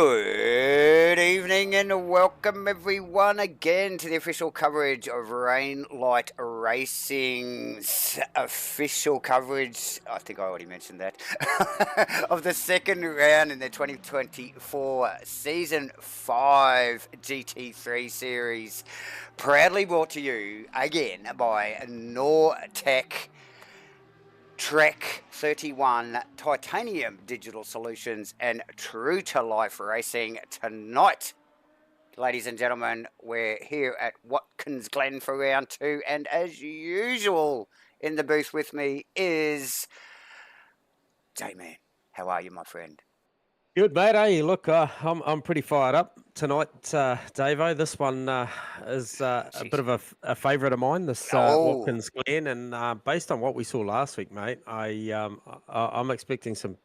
Good evening and welcome everyone again to the official coverage of Rainlight Racing's official coverage, I think I already mentioned that, of the second round in the 2024 Season 5 GT3 series, proudly brought to you again by Nortec Trek 31 Titanium Digital Solutions and True to Life Racing. Tonight, ladies and gentlemen, we're here at Watkins Glen for round 2, and as usual in the booth with me is J-Man. How are you, my friend? Good, mate. Hey, look, I'm pretty fired up tonight, Davo. This one is a bit of a favourite of mine, this Watkins Glen, and based on what we saw last week, mate, I'm expecting some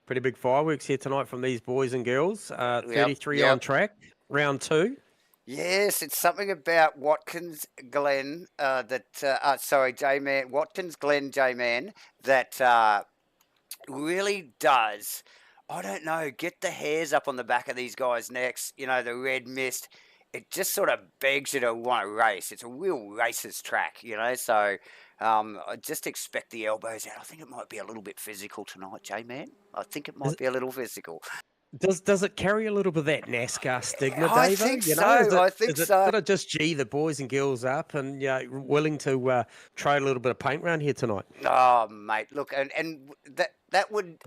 pretty big fireworks here tonight from these boys and girls. 33 on track, round 2. Yes, it's something about Watkins Glen J-Man, Watkins Glen, J-Man, that really does, I don't know, get the hairs up on the back of these guys' necks. You know, the red mist, it just sort of begs you to want to race. It's a real racer's track, you know, so I just expect the elbows out. I think it might be a little bit physical tonight, J-Man. I think it might be a little physical. Does it carry a little bit of that NASCAR stigma, Davo? I think so. I think so. Did it just gee the boys and girls up and willing to trade a little bit of paint around here tonight? Oh, mate, look, and that would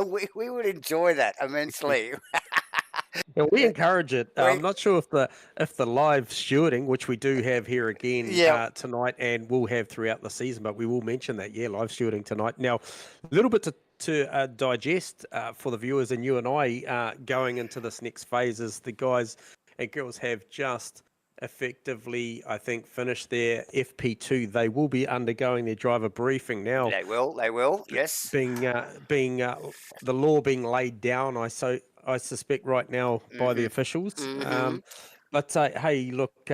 we would enjoy that immensely. Yeah, we encourage it. I'm not sure if the live stewarding, which we do have here again tonight, and we'll have throughout the season, but we will mention that live stewarding tonight. Now, a little bit to digest for the viewers and you and I going into this next phase is the guys and girls have just effectively, I think, finished their FP2. They will be undergoing their driver briefing now. They will, yes. Being the law being laid down, I suspect right now by the officials. But hey, look,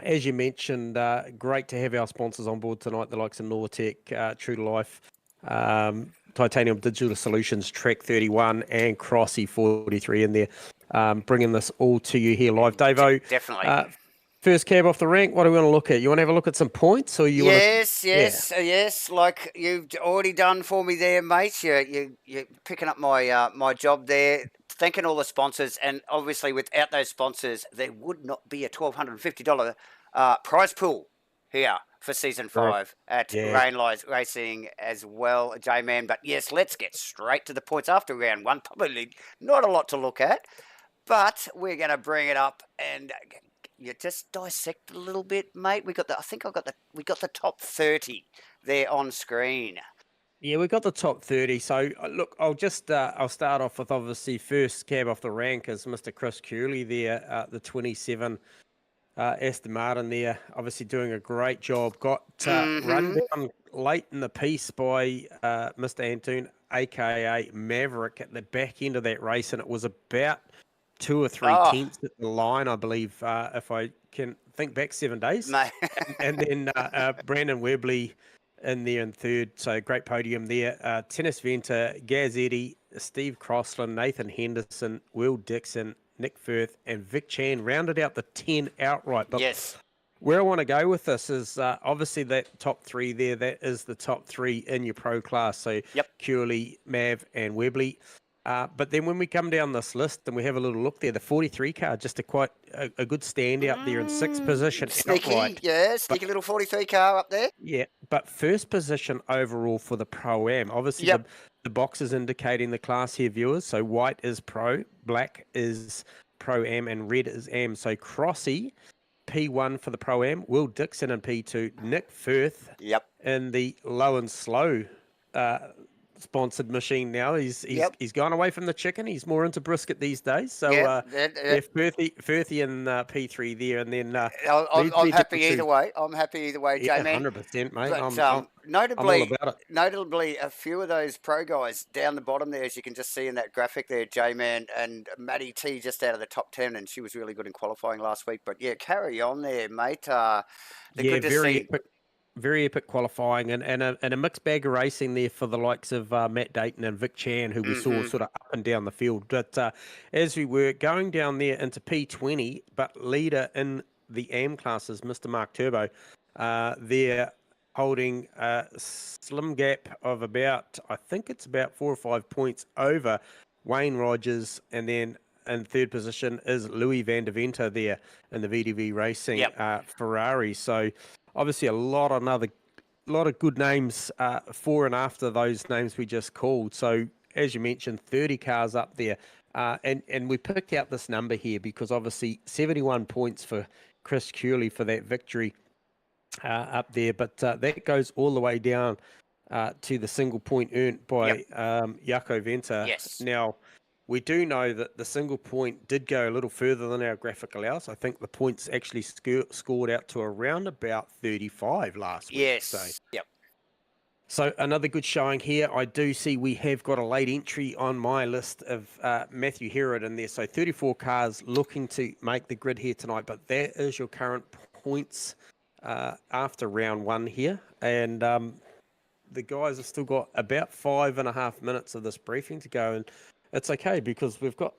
as you mentioned, great to have our sponsors on board tonight, the likes of Nortec, True to Life, Titanium Digital Solutions, Trek 31, and Crossy 43 in there, bringing this all to you here live. Davo, definitely. First cab off the rank, what do we want to look at? You want to have a look at some points? Or you Yes, like you've already done for me there, mate. You're picking up my job there, thanking all the sponsors, and obviously without those sponsors, there would not be a $1,250 prize pool here for Season 5 at Rainlight Racing as well, J-Man. But yes, let's get straight to the points after round 1. Probably not a lot to look at, but we're going to bring it up and you just dissect a little bit, mate. We got the top 30 there on screen. Yeah, we got the top 30. So look, I'll start off with obviously first cab off the rank is Mr. Chris Curley there, the 27 Aston Martin there, obviously doing a great job. Got run down late in the piece by Mr. Antoon, aka Maverick, at the back end of that race, and it was about 2 or 3 tenths at the line, I believe, if I can think back 7 days. and then Brandon Webley in there in third, so great podium there. Tennis Venter, Gaz Eddy, Steve Crossland, Nathan Henderson, Will Dixon, Nick Firth, and Vic Chan rounded out the 10 outright. But where I want to go with this is obviously that top 3 there, that is the top 3 in your pro class. So Curley, Mav, and Webley. But then when we come down this list and we have a little look there, the 43 car, just a good stand out there in 6th position. Sneaky, outright. Sneaky little 43 car up there. Yeah, but first position overall for the Pro-Am. Obviously, the box is indicating the class here, viewers. So white is Pro, black is Pro-Am, and red is Am. So Crossy, P1 for the Pro-Am, Will Dixon in P2, Nick Firth in the low and slow sponsored machine now. He's gone away from the chicken. He's more into brisket these days. So Firthy in P3 there, and then I'm happy either way. I'm happy either way, J-Man. 100%, mate. But, notably, I'm all about it. Notably, a few of those pro guys down the bottom there, as you can just see in that graphic there, J-Man, and Maddie T just out of the top 10, and she was really good in qualifying last week. But yeah, carry on there, mate. Good to see. very epic qualifying and a mixed bag of racing there for the likes of Matt Dayton and Vic Chan, who we saw sort of up and down the field. But as we were going down there into P20, but leader in the AM classes, Mr. Mark Turbo, they're holding a slim gap of about, I think it's about 4 or 5 points over Wayne Rogers, and then in third position is Louis Van de Venter there in the VDV Racing Ferrari. So obviously a lot of good names for and after those names we just called. So as you mentioned, 30 cars up there. And we picked out this number here because obviously 71 points for Chris Curley for that victory up there. But that goes all the way down to the single point earned by Jaco Venter. Yes. Now, we do know that the single point did go a little further than our graphic allows. I think the points actually scored out to around about 35 last week. Yes. So another good showing here. I do see we have got a late entry on my list of Matthew Herod in there. So 34 cars looking to make the grid here tonight. But that is your current points after round one here. And the guys have still got about 5.5 minutes of this briefing to go. And it's okay because we've got,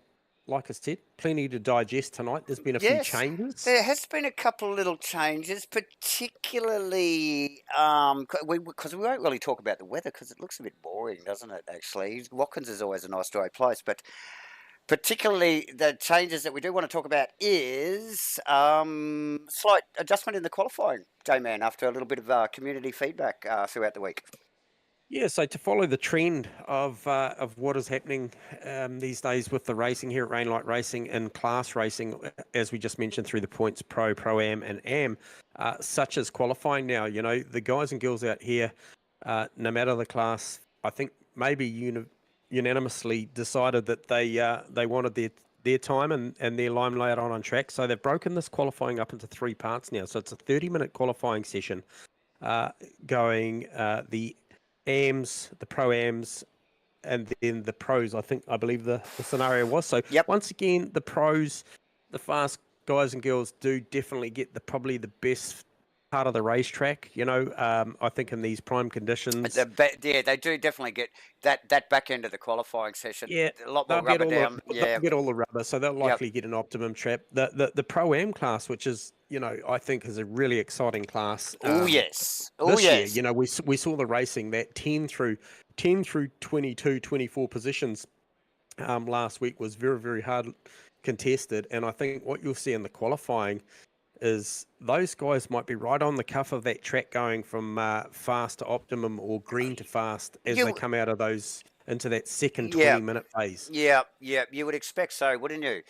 like I said, plenty to digest tonight. There's been a few changes. There has been a couple of little changes, particularly because we won't really talk about the weather because it looks a bit boring, doesn't it, actually? Watkins is always a nice dry place, but particularly the changes that we do want to talk about is slight adjustment in the qualifying, J-Man, after a little bit of community feedback throughout the week. Yeah, so to follow the trend of what is happening these days with the racing here at Rainlight Racing and class racing, as we just mentioned through the points Pro-Am and AM, such as qualifying now, you know, the guys and girls out here, no matter the class, I think maybe unanimously decided that they wanted their time and their limelight on track. So they've broken this qualifying up into 3 parts now. So it's a 30-minute qualifying session going the AMs, the Pro-Ams, and then the pros, I believe the scenario was. So once again, the pros, the fast guys and girls do definitely get probably the best part of the racetrack, you know. I think in these prime conditions. They do definitely get that back end of the qualifying session. Yeah, a lot more rubber down. They'll get all the rubber, so they'll likely get an optimum trap. The Pro-Am class, which is, you know, I think is a really exciting class. This year, you know, we saw the racing that 10 through 22, 24 positions last week was very, very hard contested. And I think what you'll see in the qualifying is those guys might be right on the cuff of that track going from fast to optimum or green to fast as they come out of those into that second 20-minute phase. Yeah, you would expect so, wouldn't you?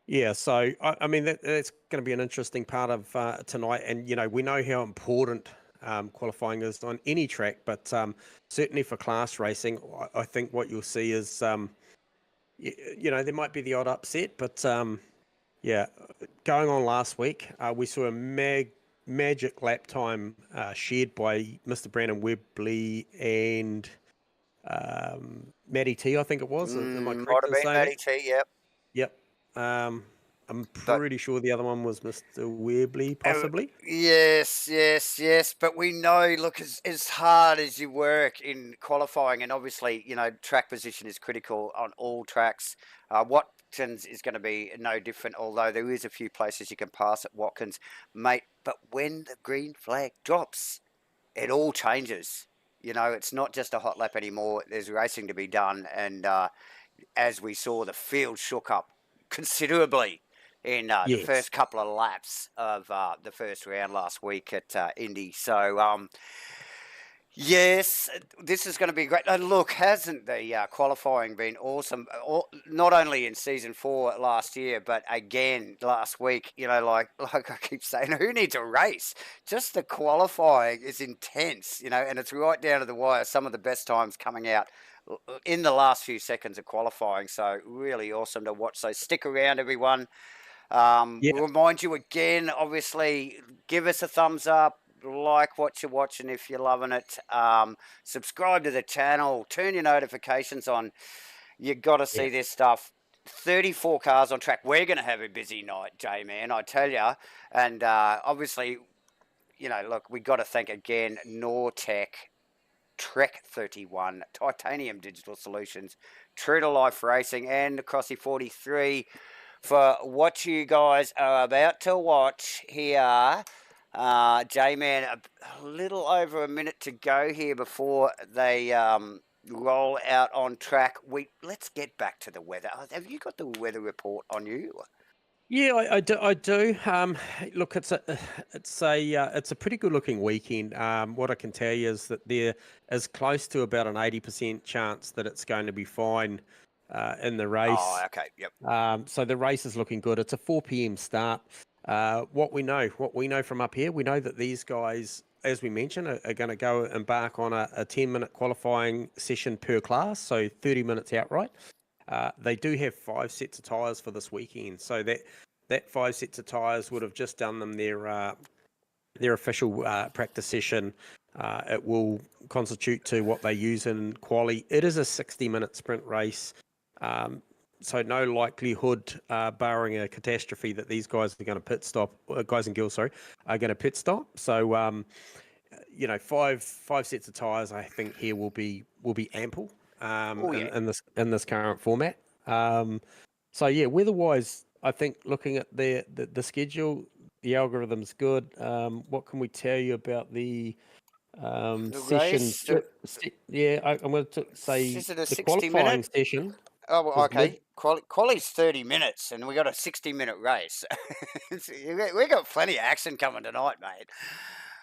Yeah, so I mean that's going to be an interesting part of tonight, and you know we know how important qualifying is on any track, but certainly for class racing, I think what you'll see is you know there might be the odd upset, but yeah, going on last week, we saw a magic lap time shared by Mr. Brandon Webley and Matty T, I think it was. Am I correct in saying Matty T, Yep. I'm pretty sure the other one was Mr. Webley, possibly. Yes. But we know, look, as hard as you work in qualifying, and obviously, you know, track position is critical on all tracks. Watkins is going to be no different, although there is a few places you can pass at Watkins, mate. But when the green flag drops, it all changes. You know, it's not just a hot lap anymore. There's racing to be done, and as we saw, the field shook up considerably in the first couple of laps of the first round last week at Indy. So, yes, this is going to be great. And look, hasn't the qualifying been awesome? Not only in season 4 last year, but again last week. You know, like I keep saying, who needs a race? Just the qualifying is intense, you know, and it's right down to the wire. Some of the best times coming out in the last few seconds of qualifying. So really awesome to watch. So stick around, everyone. We'll remind you again, obviously, give us a thumbs up, like what you're watching if you're loving it. Subscribe to the channel, turn your notifications on. You got to see this stuff. 34 cars on track. We're going to have a busy night, J-Man, I tell you. And obviously, you know, look, we got to thank again Nortec, Trek 31, Titanium Digital Solutions, True to Life Racing, and Crossy 43 for what you guys are about to watch here. J-Man, a little over a minute to go here before they roll out on track. Let's get back to the weather. Have you got the weather report on you? Yeah, I do. I do. Look, it's a pretty good looking weekend. What I can tell you is that there is close to about an 80% chance that it's going to be fine in the Oh, race. okay. Yep. So the race is looking good. It's a 4 p.m. start. What we know from up here, we know that these guys, as we mentioned, are going to go embark on a 10-minute qualifying session per class, so 30 minutes outright. They do have 5 sets of tyres for this weekend, so that 5 sets of tyres would have just done them their official practice session. It will constitute to what they use in quali. It is a 60-minute sprint race, so no likelihood, barring a catastrophe, that these guys are going to pit stop. Guys and girls, sorry, are going to pit stop. So you know, five sets of tyres, I think here will be ample. Oh, yeah. In this current format. So yeah, weather-wise, I think looking at the schedule, the algorithm's good. What can we tell you about the The session? race, I'm going to say is it a the 60 qualifying minute? session Oh, well, was okay. Quali's 30 minutes, and we got a 60-minute race. We got plenty of action coming tonight, mate.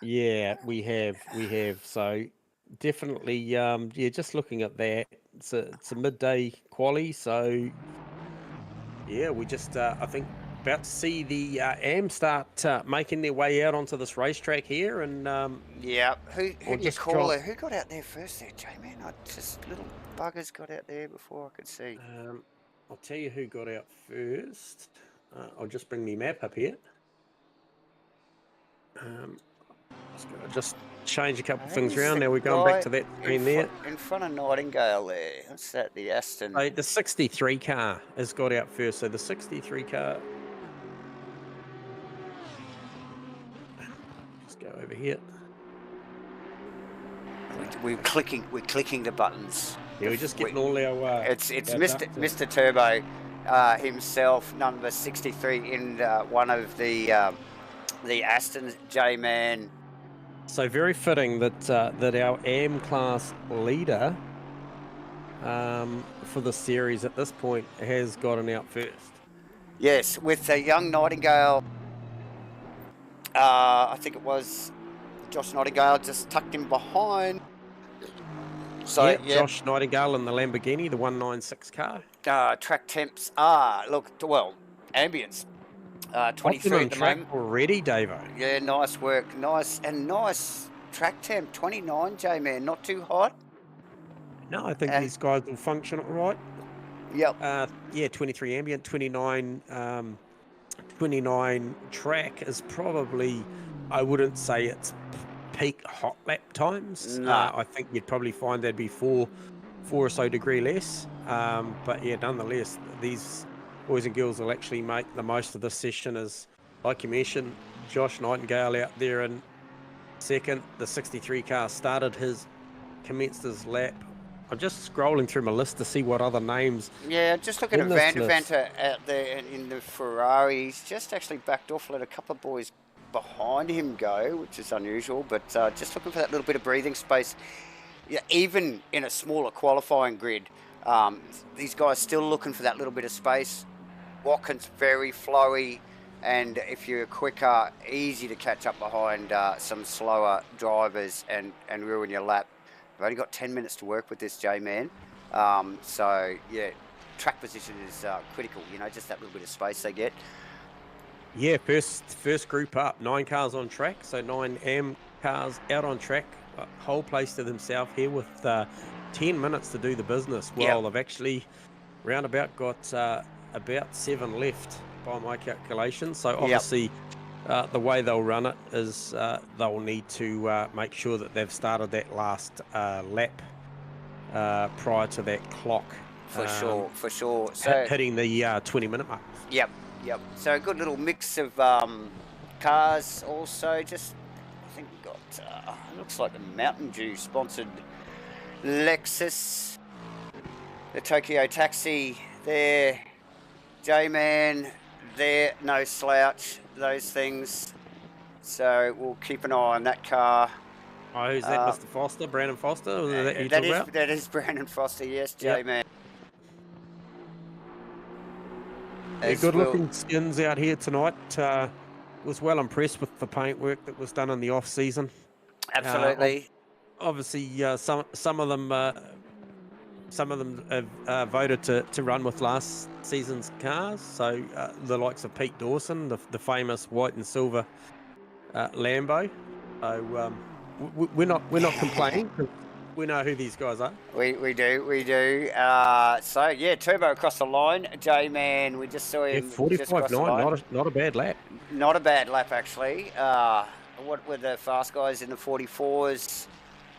Yeah, we have. So definitely, yeah, just looking at that, it's a midday quali. So yeah, we just I think about to see the AM start making their way out onto this racetrack here, and Yeah. Who I'll do you just call drop. it? Who got out there first there, J-Man? Little buggers got out there before I could see. I'll tell you who got out first. I'll just bring the map up here. Just change a couple of things Who's around. the Now we're going back guy to that screen there. in front of Nightingale there? What's that? The Aston. So the 63 car has got out first. So the 63 car. Just go over here. We're clicking the buttons. Yeah, we're just getting all our. It's Mr. Turbo himself, number 63 in one of the Astons, J-Man. So very fitting that our AM class leader for the series at this point has gotten out first. Yes, with a young Nightingale. I think it was Josh Nightingale just tucked him behind. So yep, Josh Nightingale in the Lamborghini, the 196 car. Track temps are ambience. 23 at the track moment already, Davo. Yeah, nice work, nice track temp. 29, J-Man, not too hot. No, I think these guys will function all right. Yep. Yeah, 23 ambient, 29 track is probably, I wouldn't say it's peak hot lap times. No. I think you'd probably find there'd be four or so degree less. But yeah, nonetheless, these boys and girls will actually make the most of this session. As like you mentioned, Josh Nightingale out there in second. The 63 car commenced his lap. I'm just scrolling through my list to see what other names. Yeah, just looking at Vanta out there in the Ferrari. He's just actually backed off, let a couple of boys behind him go, which is unusual, but just looking for that little bit of breathing space. Yeah, even in a smaller qualifying grid, these guys still looking for that little bit of space. Watkins very flowy, and if you're quicker, easy to catch up behind some slower drivers and ruin your lap. You've only got 10 minutes to work with this, J-Man. So, yeah, track position is critical, you know, just that little bit of space they get. Yeah, first group up, 9 cars on track, so 9 AM cars out on track, whole place to themselves here with 10 minutes to do the business. Well, they've actually roundabout got about 7 left by my calculations, so obviously the way they'll run it is they'll need to make sure that they've started that last lap prior to that clock. For sure. So hitting the 20-minute mark. Yep. So a good little mix of cars also. I think we've got, looks like the Mountain Dew sponsored Lexus. The Tokyo Taxi there. J-Man there, no slouch, those things. So we'll keep an eye on that car. Oh, who's that, Mr. Foster? Brandon Foster? Was that you talking about? That is Brandon Foster, yes, J-Man. Yeah, good-looking skins out here tonight. Was well impressed with the paintwork that was done in the off-season. Absolutely. Obviously, some of them have voted to run with last season's cars. So the likes of Pete Dawson, the famous white and silver Lambo. So we're not complaining. We know who these guys are. We do. So yeah, Turbo across the line. J-Man, we just saw him. 45.9, not a bad lap. Not a bad lap actually. What were the fast guys in the 44s?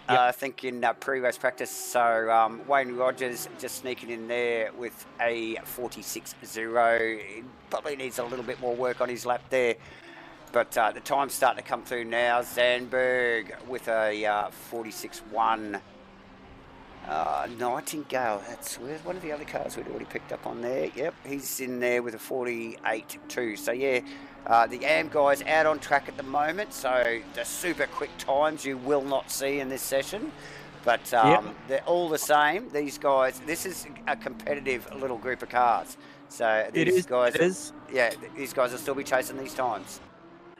Yep. I think in pre-race practice. So Wayne Rogers just sneaking in there with a 46.0. He probably needs a little bit more work on his lap there. But the time's starting to come through now. Zandberg with a 46.1. Nightingale, that's one of the other cars we'd already picked up on there. Yep, he's in there with a 48.2. So yeah, the AM guys out on track at the moment. So the super quick times you will not see in this session. But they're all the same. These guys, this is a competitive little group of cars. So these guys, yeah, these guys will still be chasing these times.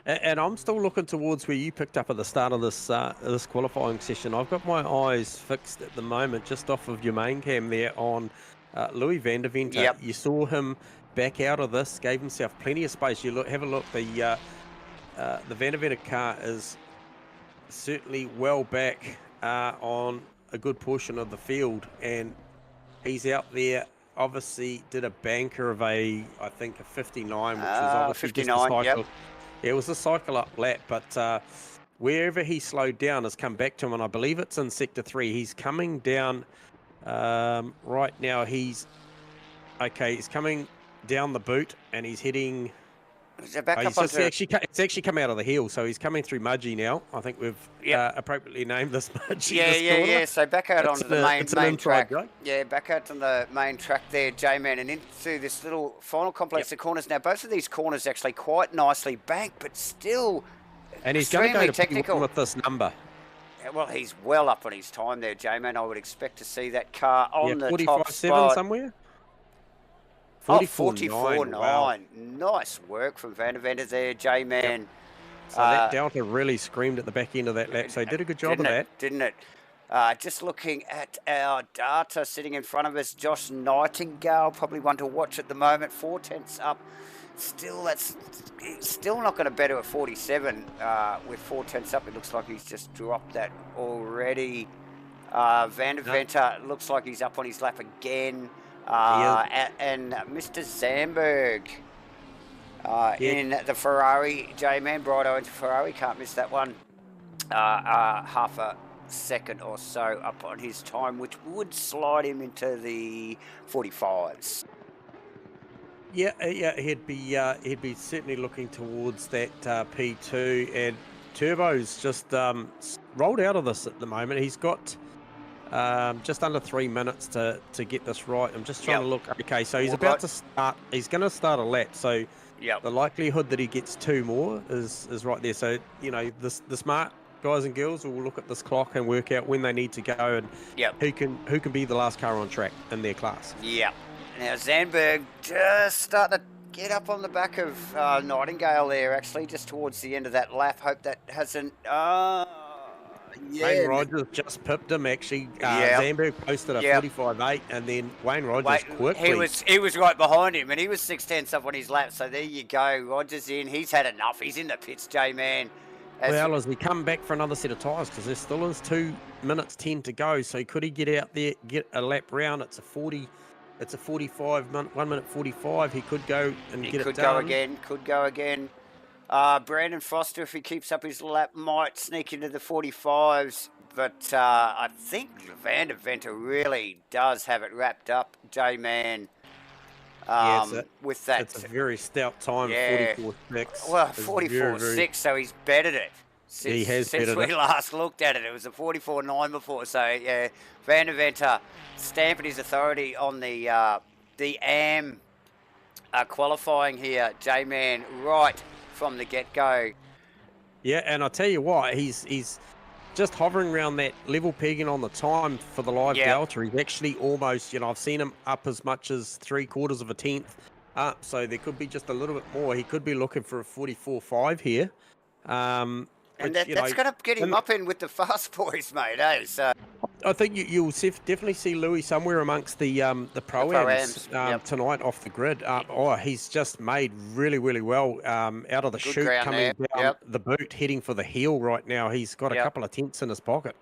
And I'm still looking towards where you picked up at the start of this qualifying session. I've got my eyes fixed at the moment just off of your main cam there on Louis van der Venter. Yep. You saw him back out of this, gave himself plenty of space. You have a look. The van der Venter car is certainly well back on a good portion of the field, and he's out there. Obviously, did a banker of I think a 59, which was obviously 59. Just a cycle. Yep. It was a cycle up lap, but wherever he slowed down has come back to him, and I believe it's in Sector 3. He's coming down right now. He's coming down the boot, and he's heading... It's actually come out of the hill, so he's coming through Mudgee now. I think we've appropriately named this Mudgee. Yeah. So back out onto the main track. Right? Yeah, back out on the main track there, J-Man, and into this little final complex of corners. Now, both of these corners actually quite nicely banked, but still and he's going to go to technical with this number. Well, he's well up on his time there, J-Man. I would expect to see that car on the top 45.7 spot. somewhere. 44.9. Wow. Nice work from Van der Venter there, J-Man. Yep. So that Delta really screamed at the back end of that lap, so he did a good job of that. Didn't it? Just looking at our data sitting in front of us, Josh Nightingale, probably one to watch at the moment, 4 tenths up. Still, that's still not going to better at 47 with 4 tenths up. It looks like he's just dropped that already. Van der Venter looks like he's up on his lap again. And Mr. Zandberg in the Ferrari, J-Man, bright orange Ferrari, can't miss that one. Half a second or so up on his time, which would slide him into the 45s. Yeah, he'd be certainly looking towards that P2, and Turbo's just rolled out of this at the moment. He's got just under 3 minutes to get this right. I'm just trying to look. Okay, so he's about to start. He's going to start a lap. So the likelihood that he gets 2 more is right there. So the smart guys and girls will look at this clock and work out when they need to go and who can be the last car on track in their class. Yeah. Now Zandberg just starting to get up on the back of Nightingale there. Actually, just towards the end of that lap. Hope that hasn't. Wayne Rogers just pipped him, actually. Zandberg posted a 45.8, and then Wayne Rogers quickly. He was right behind him, and he was 6 tenths up on his lap. So there you go. Rogers in. He's had enough. He's in the pits, J-Man. Well, as he come back for another set of tyres, because there still is 2 minutes 10 to go. So could he get out there, get a lap round? It's a 40. It's a 45, 1 minute 45. He could go and get it done. Could go again. Brandon Foster, if he keeps up his lap, might sneak into the 45s. But I think Van der Venter really does have it wrapped up, J-Man. With that. It's a very stout time, 44.6. Well, 44.6, so he's bettered it. He has since bettered we it. last looked at it. It was a 44.9 before. So yeah, Van der Venter stamping his authority on the AM qualifying here, J-Man, right from the get-go. Yeah, and I tell you what, he's just hovering around that level pegging on the time for the live Yep. delta. He's actually almost, I've seen him up as much as 3/4 of a tenth up, so there could be just a little bit more. He could be looking for a 44.5 here. And Which, that's going to get him up in with the fast boys, mate, eh? So I think you'll definitely see Louis somewhere amongst the Pro-Ams yep. tonight off the grid. He's just made really, really well out of the Good chute, ground coming there. down Yep. the boot, heading for the heel right now. He's got a couple of tenths in his pocket.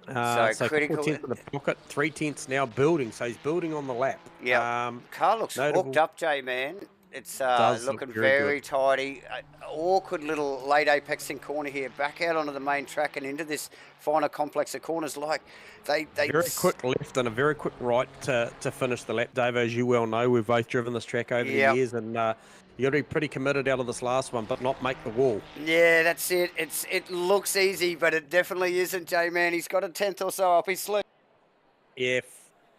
So critical. 10ths in the pocket, 3 tenths now building. So he's building on the lap. Yeah. Car looks hooked up, J-Man. It's looking very tidy. Awkward little late apexing corner here. Back out onto the main track and into this finer complex of corners. Like they very quick left and a very quick right to finish the lap, Dave. As you well know, we've both driven this track over the years, and you got to be pretty committed out of this last one, but not make the wall. Yeah, that's it. It looks easy, but it definitely isn't, J-Man. He's got a tenth or so up his sleeve. Yeah,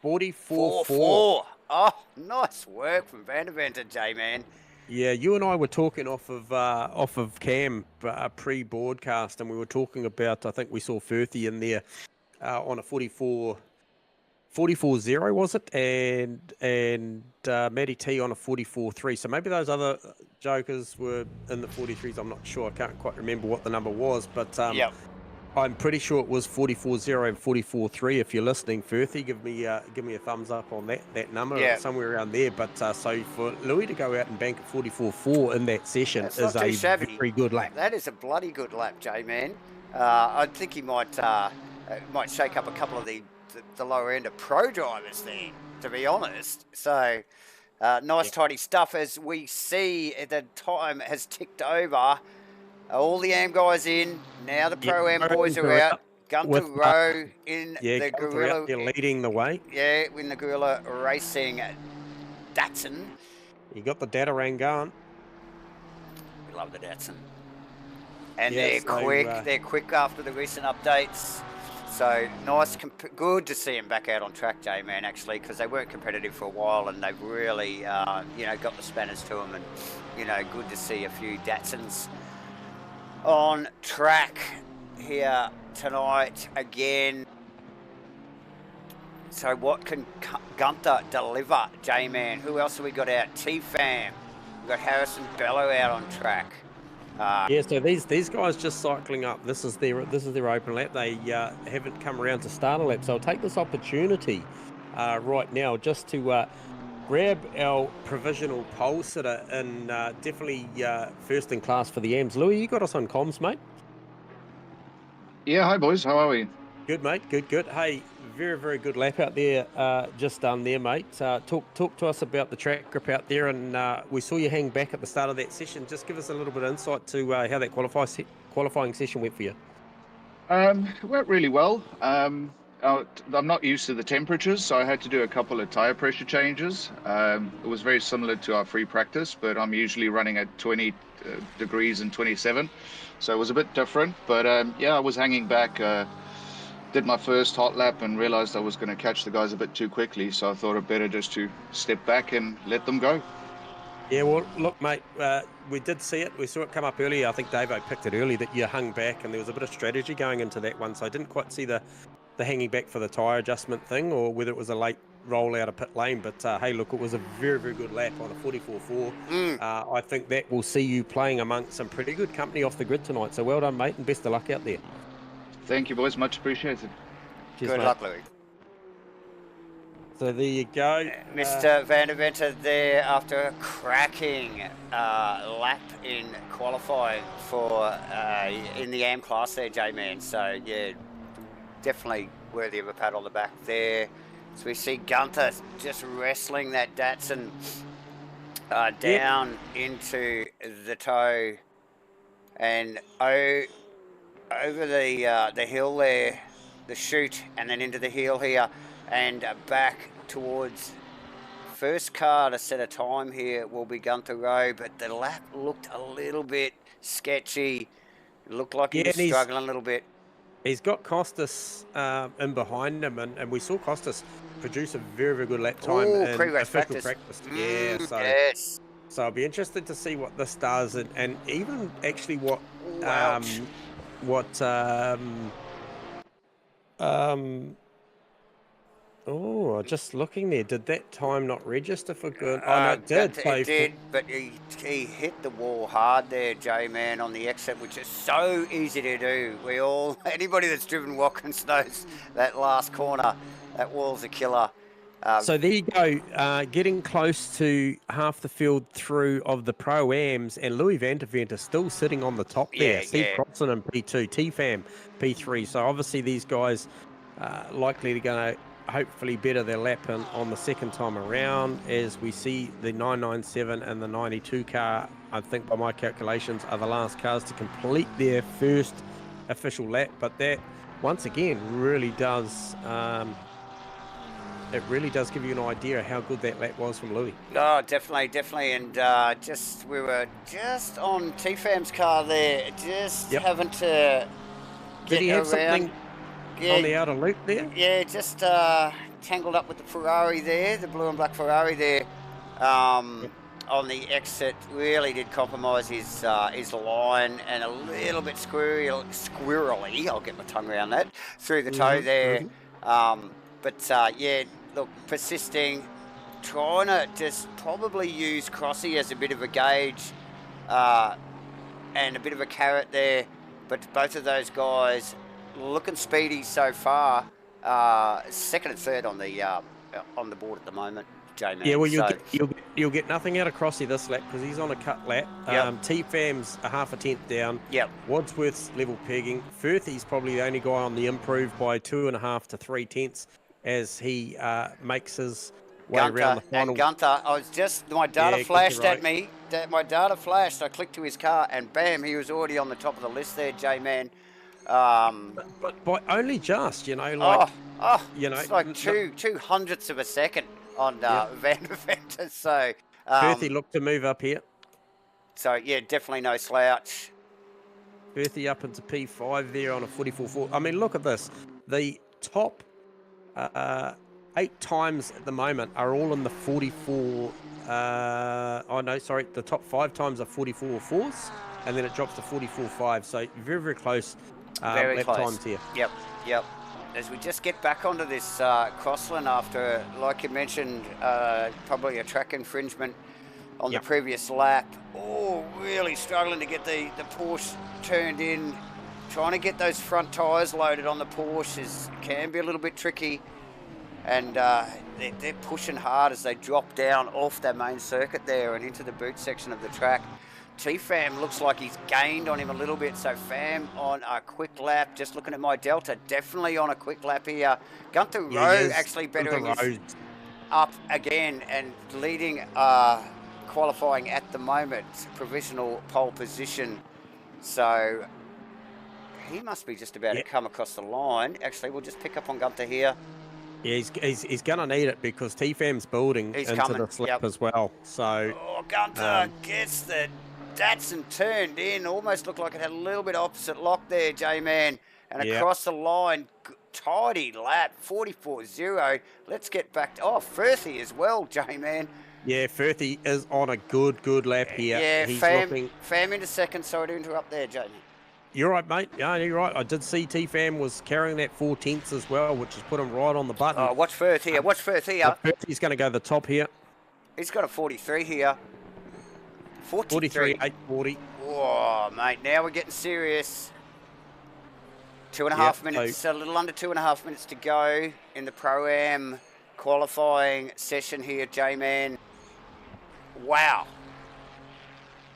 44.4. Oh, nice work from Van der Venter, J-Man. Yeah, you and I were talking off of cam pre-broadcast, and we were talking about, I think we saw Firthy in there on a 44.0 was it, and Matty T on a 44.3. So maybe those other jokers were in the 43s. I'm not sure. I can't quite remember what the number was, but I'm pretty sure it was 44.0 and 44.3. If you're listening, Firthy, give me a thumbs up on that number, somewhere around there. But so for Louis to go out and bank at 44.4 in that session is a very good lap. That is a bloody good lap, J-Man. I think he might shake up a couple of the lower end of pro drivers there, to be honest. So nice tidy stuff. As we see, the time has ticked over. All the AM guys in. Now the Pro-Am boys are out. Gunther Rowe in the Gorilla. They're leading the way. Yeah, in the Gorilla Racing Datsun. You got the Datarang going. We love the Datsun. And they're quick. They're quick after the recent updates. So nice, good to see them back out on track, J-Man, actually, because they weren't competitive for a while, and they've really, got the spanners to them, and good to see a few Datsuns on track here tonight again. So what can Gunther deliver, J-Man? Who else have we got out? T-Fam. We've got Harrison Bello out on track. So these guys just cycling up. This is their open lap. They haven't come around to start a lap, so I'll take this opportunity right now just to grab our provisional pole sitter and definitely first in class for the AMs. Louis, you got us on comms, mate? Yeah, hi boys, how are we? Good, mate, good. Hey, very, very good lap out there, just done there, mate. Talk to us about the track grip out there, and we saw you hang back at the start of that session. Just give us a little bit of insight to how that qualifying session went for you. It went really well. I'm not used to the temperatures, so I had to do a couple of tire pressure changes. It was very similar to our free practice, but I'm usually running at 20 degrees and 27, so it was a bit different. But I was hanging back. Did my first hot lap and realized I was going to catch the guys a bit too quickly, so I thought it better just to step back and let them go. Yeah, well, look, mate, we did see it. We saw it come up earlier. I think Davo picked it early that you hung back, and there was a bit of strategy going into that one, so I didn't quite see the hanging back for the tyre adjustment thing, or whether it was a late roll out of pit lane. But hey, look, it was a very, very good lap on a 44.4. I think that will see you playing amongst some pretty good company off the grid tonight. So well done, mate, and best of luck out there. Thank you, boys. Much appreciated. Cheers, good luck, Louis. So there you go. Mr. Van der Venter there after a cracking lap in qualifying for in the AM class there, J-Man. So, yeah, definitely worthy of a pat on the back there. So we see Gunther just wrestling that Datsun down into the toe and over the hill there, the chute, and then into the heel here, and back towards first car to set a time here will be Gunther Rowe, but the lap looked a little bit sketchy. It looked like he was struggling a little bit. He's got Costas in behind him, and we saw Costas produce a very, very good lap time in pre-race official practice. Yeah, so Yes. So I'll be interested to see what this does, and even actually what oh, just looking there, did that time not register for good? Oh no, it did. It did, but he hit the wall hard there, J-Man, on the exit, which is so easy to do. Anybody that's driven Watkins knows that last corner, that wall's a killer. So there you go, getting close to half the field through of the Pro-Ams, and Louis van der Vent is still sitting on the top there. Steve Crosson in P2, T-Fam P3. So obviously these guys likely to going to hopefully better their lap on the second time around, as we see the 997 and the 92 car, I think by my calculations, are the last cars to complete their first official lap. But that, once again, really does... it really does give you an idea of how good that lap was from Louis. Oh, definitely. And we were just on T-Fam's car there, having to get Did he have around. Something on the outer loop there? Yeah, just tangled up with the Ferrari there, the blue and black Ferrari there. On the exit, really did compromise his line, and a little bit squirrely, I'll get my tongue around that, through the toe there. Look, persisting, trying to just probably use Crossy as a bit of a gauge and a bit of a carrot there. But both of those guys looking speedy so far. Second and third on the board at the moment, J-Man. Yeah, well, you'll get nothing out of Crossy this lap because he's on a cut lap. T-Fam's a half a tenth down. Wadsworth's level pegging. Firthy's probably the only guy on the improve by 2.5 to 3 tenths as he makes his way around the final. And Gunther, my data flashed at me. My data flashed. I clicked to his car, and bam, he was already on the top of the list there, J-Man. But by only just, like... it's like two hundredths of a second on Van der Vent. So... Firthy looked to move up here. So, yeah, definitely no slouch. Firthy up into P5 there on a 44.4. I mean, look at this. The top 8 times at the moment are all in the 44... the top 5 times are 44.4s, and then it drops to 44.5. So very, very close lap times here. Yep. As we just get back onto this Crossland after, like you mentioned, probably a track infringement on the previous lap. Oh, really struggling to get the Porsche turned in. Trying to get those front tyres loaded on the Porsche can be a little bit tricky. And they're pushing hard as they drop down off their main circuit there and into the boot section of the track. T-Fam looks like he's gained on him a little bit, so Fam on a quick lap. Just looking at my Delta, definitely on a quick lap here. Gunther Rowe actually bettering his up again and leading qualifying at the moment, provisional pole position. So he must be just about to come across the line. Actually, we'll just pick up on Gunther here. Yeah, he's going to need it because T-Fam's building into the lap as well. So Gunther gets the Datsun turned in. Almost looked like it had a little bit opposite lock there, J-Man. And across the line, tidy lap, 44.0. Let's get back to... Firthy as well, J-Man. Yeah, Firthy is on a good lap here. Yeah, he's Fam into second. Sorry to interrupt there, J-Man. You're right, mate. Yeah, you're right. I did see T-Fam was carrying that 4 tenths as well, which has put him right on the button. Oh, watch Firth here. Firthy's going to go the top here. He's got a 43 here. 43.840. Oh, mate, now we're getting serious. 2.5 minutes, a little under 2.5 minutes to go in the Pro-Am qualifying session here, J-Man. Wow,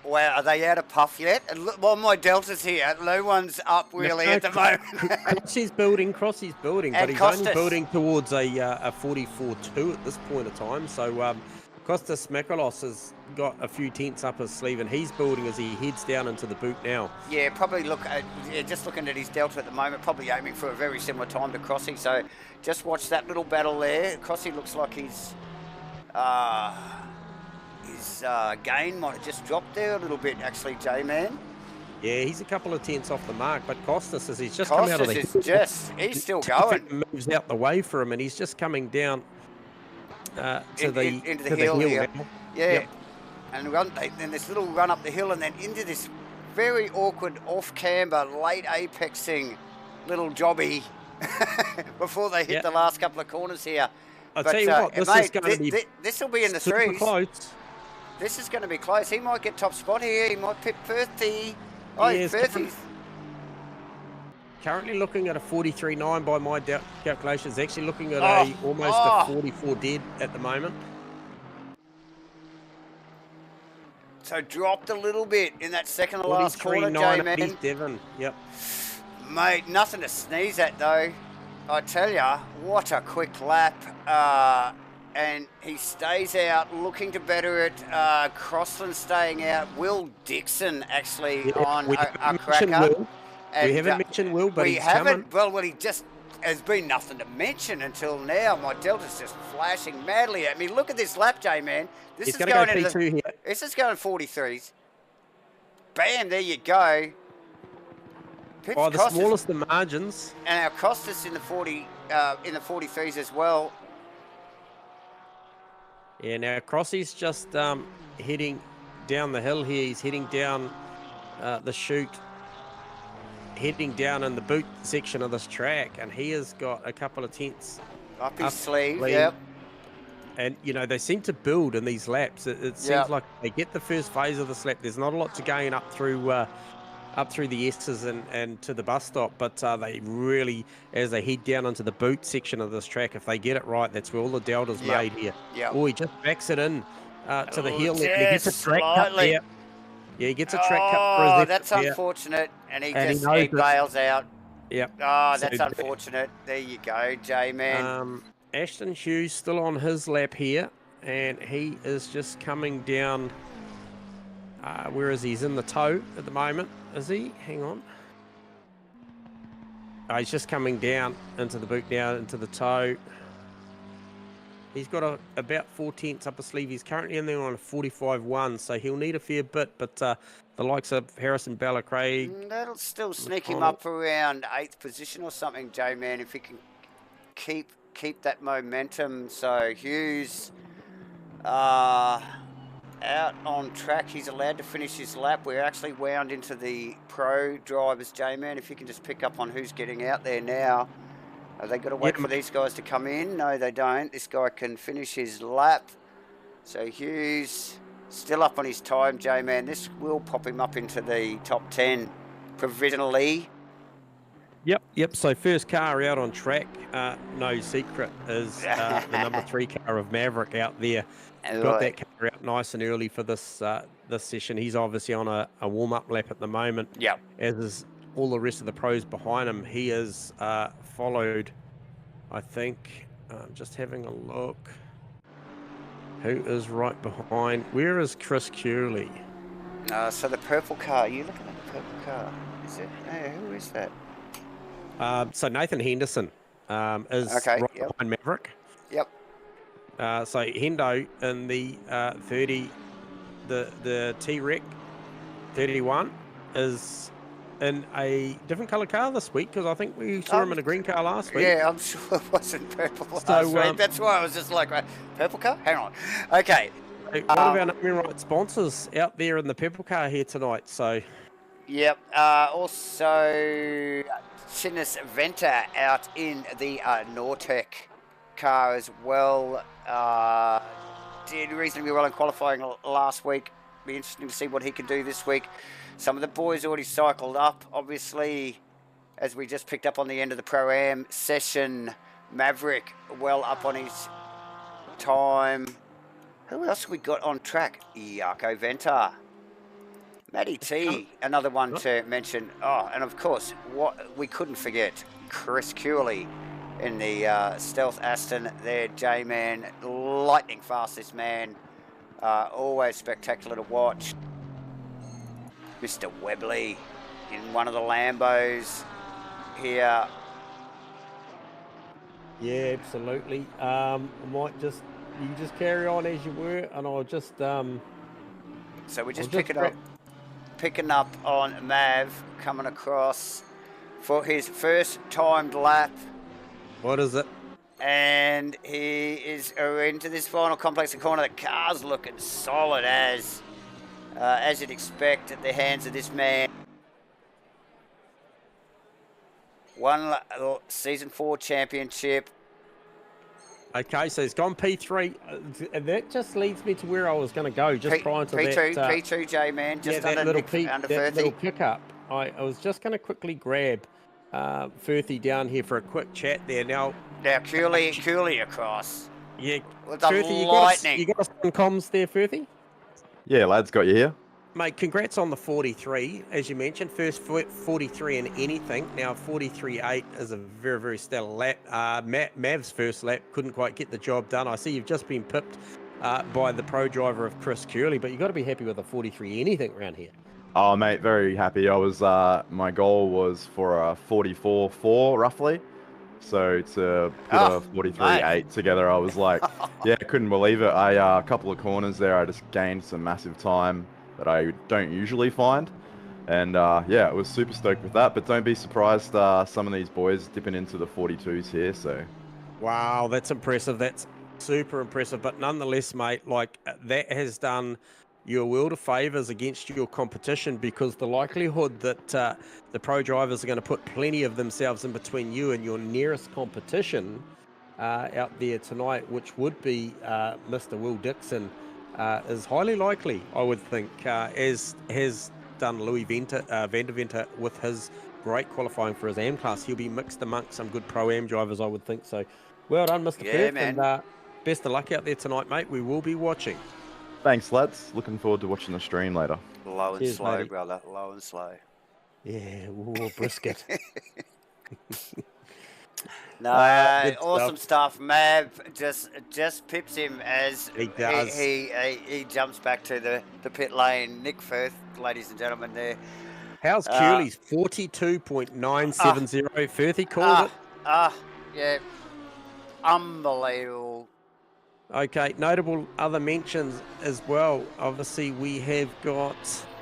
are they out of puff yet? Well, my Delta's here. No one's up really at the moment. Crossy's building, but he's only building towards a 44.2 at this point of time. So Costas Makalos has got a few tenths up his sleeve, and he's building as he heads down into the boot now. Yeah, probably just looking at his Delta at the moment, probably aiming for a very similar time to Crossy. So just watch that little battle there. Crossy looks like he's His gain might have just dropped there a little bit, actually, J-Man. Yeah, he's a couple of tenths off the mark, but Costas, as he's just come out of the hill, he's still going. Moves out the way for him, and he's just coming down into the hill here. Now. Yeah, yep. And then this little run up the hill, and then into this very awkward off-camber, late apexing little jobby before they hit the last couple of corners here. I'll tell you what, this will be in the threes. Close. This is going to be close. He might get top spot here. He might pick Firthy. Oh, Firthy's currently looking at a 43.9 by my calculations. Actually looking at almost a 44 dead at the moment. So dropped a little bit in that second to last corner, J-Man. Devon. Yep. Mate, nothing to sneeze at though. I tell ya, what a quick lap. And he stays out, looking to better it. Crossland staying out. Will Dixon actually on a cracker. We haven't mentioned Will, but he's coming. Well, he just has been nothing to mention until now. My Delta's just flashing madly at me. Look at this lap, J-Man. This is going into P2 here. This is going 43s. Bam, there you go. By the smallest of margins. And our Costas in the 43s as well. Yeah, now Crossy's just heading down the hill here. He's heading down the chute, heading down in the boot section of this track, and he has got a couple of tenths up his sleeve. Yep. And you know, they seem to build in these laps. It seems like they get the first phase of this lap. There's not a lot to gain up through the S's and to the bus stop, but they really, as they head down into the boot section of this track, if they get it right, that's where all the delta's made here. Yep. Oh, he just backs it in to the heel. He gets a track cut there. Yeah, he gets a track cut for his left. That's unfortunate, and he bails out. Yep. Oh, that's unfortunate. There you go, J-Man. Ashton Hughes still on his lap here, and he is just coming down. Where is he? He's in the toe at the moment. Is he? Hang on. Oh, he's just coming down into the boot now, into the toe. He's got about 4 tenths up his sleeve. He's currently in there on a 45.1, so he'll need a fair bit, but the likes of Harrison Ballacraig... That'll still sneak him up around 8th position or something, J-Man, if he can keep that momentum. So Hughes... out on track. He's allowed to finish his lap. We're actually wound into the pro drivers, J-Man. If you can just pick up on who's getting out there now. Have they got to wait for these guys to come in? No, they don't. This guy can finish his lap. So Hughes still up on his time, J-Man. This will pop him up into the top 10 provisionally. Yep. So first car out on track, no secret, is the number 3 car of Maverick out there. Got that car out nice and early for this this session. He's obviously on a warm-up lap at the moment. Yep. As is all the rest of the pros behind him. He is followed, I think, just having a look. Who is right behind? Where is Chris Curley? So the purple car. Are you looking at the purple car? Is it? Who is that? So Nathan Henderson is right behind Maverick. Yep. So Hendo in the 30, the T-Rec 31 is in a different colour car this week, because I think we saw him in a green car last week. Yeah, I'm sure it wasn't purple last week. That's why I was just like, purple car? Hang on. Okay. One of our naming right sponsors out there in the purple car here tonight. So. Yep. Also, Sinus Venter out in the Nortec car as well. Did reasonably well in qualifying last week. Be interesting to see what he can do this week. Some of the boys already cycled up, obviously, as we just picked up on the end of the Pro-Am session. Maverick well up on his time. Who else have we got on track? Jaco Venter. Matty T, another one to mention. Oh, and of course, what we couldn't forget, Chris Curley in the Stealth Aston there, J-Man. Lightning fast, this man. Always spectacular to watch. Mr. Webley in one of the Lambos here. Yeah, absolutely. I might just you can just carry on as you were, and I'll just So we're just I'll picking up on Mav coming across for his first timed lap. What is it? And he is into this final complex of corner. The car's looking solid as you'd expect at the hands of this man. Won season 4 championship. Okay, so he's gone P3. That just leads me to where I was going to go just prior to P2, that. P2, J-Man, just that under that little pickup. I was just going to quickly grab Firthy down here for a quick chat there. Now Cooley across. Yeah, with the Firthy, lightning. you got some comms there, Firthy? Yeah, lads, got you here. Mate, congrats on the 43, as you mentioned. First 43 in anything. Now 43.8 is a very, very stellar lap. Mav's first lap couldn't quite get the job done. I see you've just been pipped by the pro driver of Chris Curley, but you've got to be happy with a 43 anything around here. Oh, mate, very happy. I was my goal was for a 44.4 roughly. So to put a 43.8 together, I was like, yeah, couldn't believe it. A couple of corners there, I just gained some massive time that I don't usually find. And yeah, I was super stoked with that. But don't be surprised, some of these boys dipping into the 42s here. So, wow, that's impressive. That's super impressive. But nonetheless, mate, like that has done you a world of favours against your competition, because the likelihood that the pro drivers are going to put plenty of themselves in between you and your nearest competition out there tonight, which would be Mr. Will Dixon, is highly likely, I would think, as has done Louis Vandeventer with his great qualifying for his AM class. He'll be mixed amongst some good Pro-Am drivers, I would think. So well done, Mr. Firth, man. and best of luck out there tonight, mate. We will be watching. thanks, lads. Looking forward to watching the stream later. Low and Cheers, slow, matey. brother. Low and slow. Yeah, ooh, brisket. No, Good awesome stuff. Mav just pips him as He does. He jumps back to the pit lane. Nick Firth, ladies and gentlemen, there. How's Curley's 42.970? Firthy called it. Yeah, unbelievable. Okay, notable other mentions as well. Obviously, we have got.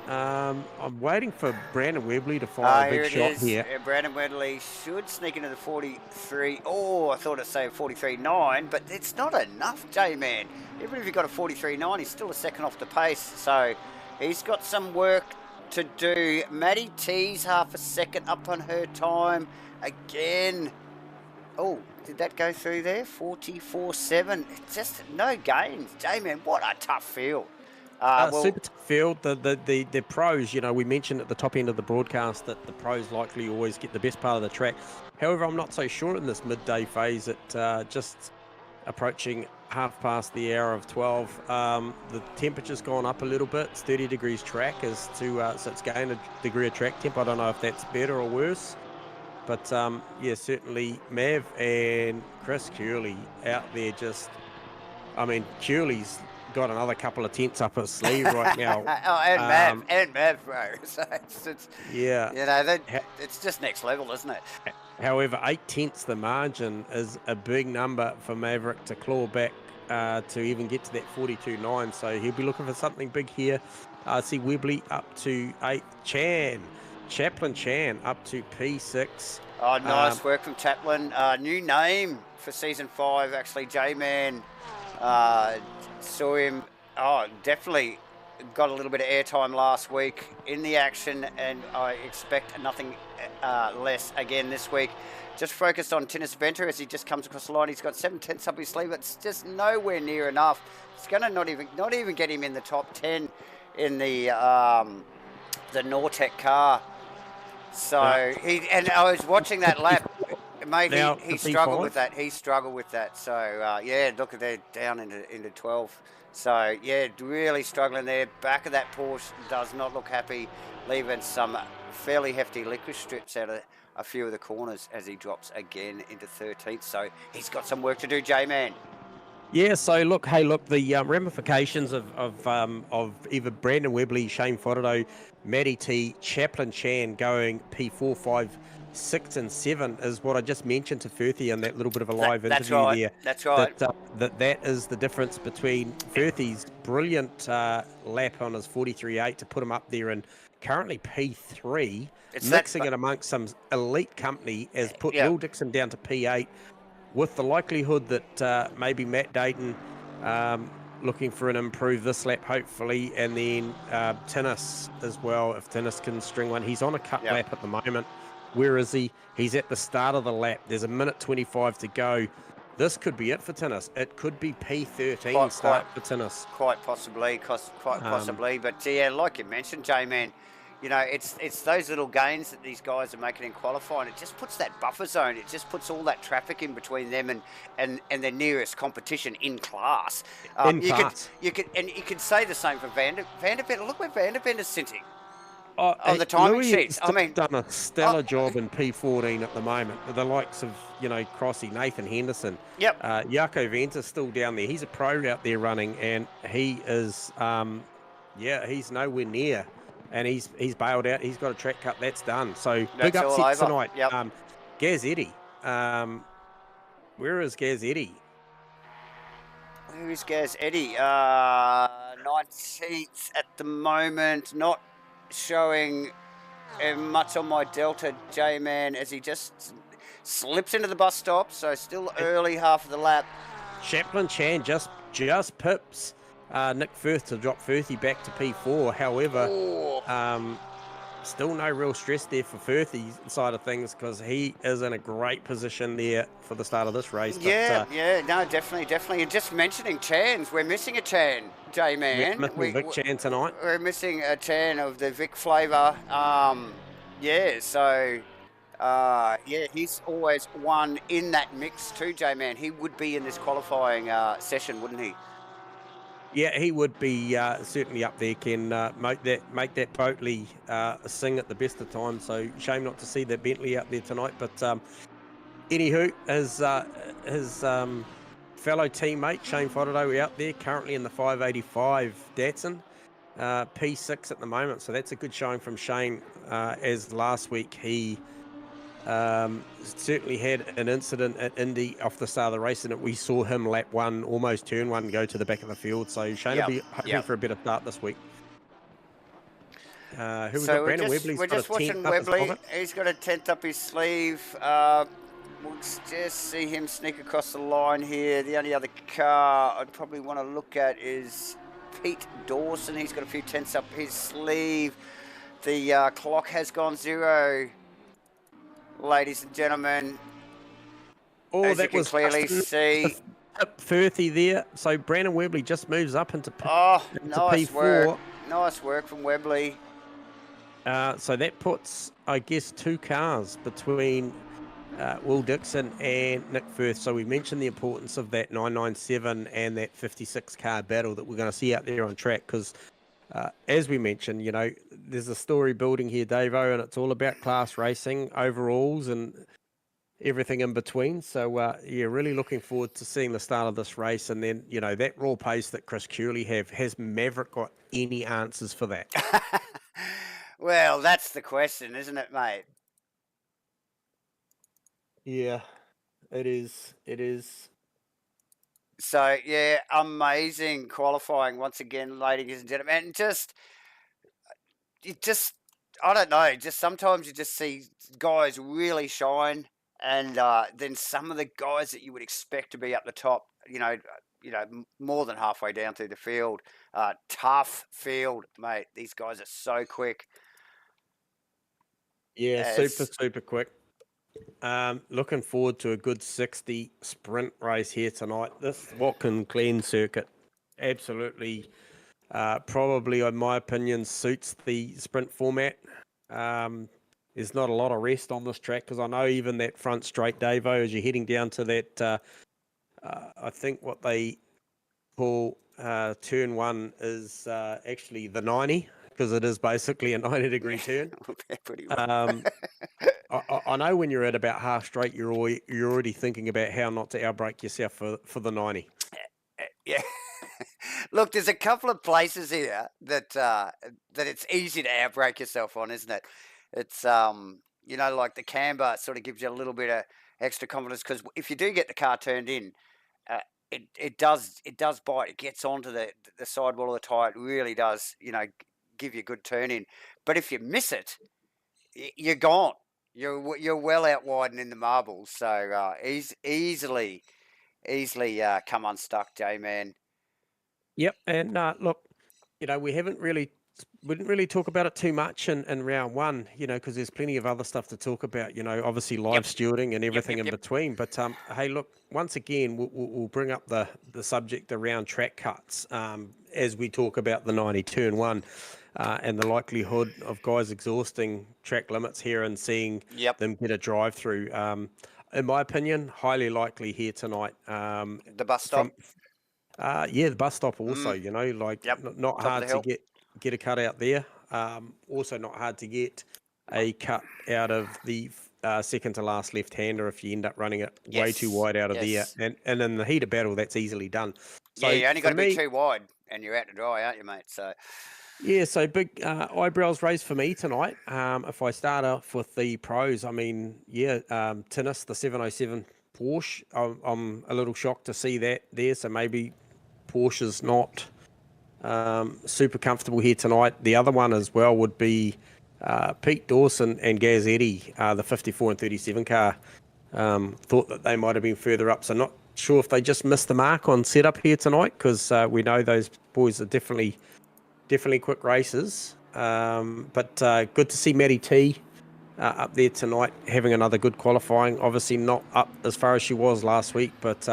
I'm waiting for Brandon Webley to fire a Here big it shot is. here. Brandon Wedley should sneak into the 43. Oh, I thought I'd say 43.9, but it's not enough, J-Man. Even if you've got a 43.9, he's still a second off the pace. So he's got some work to do. Maddie T's half a second up on her time again. Oh, did that go through there? 44.7. Just no gains. J-Man, what a tough field. Super tough field. The pros, you know, we mentioned at the top end of the broadcast that the pros likely always get the best part of the track. However, I'm not so sure in this midday phase at just approaching half past the hour of 12. The temperature's gone up a little bit. It's 30 degrees track so it's gained a degree of track temp. I don't know if that's better or worse. But yeah, certainly Mav and Chris Curley out there just, I mean, Curley's got another couple of tenths up his sleeve right now. and Mav, bro. So it's yeah, you know, it's just next level, isn't it? However, 8 tenths the margin is a big number for Maverick to claw back to even get to that 42.9. So he'll be looking for something big here. I see Webley up to 8th. Chaplin Chan up to P6. Oh, nice work from Chaplin. New name for season 5, actually. J-Man saw him. Oh, definitely got a little bit of airtime last week in the action, and I expect nothing less again this week. Just focused on Tinnis Venter as he just comes across the line. He's got 7 tenths up his sleeve. It's just nowhere near enough. It's going to not even get him in the top 10 in the Nortec car. So I was watching that lap, mate. He struggled with that. He struggled with that. So yeah, look at that, down into 12. So yeah, really struggling there. Back of that Porsche does not look happy, leaving some fairly hefty liquid strips out of a few of the corners as he drops again into 13th. So he's got some work to do, J-Man. Yeah, so look, the ramifications of either Brandon Webley, Shane Fodderdo, Matty T, Chaplin Chan going P4, 5, 6 and 7 is what I just mentioned to Firthy in that little bit of a live That's interview right. there. That's right. That is the difference between Firthy's brilliant lap on his 43.8 to put him up there, and currently P3, mixing it amongst some elite company, has put Will Dixon down to P8, with the likelihood that maybe Matt Dayton looking for an improve this lap, hopefully, and then Tinnis as well, if Tinnis can string one. He's on a cut lap at the moment. Where is he? He's at the start of the lap. There's a minute 25 to go. This could be it for Tinnis. It could be P13 start for Tinnis. Quite possibly, possibly. But yeah, like you mentioned, J-Man, you know, it's those little gains that these guys are making in qualifying. It just puts that buffer zone. It just puts all that traffic in between them and their nearest competition in class. You could say the same for Vanderbilt. Look where Vanderbilt is sitting. On the timing sheets. I mean, done a stellar job in P14 at the moment. The likes of, you know, Crossy, Nathan Henderson. Yep. Jaco Venta's still down there. He's a pro out there running, and he is, he's nowhere near. And he's bailed out. He's got a track cut. That's done. So big upset tonight. Yep. Gaz Eddy. Where is Gaz Eddy? Who's Gaz Eddy? 19th at the moment. Not showing much on my Delta, J-Man, as he just slips into the bus stop. So still early half of the lap. Chaplin Chan just pips Nick Firth to drop Firthy back to P4. However, still no real stress there for Firthy's side of things, because he is in a great position there for the start of this race. No, definitely. And just mentioning Chans, we're missing a Chan, J-Man. Vic Chan tonight. We're missing a Chan of the Vic flavour. He's always one in that mix too, J-Man. He would be in this qualifying session, wouldn't he? Yeah, he would be certainly up there, Ken. Make that Boatley sing at the best of times. So shame not to see that Bentley out there tonight. But anywho, his fellow teammate Shane Fodado out there, currently in the 585 Datsun, P6 at the moment. So that's a good showing from Shane. As last week he certainly had an incident at Indy off the start of the race, and we saw him lap one, almost turn one, go to the back of the field. So Shane will be hoping for a better start this week. Who we got? Brandon Webley's got just watching Webley. He's got a 10th up his sleeve. We'll just see him sneak across the line here. The only other car I'd probably want to look at is Pete Dawson. He's got a few 10ths up his sleeve. The clock has gone 0. Ladies and gentlemen, as that you can clearly see, Firthy there. So Brandon Webley just moves up into nice P4. Work. Nice work from Webley. So that puts, I guess, 2 cars between Will Dixon and Nick Firth. So we mentioned the importance of that 997 and that 56 car battle that we're going to see out there on track, because as we mentioned, you know, there's a story building here, Davo, and it's all about class racing, overalls, and everything in between. So, really looking forward to seeing the start of this race. And then, you know, that raw pace that Chris Curley has Maverick got any answers for that? Well, that's the question, isn't it, mate? Yeah, it is. It is. So, yeah, amazing qualifying once again, ladies and gentlemen. And I don't know, just sometimes you just see guys really shine, and then some of the guys that you would expect to be up the top, you know, more than halfway down through the field. Tough field, mate. These guys are so quick. Yeah, super quick. Looking forward to a good 60 sprint race here tonight. This Watkins Glen circuit absolutely, probably, in my opinion, suits the sprint format. There's not a lot of rest on this track, because I know even that front straight, Davo, as you're heading down to that, I think what they call turn 1 is actually the 90, because it is basically a 90-degree turn. Pretty well. I know when you're at about half straight, you're already thinking about how not to outbrake yourself for the 90. Yeah. Look, there's a couple of places here that it's easy to outbrake yourself on, isn't it? It's You know, like the camber sort of gives you a little bit of extra confidence, because if you do get the car turned in, it does bite. It gets onto the sidewall of the tyre. It really does, you know, give you a good turn in. But if you miss it, you're gone. You're well out wide and in the marbles. So easily come unstuck, J-Man. Yep, and look, you know, we didn't really talk about it too much in round one, you know, because there's plenty of other stuff to talk about, you know, obviously live stewarding and everything in between. But hey, look, once again, we'll bring up the subject around track cuts as we talk about the 90 turn one and the likelihood of guys exhausting track limits here and seeing them get a drive through. In my opinion, highly likely here tonight. The bus stop. The bus stop also, you know, like not hard to get a cut out there. Also not hard to get a cut out of the second to last left-hander if you end up running it way too wide out of there. And in the heat of battle, that's easily done. So you only got to be too wide and you're out to dry, aren't you, mate? So yeah, so big eyebrows raised for me tonight. If I start off with the pros, I mean, Tinnis, the 707 Porsche, I'm a little shocked to see that there. So maybe Porsche's not super comfortable here tonight. The other one as well would be Pete Dawson and Gaz Eddy, the 54 and 37 car. Thought that they might have been further up. So not sure if they just missed the mark on setup here tonight, because we know those boys are definitely quick races. But good to see Maddie T up there tonight, having another good qualifying. Obviously not up as far as she was last week, but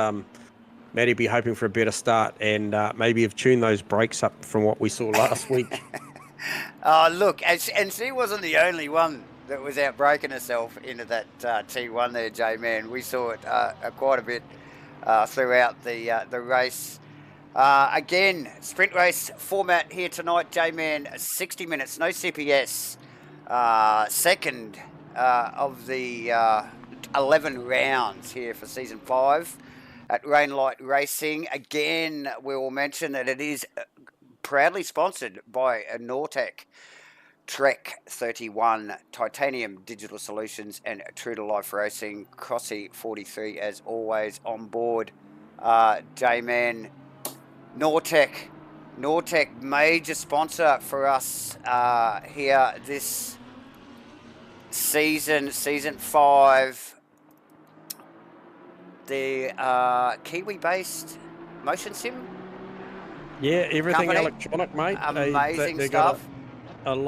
Maddie be hoping for a better start and maybe have tuned those brakes up from what we saw last week. Look, and she wasn't the only one that was out breaking herself into that T1 there, J-Man. We saw it quite a bit throughout the race. Again, sprint race format here tonight, J-Man, 60 minutes, no CPS. Second of the 11 rounds here for season 5 at Rainlight Racing. Again, we will mention that it is proudly sponsored by Nortec, Trek 31, Titanium Digital Solutions, and True to Life Racing. Crossy 43, as always, on board. J-Man, Nortec, major sponsor for us here this season 5. The Kiwi-based motion sim. Yeah, everything company. Electronic, mate. Amazing they stuff. Got a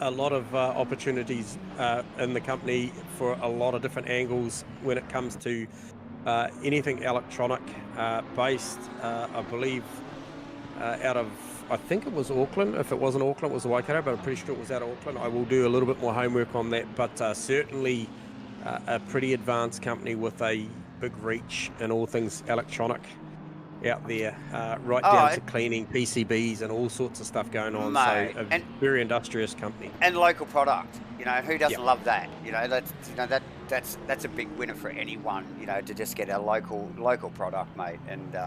lot of opportunities in the company for a lot of different angles when it comes to anything electronic based. I believe out of, I think it was Auckland. If it wasn't Auckland, it was Waikato, but I'm pretty sure it was out of Auckland. I will do a little bit more homework on that, but certainly a pretty advanced company with a big reach in all things electronic out there, right down to cleaning PCBs and all sorts of stuff going on. Mate, so a very industrious company and local product. You know, who doesn't love that? You know, that's a big winner for anyone. You know, to just get a local product, mate. And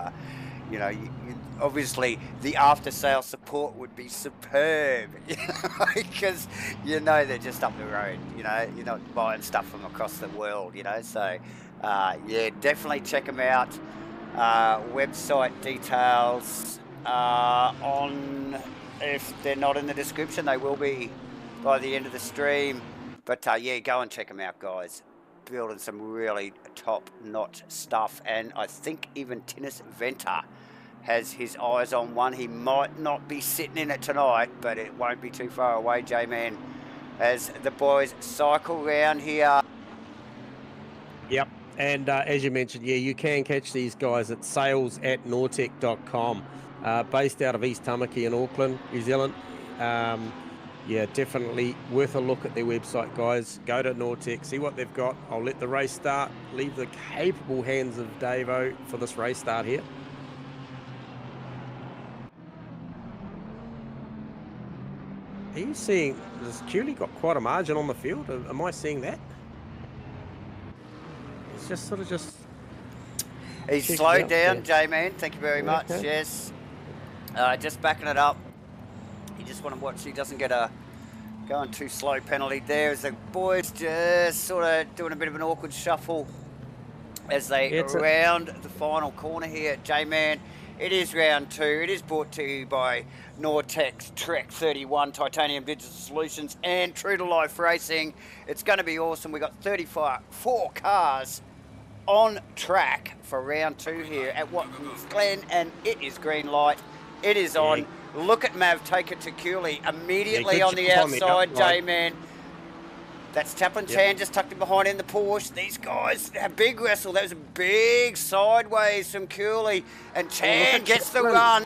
you know, obviously the after sales support would be superb, because you know they're just up the road. You know, you're not buying stuff from across the world. You know, so yeah, definitely check them out. Website details on, if they're not in the description, they will be by the end of the stream. But yeah, go and check them out, guys. Building some really top-notch stuff, and I think even Tinnis Venter has his eyes on one. He might not be sitting in it tonight, but it won't be too far away, J-Man, as the boys cycle round here. Yep. And as you mentioned, yeah, you can catch these guys at sales@nortec.com, based out of East Tamaki in Auckland, New Zealand. Yeah, definitely worth a look at their website, guys. Go to Nortec, see what they've got. I'll let the race start. Leave the capable hands of Davo for this race start here. Are you seeing, has Cooley got quite a margin on the field? Am I seeing that? It's just sort of just... He's slowed down, J-Man. Thank you very much. Okay. Yes. Just backing it up. You just want to watch he doesn't get a Going too slow penalty there as the boys just sort of doing a bit of an awkward shuffle as they round the final corner here. J-Man, it is round 2. It is brought to you by Nortex Trek 31 Titanium Digital Solutions and True to Life Racing. It's going to be awesome. We've got 4 cars on track for round 2 here at Watkins Glen, and it is green light. It is on. Look at Mav take it to Cooley immediately on the outside, J-Man. That's Chaplin Chan just tucked in behind in the Porsche. These guys, a big wrestle. That was a big sideways from Cooley, and Chan gets the run.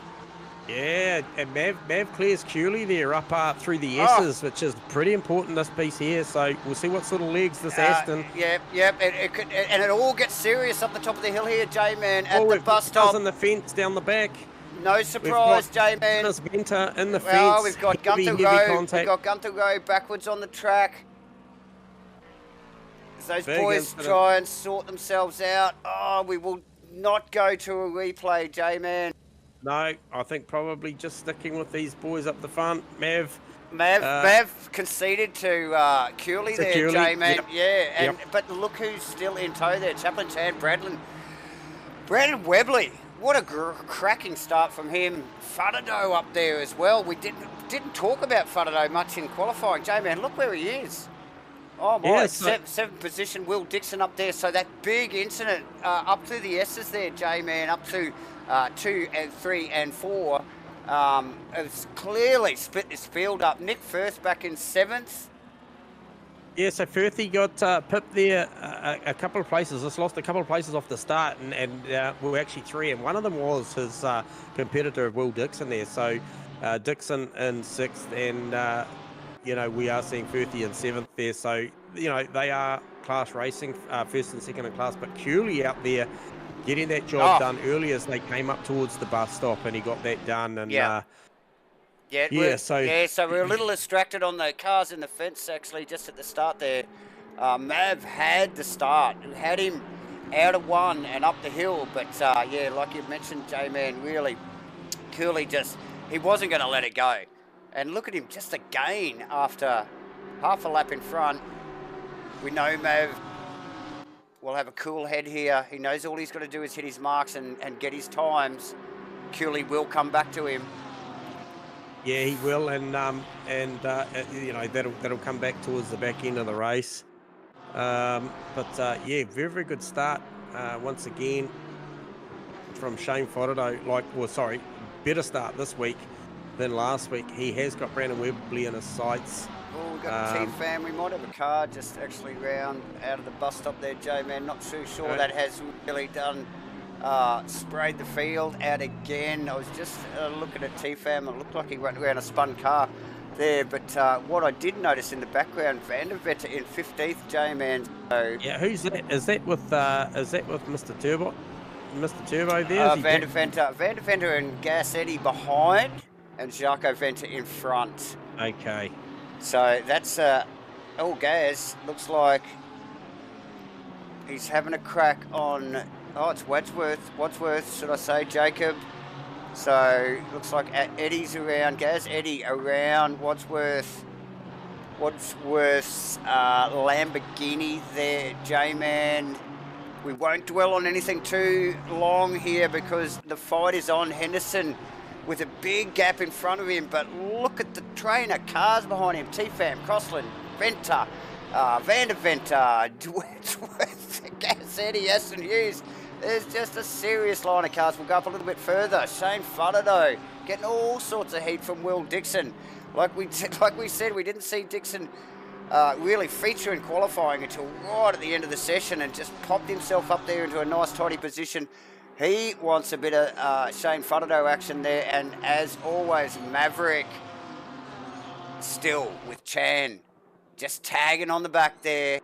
Yeah, and Mav clears Cooley there up through the S's, which is pretty important this piece here. So we'll see what sort of legs this Aston. Yep. And it all gets serious up the top of the hill here, J-Man, at the bus stop. On the fence down the back. No surprise, J-Man. Venter in the fence. Well, we've got Gunther Rowe. We've got Gunther Rowe backwards on the track. As those boys try and sort themselves out. Oh, we will not go to a replay, J-Man. No, I think probably just sticking with these boys up the front. Mav conceded to Cooley there, J-Man. Yep. But look who's still in tow there. Chaplin Chan, Brandon Webley. What a cracking start from him. Fudado up there as well. We didn't talk about Fudado much in qualifying. J-Man, look where he is. Oh my, seventh position, Will Dixon up there. So that big incident up through the S's there, J-Man, up to 2 and 3 and 4. It's clearly split this field up. Nick Firth back in 7th. Yeah, so Firthy got pipped there a couple of places. Just lost a couple of places off the start, and we were actually 3, and one of them was his competitor, Will Dixon there. So Dixon in 6th, and we are seeing Firthy in 7th there. So they are class racing, 1st and 2nd in class. But Cooley out there getting that job done early as they came up towards the bus stop, and he got that done. And so we're a little distracted on the cars in the fence, actually, just at the start there. Mav had the start, had him out of 1 and up the hill, but like you mentioned, J-Man, really, Cooley he wasn't going to let it go. And look at him, just again, after half a lap in front. We know Mav will have a cool head here. He knows all he's got to do is hit his marks and get his times. Cooley will come back to him. Yeah, he will, and that'll come back towards the back end of the race. Very, very good start once again from Shane Fodado. Better start this week than last week. He has got Brandon Webley in his sights. Oh, we've got a T-Fan. We might have a car just actually round out of the bus stop there, J-Man. Not too sure that has really done. Sprayed the field out again. I was just looking at T-Fam. It looked like he went around a spun car there. But what I did notice in the background, Vandervetter in 15th, J-Man. So, who's that? Is that with Mr. Turbo? Mr. Turbo there? Vandervetter and Gas Eddie behind, and Jaco Venter in front. Okay. So that's Gaz looks like he's having a crack on. Oh, it's Wadsworth, should I say, Jacob. So, looks like Eddie's around, Gaz Eddie around Wadsworth's Lamborghini there, J-Man. We won't dwell on anything too long here because the fight is on. Henderson with a big gap in front of him, but look at the trainer, cars behind him, T-Fam, Crossland, Venter, Vanderventer, Wadsworth, Gas Eddie, Aston Hughes. There's just a serious line of cars. We'll go up a little bit further. Shane Fudado getting all sorts of heat from Will Dixon. Like we said, we didn't see Dixon really feature in qualifying until right at the end of the session, and just popped himself up there into a nice tidy position. He wants a bit of Shane Fudado action there, and as always, Maverick still with Chan just tagging on the back there.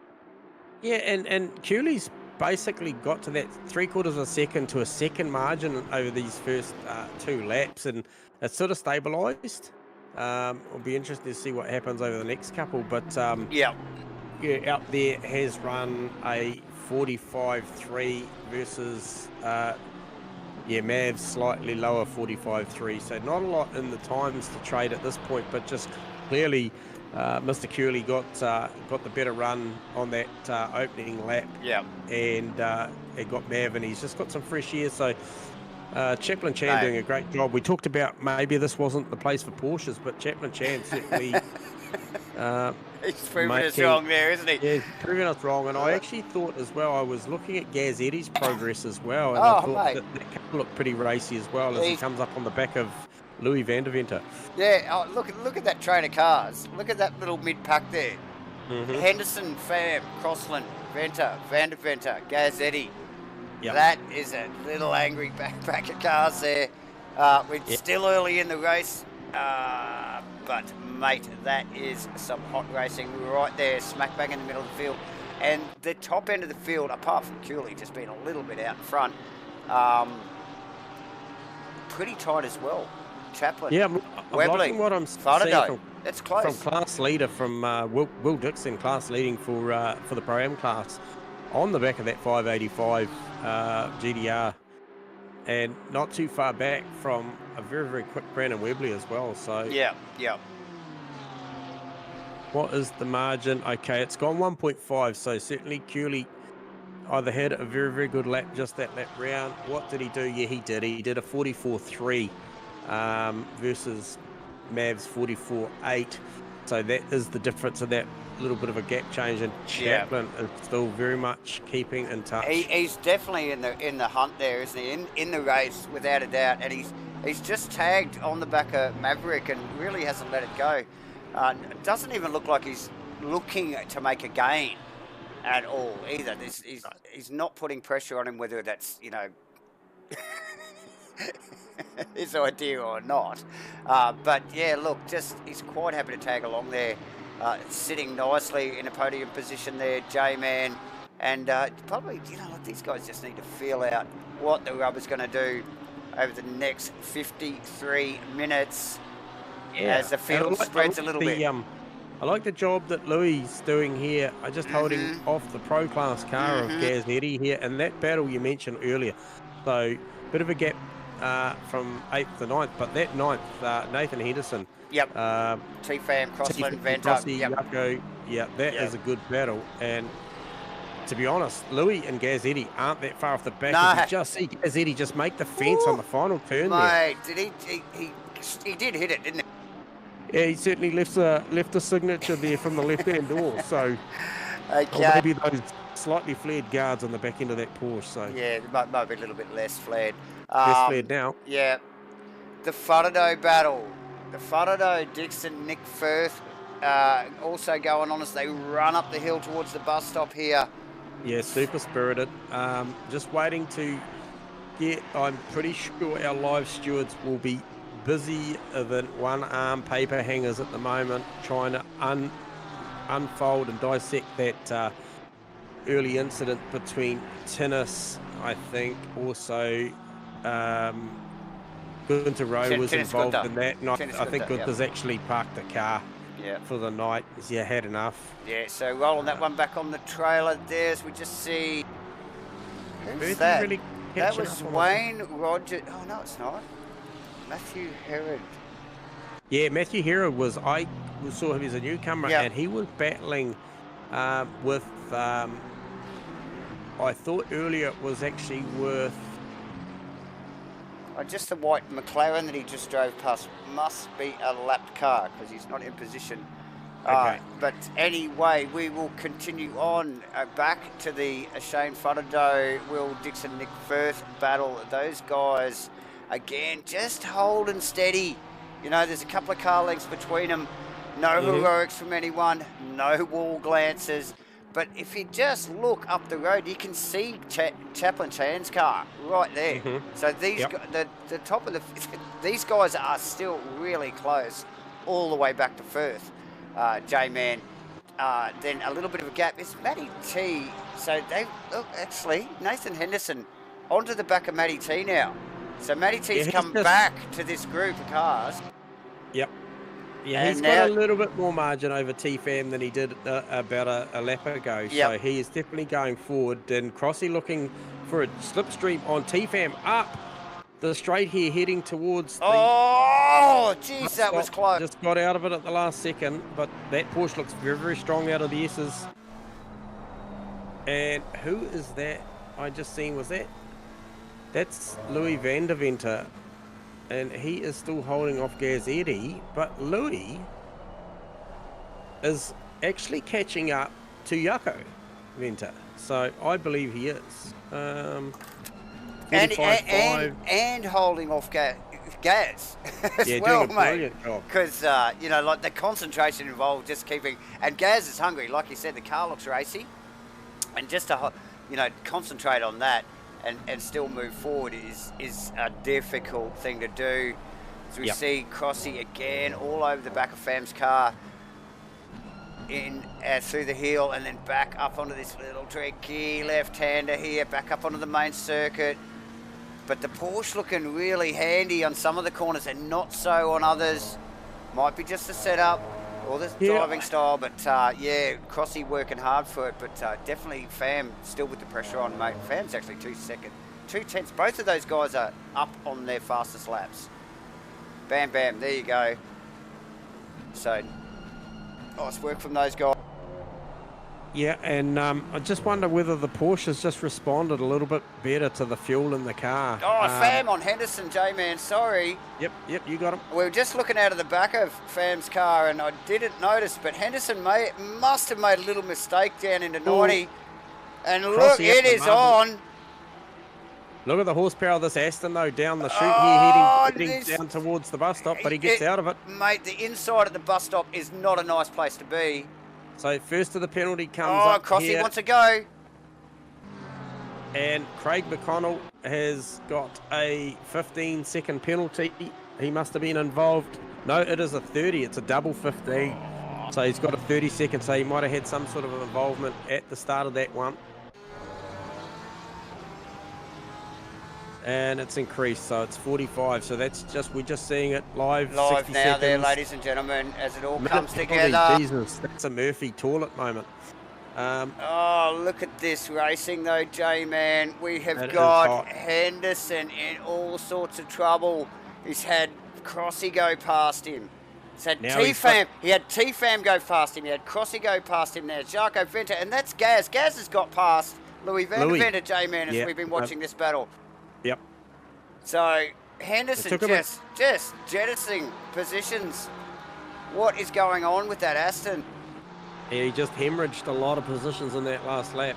Yeah, and Cooley's basically got to that 3/4 of a second to a second margin over these first 2 laps, and it's sort of stabilised. It'll be interesting to see what happens over the next couple, but out there has run a 45.3 versus yeah, Mav's slightly lower, 45.3. So not a lot in the times to trade at this point, but just clearly Mr. Curley got the better run on that opening lap. Yeah. And it got Mav, and he's just got some fresh air. So Chaplin Chan doing a great job. We talked about maybe this wasn't the place for Porsches, but Chaplin Chan certainly... he's proven us wrong there, isn't he? Yeah, he's proven us wrong. And I actually thought as well, I was looking at Gaz Eddy's progress as well, and I thought that can look pretty racy as well as he comes up on the back of Louis van der Venter. Yeah, look at that train of cars. Look at that little mid-pack there. Henderson, Pham, Crossland, Venter, van der Venter, Gaz Eddy. Yep. That is a little angry pack of cars there. We're still early in the race, but mate, that is some hot racing. We were right there, smack bang in the middle of the field. And the top end of the field, apart from Cooley just being a little bit out in front, pretty tight as well. Chaplin, I'm liking what I'm seeing that's close. From class leader, from Will Dixon, class leading for the Pro-Am class, on the back of that 585 GDR, and not too far back from a very, very quick Brandon Webley as well. So yeah. What is the margin? Okay, it's gone 1.5. So certainly Cooley either had a very, very good lap, just that lap round. What did he do? Yeah, he did. He did a 44.3 versus Mav's 44.8. So that is the difference in that little bit of a gap change. And Chaplin is still very much keeping in touch. He's definitely in the hunt there, isn't he? In the race, without a doubt. And he's just tagged on the back of Maverick and really hasn't let it go. It doesn't even look like he's looking to make a gain at all either. He's not putting pressure on him, whether that's, his idea or not. But yeah, look, he's quite happy to tag along there, sitting nicely in a podium position there, J-Man. And probably, these guys just need to feel out what the rubber's going to do over the next 53 minutes. As the field spreads a little bit. I like the job that Louis is doing here. Just holding off the pro class car of Gaz Eddy here, and that battle you mentioned earlier. So bit of a gap from 8th to 9th, but that 9th, Nathan Henderson. Yep. T-Fam, Crossland, Venter. Yucko. Yeah, that is a good battle. And to be honest, Louis and Gaz Eddy aren't that far off the back. No. You just see Gaz Eddy just make the fence on the final turn there. Mate, he did hit it, didn't he? Yeah, he certainly left a signature there from the left-hand door. So maybe those slightly flared guards on the back end of that Porsche. So yeah, it might be a little bit less flared. Less flared now. Yeah. The Faraday battle. The Faraday, Dixon, Nick Firth also going on as they run up the hill towards the bus stop here. Yeah, super spirited. Just waiting to get, I'm pretty sure our live stewards will be busy than one-arm paper hangers at the moment, trying to unfold and dissect that early incident between Tinnis, I think, also Gunther Rowe was involved in that. And I think Gunther's actually parked the car for the night. He's had enough. Yeah, so rolling that one back on the trailer there as we just see. Who's that? Really that was Wayne Roger. Oh, no, it's not. Matthew Herod. Yeah, Matthew Herod was, I saw him as a newcomer, and he was battling with, I thought earlier it was actually with... just the white McLaren that he just drove past must be a lapped car because he's not in position. Okay. But anyway, we will continue on back to the Shane Faraday, Will Dixon, Nick Firth battle. Those guys... Again, just holding steady. There's a couple of car lengths between them. No heroics from anyone. No wall glances. But if you just look up the road, you can see Chaplin Chan's car right there. So these the top of these guys are still really close, all the way back to Firth. J-Man. Then a little bit of a gap is Matty T. So they look actually Nathan Henderson onto the back of Matty T now. So Matty T's come back to this group of cars. Yep. Yeah, he's got a little bit more margin over T-Fam than he did about a lap ago. So he is definitely going forward. And Crossy looking for a slipstream on T-Fam up. the straight here heading towards the... Oh, geez, that was stop. close. Just got out of it at the last second, but that Porsche looks very, very strong out of the S's. And who is that? I just seen, was that? That's Louis van der Venter. And he is still holding off Gazzetti, but Louis is actually catching up to Jaco Venter. So I believe he is. And holding off Gaz as yeah, well, doing a mate. brilliant job. Because, you know, like the concentration involved, just keeping... And Gaz is hungry. Like you said, the car looks racy. And just to, you know, concentrate on that and still move forward is a difficult thing to do. So we see Crossy again all over the back of Fam's car. Through the hill and then back up onto this little tricky left-hander here, back up onto the main circuit. But the Porsche looking really handy on some of the corners and not so on others. Might be just the setup or the driving style, but yeah, Crossy working hard for it, but definitely Fam still with the pressure on, mate. Fam's actually 2/10. Both of those guys are up on their fastest laps. Bam, bam, there you go. So, nice work from those guys. Yeah, and I just wonder whether the Porsche has just responded a little bit better to the fuel in the car. Oh, Fam on Henderson, J-Man, sorry. Yep, you got him. We were just looking out of the back of Fam's car and I didn't notice, but Henderson must have made a little mistake down into 90. And look, it is on. Look at the horsepower of this Aston, though, down the chute here, heading down towards the bus stop, but he gets out of it. Mate, the inside of the bus stop is not a nice place to be. So first of the penalty comes up Crossy here. wants to go. And Craig McConnell has got a 15-second penalty. He must have been involved. No, it is a 30. It's a double 15. So he's got a 30-second, so he might have had some sort of involvement at the start of that one. And it's increased, so it's 45. So that's we're just seeing it live 60 now seconds. there, ladies and gentlemen, as it all comes together. Jesus, that's a Murphy toilet moment. Look at this racing though, J-Man. We have got Henderson in all sorts of trouble. He's had Crossy go past him. He's had T-Fam. He had T-Fam go past him. He had Crossy go past him. Now Jaco Venter, and that's Gaz. Gaz has got past Louis van der Venter, J-Man, as we've been watching this battle. Yep. So Henderson just jettisoning positions. What is going on with that Aston? Yeah, he just hemorrhaged a lot of positions in that last lap.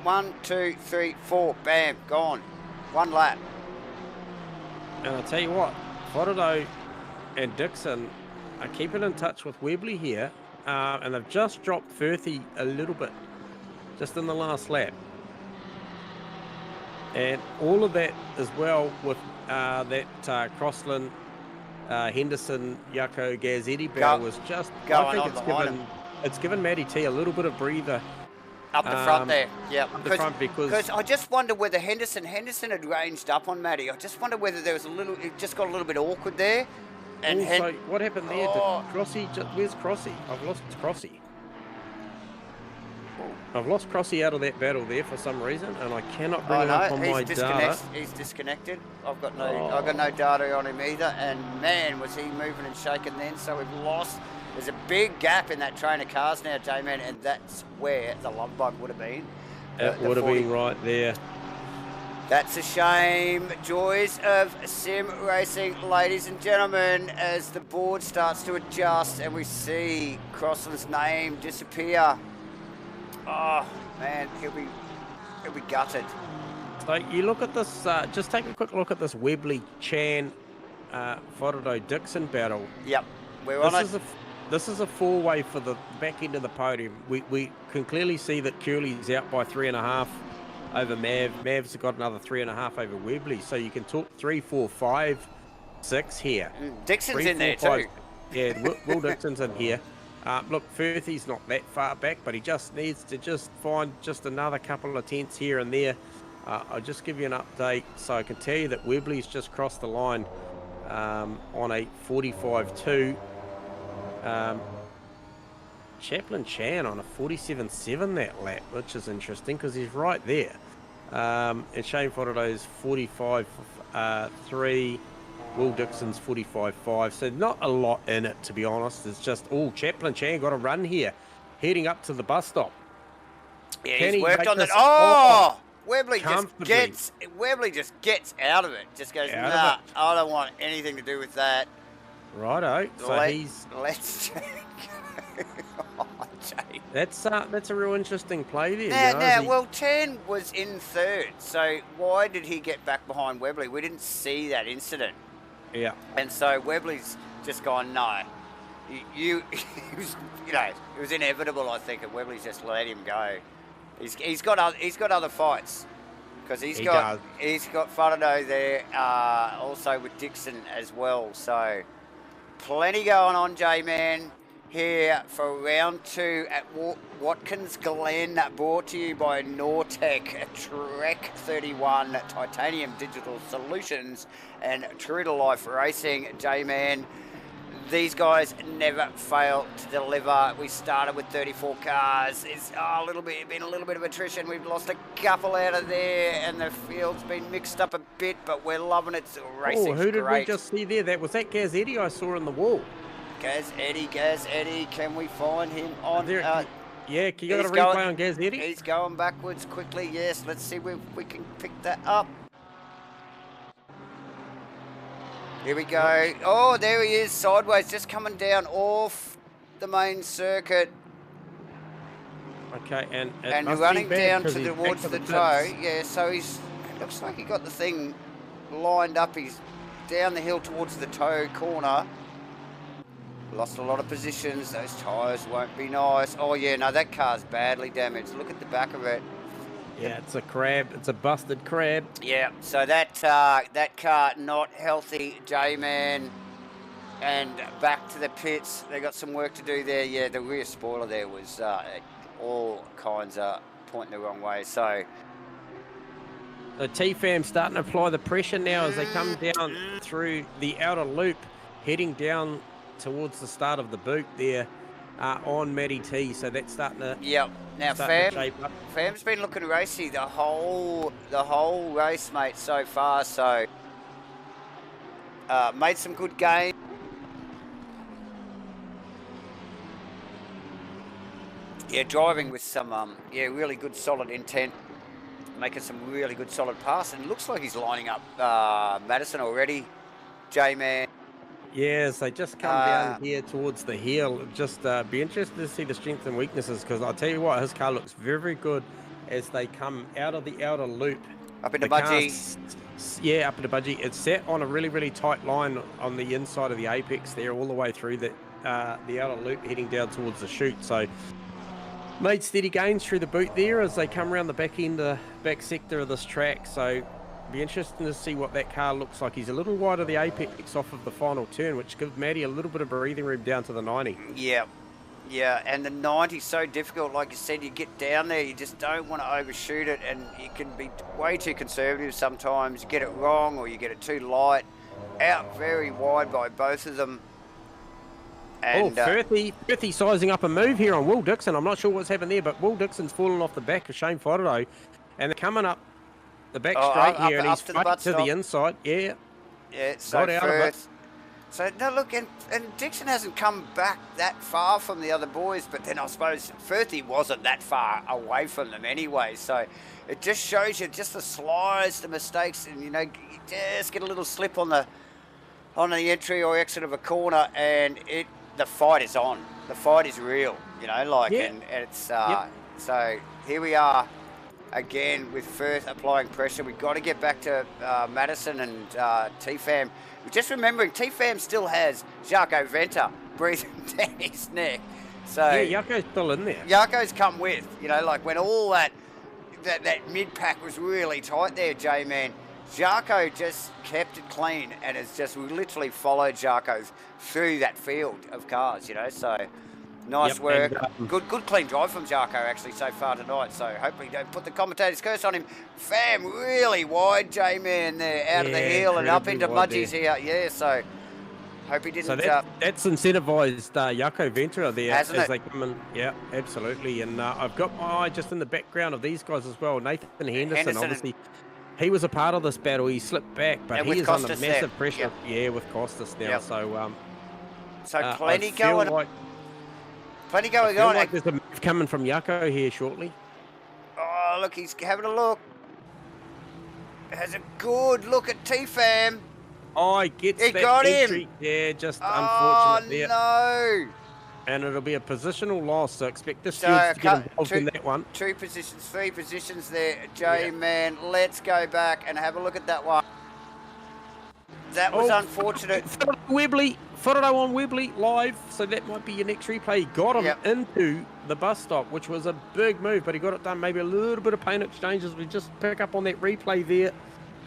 1, 2, 3, 4, bam, gone. One lap. And I'll tell you what, Fordo and Dixon are keeping in touch with Webley here, and they've just dropped Firthy a little bit, just in the last lap. And all of that as well with that Crossland, Henderson, Jaco, Gazzetti battle was just, I think it's given Matty T a little bit of breather. Up the front there, yeah. Up the front because I just wonder whether Henderson had ranged up on Matty. I just wonder whether there was it just got a little bit awkward there. And also, what happened there? Where's Crossy? I've lost Crossy. I've lost Crossy out of that battle there for some reason, and I cannot bring him up on my data. He's disconnected. I've got no data on him either. And man, was he moving and shaking then? So we've lost. There's a big gap in that train of cars now, J-Man, and that's where the love bug would have been. It would have been right there. That's a shame. Joys of sim racing, ladies and gentlemen, as the board starts to adjust and we see Crossland's name disappear. Oh man, he'll be gutted. So you look at this. Just take a quick look at this Webley Chan, Fordo Dixon battle. Yep, we're on it. This is a four-way for the back end of the podium. We can clearly see that Curley's out by 3.5 over Mav. Mav's got another 3.5 over Webley. So you can talk 3, 4, 5, 6 here. Dixon's in there too. Yeah, Will Dixon's in here. Look, Firthy's not that far back, but he just needs to find just another couple of tenths here and there. I'll just give you an update. So I can tell you that Webley's just crossed the line on a 45.2. Chaplin Chan on a 47.7 that lap, which is interesting because he's right there. And Shane Forado's 45.3. Will Dixon's 45.5. So not a lot in it, to be honest. It's just, Chaplin Chan got a run here, heading up to the bus stop. Yeah, Can he's he worked make on that. this Oh! Webley comfortably? just gets out of it. Just goes, Out of nah, it. I don't want anything to do with that. Righto. So Let's oh, Jay. that's a real interesting play there. Well, Chan was in third, so why did he get back behind Webley? We didn't see that incident. Yeah. And so Webley's just gone, no. It was inevitable, I think, and Webley's just let him go. He's got other fights because he's got Farado there, also with Dixon as well. So plenty going on, J-Man, here for round 2 at Watkins Glen, brought to you by Nortec, Trek 31, Titanium Digital Solutions, and True to Life Racing. J-Man, these guys never fail to deliver. We started with 34 cars. It's been a little bit of attrition. We've lost a couple out of there, and the field's been mixed up a bit, but we're loving it. Racing's who did great. we just see there? That was that Gazzetti I saw on the wall. Gaz Eddie, can we find him on? Can you got a replay on Gazzetti? He's going backwards quickly. Yes, let's see if we can pick that up. Here we go. Oh, there he is, sideways, just coming down off the main circuit. Okay, and running down towards the toe. Yeah, so it looks like he got the thing lined up. He's down the hill towards the toe corner. Lost a lot of positions. Those tyres won't be nice. Oh, yeah, no, that car's badly damaged. Look at the back of it. Yeah, it's a crab. It's a busted crab. Yeah, so that car not healthy, J-Man. And back to the pits. They got some work to do there. Yeah, the rear spoiler there was all kinds of pointing the wrong way. So the T-Fam starting to apply the pressure now as they come down through the outer loop, heading down towards the start of the boot there on Matty T. So that's starting to Now Fam's been looking racy the whole race, mate, so far. So made some good gains. Yeah, driving with some really good solid intent, making some really good solid pass, and it looks like he's lining up Madison already, J-Man. Yes, they just come down here towards the heel. Just be interested to see the strengths and weaknesses, because I'll tell you what, his car looks very, very good as they come out of the outer loop. Up into Budgie. Yeah, up into Budgie. It's set on a really, really tight line on the inside of the apex there, all the way through the outer loop, heading down towards the chute. So made steady gains through the boot there as they come around the back end, the back sector of this track. So be interesting to see what that car looks like. He's a little wide of the apex off of the final turn, which gives Matty a little bit of breathing room down to the 90. Yeah, and the 90's so difficult. Like you said, you get down there, you just don't want to overshoot it, and you can be way too conservative sometimes. You get it wrong or you get it too light. Out very wide by both of them. And, Firthy sizing up a move here on Will Dixon. I'm not sure what's happened there, but Will Dixon's fallen off the back of Shane Foradow, and they're coming up the back straight here, and he's to the inside. Yeah, so got out of it. So no, look, and Dixon hasn't come back that far from the other boys, but then I suppose Firthy wasn't that far away from them anyway. So it just shows you just the slides, the mistakes, and you just get a little slip on the entry or exit of a corner, and the fight is on. The fight is real, and it's so here we are. Again, with Firth applying pressure, we've got to get back to Madison and T-Fam. Just remembering, T-Fam still has Jaco Venter breathing down his neck. So yeah, Jaco's still in there. Jaco's come with, like when all that mid-pack was really tight there, J-Man, Jaco just kept it clean and has just literally followed Jaco through that field of cars, so... Nice work. And, good clean drive from Jaco actually so far tonight. So hopefully don't put the commentator's curse on him. Fam really wide, J-Man there out of the hill and up into Mudgie's here. Yeah, so Hope he didn't. So that's incentivized Jaco Ventura there, Hasn't it? they come in. Yeah, absolutely. And I've got my eye just in the background of these guys as well. Nathan Henderson, obviously, he was a part of this battle. He slipped back, but he is under massive pressure. Yep. Yeah, with Costas now. Yep. So plenty going on. Plenty going on. Like there's a move coming from Jaco here shortly. Oh, look, he's having a look. Has a good look at T-Fam. Oh, he gets that got entry. him. Yeah, just unfortunate there. Oh, no. And it'll be a positional loss, so expect the stewards to get involved in that one. 2 positions, 3 positions there, J-Man. Let's go back and have a look at that one. That was unfortunate. Whebley on Webley live, so that might be your next replay. He got him into the bus stop, which was a big move, but he got it done. Maybe a little bit of paint exchanges. We just pick up on that replay there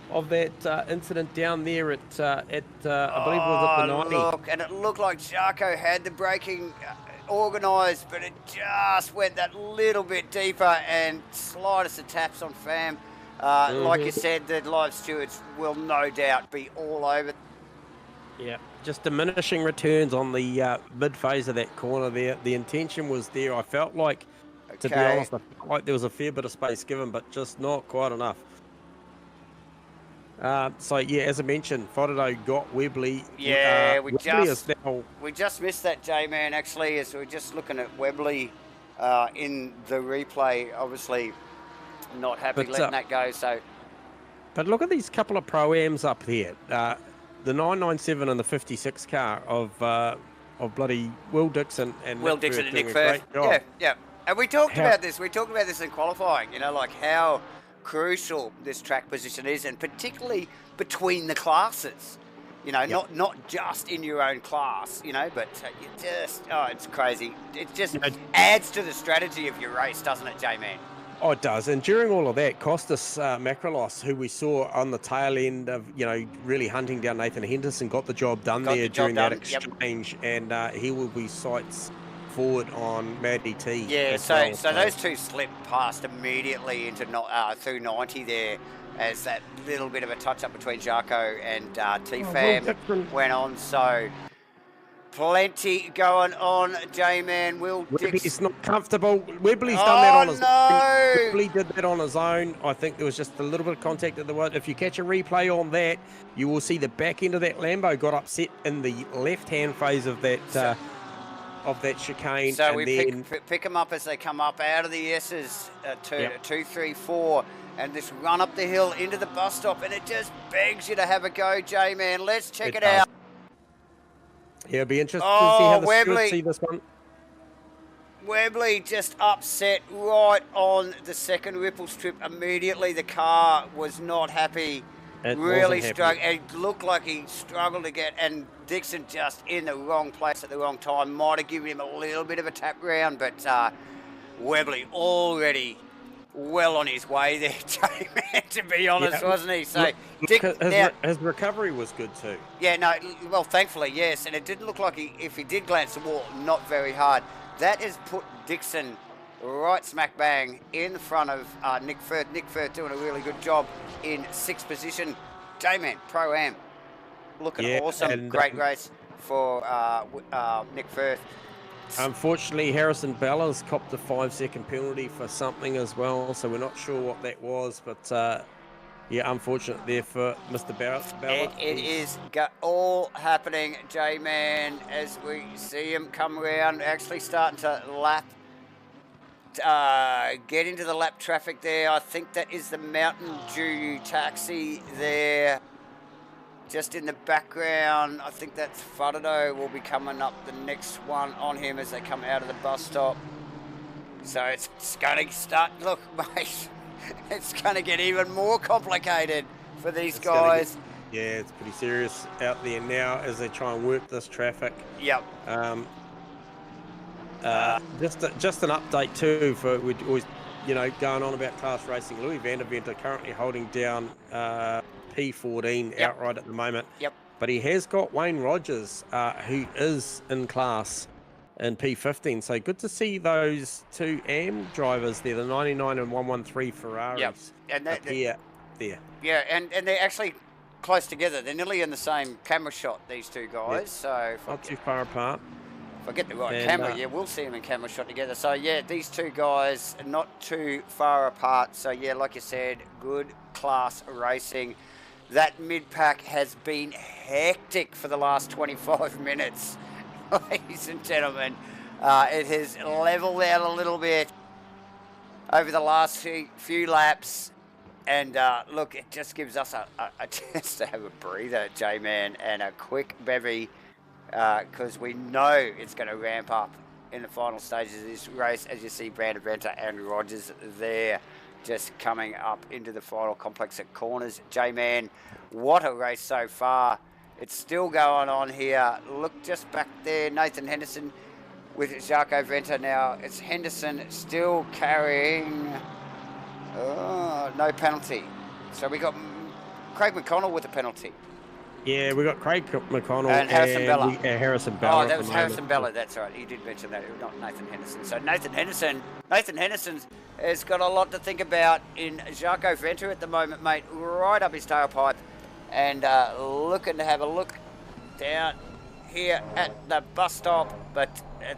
of that incident down there at I believe it was at the 90. Look, and it looked like Jaco had the braking organised, but it just went that little bit deeper, and slightest of taps on Fam. Like you said, the live stewards will no doubt be all over. Yeah, just diminishing returns on the mid phase of that corner there. The intention was there. I felt like, to be honest, I felt like there was a fair bit of space given, but just not quite enough. So yeah, as I mentioned, Fodado got Webley. Yeah, we Webley just missed that, J-Man, actually, as we're just looking at Webley in the replay. Obviously, not happy letting that go. So, but look at these couple of Pro-Ams up here. The 997 and the 56 car of bloody Will Dixon and Nick Firth. Yeah. And we talked about this. We talked about this in qualifying. You know, like how crucial this track position is, and particularly between the classes. You know, not just in your own class. You know, but you just it's crazy. It just adds to the strategy of your race, doesn't it, J-Man? Oh, it does. And during all of that, Costas Macrolos, who we saw on the tail end of, really hunting down Nathan Henderson, got the job done during that exchange. Yep. And he will be sights forward on Maddie T. Yeah, so those two slipped past immediately into through 90 there, as that little bit of a touch-up between Jaco and T-Fam went on. So plenty going on, J-Man. Webley's not comfortable. Webley's done that on his own. Webley did that on his own. I think there was just a little bit of contact at the right. If you catch a replay on that, you will see the back end of that Lambo got upset in the left-hand phase of that chicane. So we pick them up as they come up out of the S's, 2, 3, 4, and this run up the hill into the bus stop, and it just begs you to have a go, J-Man. Let's check it out. Yeah, it'll be interesting to see how the stewards see this one. Webley just upset right on the second ripple strip immediately. The car was not happy. Really struggled. It looked like he struggled to get, and Dixon just in the wrong place at the wrong time. Might have given him a little bit of a tap round, but Webley already well on his way there, J-Man, to be honest, wasn't he? So his recovery was good too. Yeah, no, well, thankfully, yes. And it didn't look like if he did glance the wall, not very hard. That has put Dixon right smack bang in front of Nick Firth. Nick Firth doing a really good job in 6th position. J-Man, Pro-Am, looking awesome. And, great race for Nick Firth. Unfortunately, Harrison Bella's copped a 5-second penalty for something as well, so we're not sure what that was, but unfortunate there for Mr. Bella. It is all happening, J-Man, as we see him come around, actually starting to get into the lap traffic there. I think that is the Mountain Dew taxi there. Just in the background, I think that's Fodado will be coming up the next one on him as they come out of the bus stop. So it's going to start, look, mate, it's going to get even more complicated for these guys. It's pretty serious out there now as they try and work this traffic. Yep. Just an update too for we always, going on about class racing. Louis van der Venter currently holding down P14 outright at the moment. Yep. But he has got Wayne Rogers, who is in class in P15. So good to see those two AM drivers there, the 99 and 113 Ferraris. Yep. And there. Yeah, and they're actually close together. They're nearly in the same camera shot, these two guys. So not too far apart. If I get the right And, camera, yeah, we'll see them in camera shot together. So yeah, these two guys are not too far apart. So yeah, like you said, good class racing. That mid-pack has been hectic for the last 25 minutes, ladies and gentlemen. It has leveled out a little bit over the last few laps. And look, it just gives us a chance to have a breather, J-Man, and a quick bevy, because we know it's going to ramp up in the final stages of this race. As you see, Brandon Venter and Rogers there just coming up into the final complex at corners. J-Man, what a race so far. It's still going on here. Look just back there, Nathan Henderson with Jaco Venter now. It's Henderson still carrying... no penalty. So we got Craig McConnell with a penalty. Yeah, we got Craig McConnell and Harrison Bella. Harrison Bella. Oh, that was Harrison Bella. That's right. You did mention that. Not Nathan Henderson. So Nathan Henderson has got a lot to think about in Jaco Venter at the moment, mate. Right up his tailpipe, and looking to have a look down here at the bus stop, but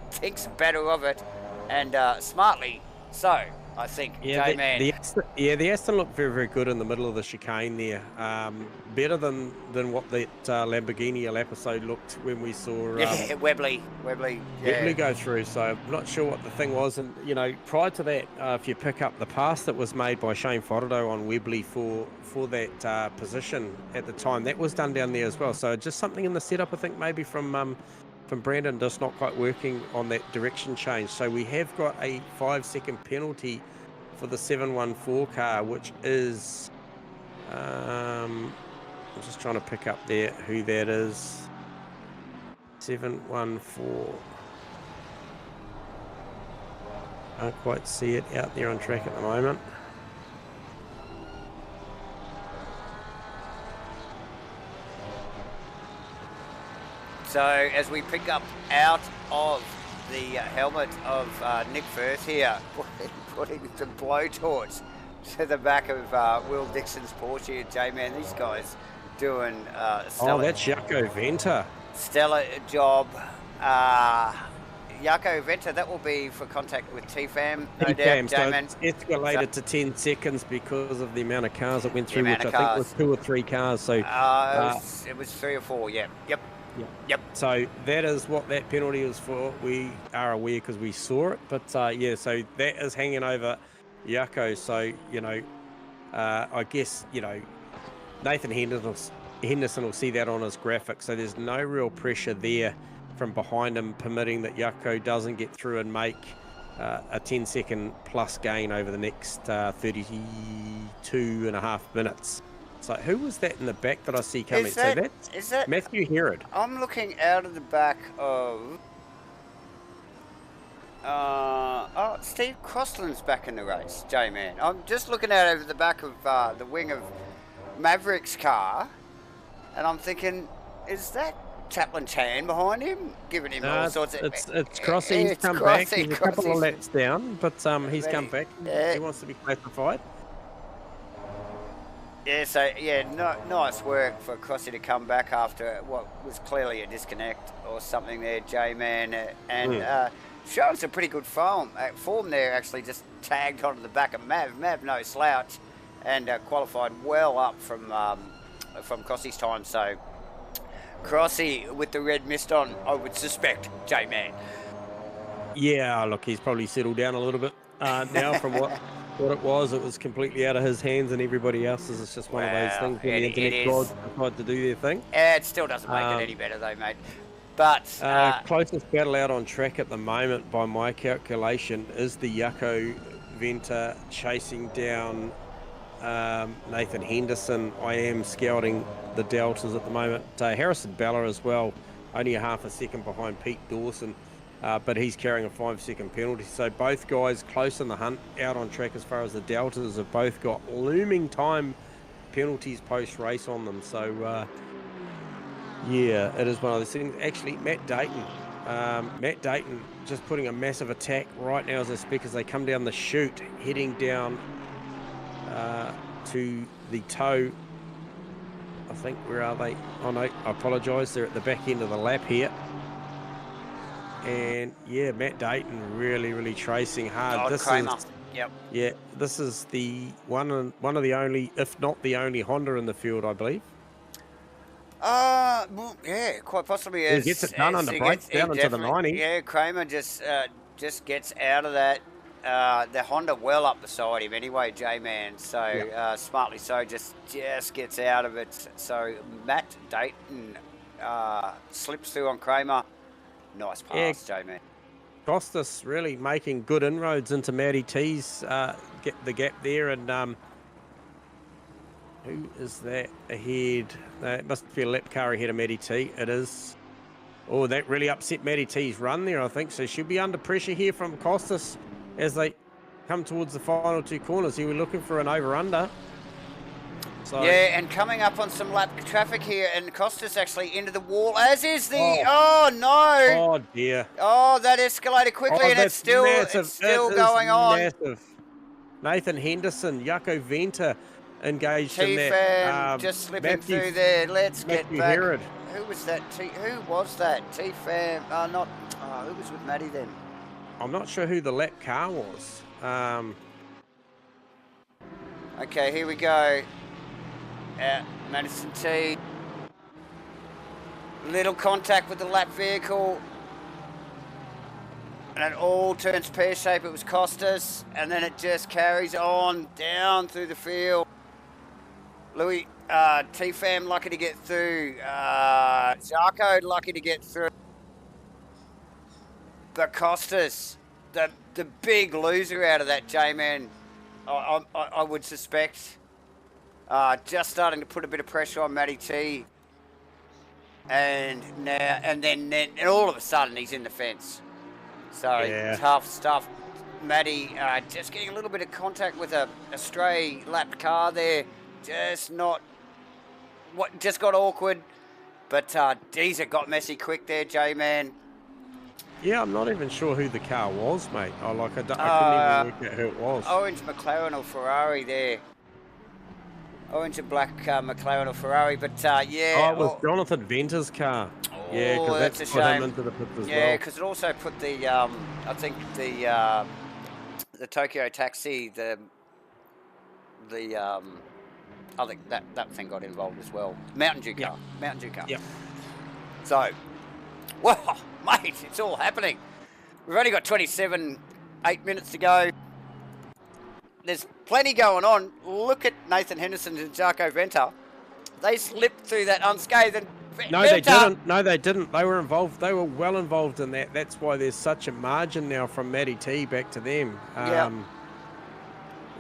thinks better of it, and smartly so. I think, J-Man. The Aston looked very, very good in the middle of the chicane there. Better than what that Lamborghini El episode looked when we saw Webley go through. So I'm not sure what the thing was. And, you know, prior to that, if you pick up the pass that was made by Shane Fodderdo on Webley for that position at the time, that was done down there as well. So just something in the setup, I think, maybe from Brandon, just not quite working on that direction change. So we have got a 5-second penalty for the 714 car, which is I'm just trying to pick up there who that is. 714. Can't quite see it out there on track at the moment. So as we pick up out of the helmet of Nick Firth here, putting the blowtorch to the back of Will Dixon's Porsche, J-Man, these guys doing stellar. Oh, that's Jaco Venter. Stellar job. Jaco Venter, that will be for contact with TFAM, no doubt, J-Man. So it's escalated to 10 seconds because of the amount of cars that went through, which I think was 2 or 3 cars. So it was 3 or 4, yeah. Yep. So that is what that penalty was for. We are aware because we saw it. But yeah, so that is hanging over Jaco. So, you know, I guess, you know, Nathan Henderson will see that on his graphic. So there's no real pressure there from behind him, permitting that Jaco doesn't get through and make a 10-second plus gain over the next 32 and a half minutes. So who was that in the back that I see coming? Is that Matthew Herod? I'm looking out of the back of... Steve Crossland's back in the race, J-Man. I'm just looking out over the back of the wing of Maverick's car, and I'm thinking, is that Chaplin Chan behind him? Giving him all sorts of... It's Crossy. He's come back. He's a couple of laps down, but he's come back. He wants to be classified. Yeah, so, yeah, nice work for Crossy to come back after what was clearly a disconnect or something there, J-Man, and showing some pretty good form there, actually just tagged onto the back of Mav. Mav, no slouch, and qualified well up from Crossy's time, so Crossy with the red mist on, I would suspect, J-Man. Yeah, look, he's probably settled down a little bit now from what it was completely out of his hands and everybody else's. It's just one of those things when the internet gods decide to do their thing. It still doesn't make it any better though, mate. But closest battle out on track at the moment, by my calculation, is the Jaco Venter chasing down Nathan Henderson. I am scouting the deltas at the moment. Harrison Bella as well, only a half a second behind Pete Dawson. But he's carrying a 5-second penalty. So both guys close in the hunt out on track as far as the deltas have both got looming time penalties post-race on them. So, yeah, it is one of those things. Actually, Matt Dayton just putting a massive attack right now as I speak as they come down the chute, heading down to the toe I think. Where are they? Oh no, I apologise. They're at the back end of the lap here. And yeah, Matt Dayton really tracing hard. Oh, This Kramer. is, Yep. yeah, this is the one of the only, if not the only, Honda in the field, I believe. Well, yeah, quite possibly. He gets it done under brakes down into the 90. Yeah, Kramer just gets out of that. The Honda well up beside him anyway, J-Man. So smartly so, just gets out of it. So Matt Dayton slips through on Kramer. Nice pass, J-Man. Costas really making good inroads into Matty T's get the gap there, and who is that ahead? It must be a lap car ahead of Matty T. It is. Oh, that really upset Matty T's run there, I think. So she'll be under pressure here from Costas as they come towards the final two corners. Here we're looking for an over-under. So, yeah, and coming up on some lap traffic here, and Costas actually into the wall, as is the... Oh, no! Oh, dear. Oh, that escalated quickly, and it's still going on. Massive. Nathan Henderson, Jaco Venter engaged in that. T-Fam just slipping through there. Let's get back. Herod. Who was that? Who was that? T-Fam. Who was with Matty then? I'm not sure who the lap car was. Okay, here we go. Madison T. Little contact with the lap vehicle. And it all turns pear-shaped. It was Costas. And then it just carries on down through the field. Louis, T-Fam lucky to get through. Zarko lucky to get through. But Costas, the big loser out of that, J-Man, I would suspect. Just starting to put a bit of pressure on Matty T. And then all of a sudden he's in the fence. So tough stuff. Matty just getting a little bit of contact with a stray lapped car there. Just got awkward. But Deezer got messy quick there, J-Man. Yeah, I'm not even sure who the car was, mate. I couldn't even work out who it was. Orange McLaren or Ferrari there. Orange and black McLaren or Ferrari, but yeah. Oh, it was Jonathan Venter's car. Oh, yeah, because that's that's a put shame. him into the pit as well. Yeah, because it also put the, I think the Tokyo Taxi, I think that thing got involved as well. Mountain Dew car. Mountain Dew car. Yep. So, well, mate, it's all happening. We've only got 8 minutes to go. There's plenty going on. Look at Nathan Henderson and Jarko Venter. They slipped through that unscathed. And they didn't. No, they didn't. They were involved. They were well involved in that. That's why there's such a margin now from Matty T back to them.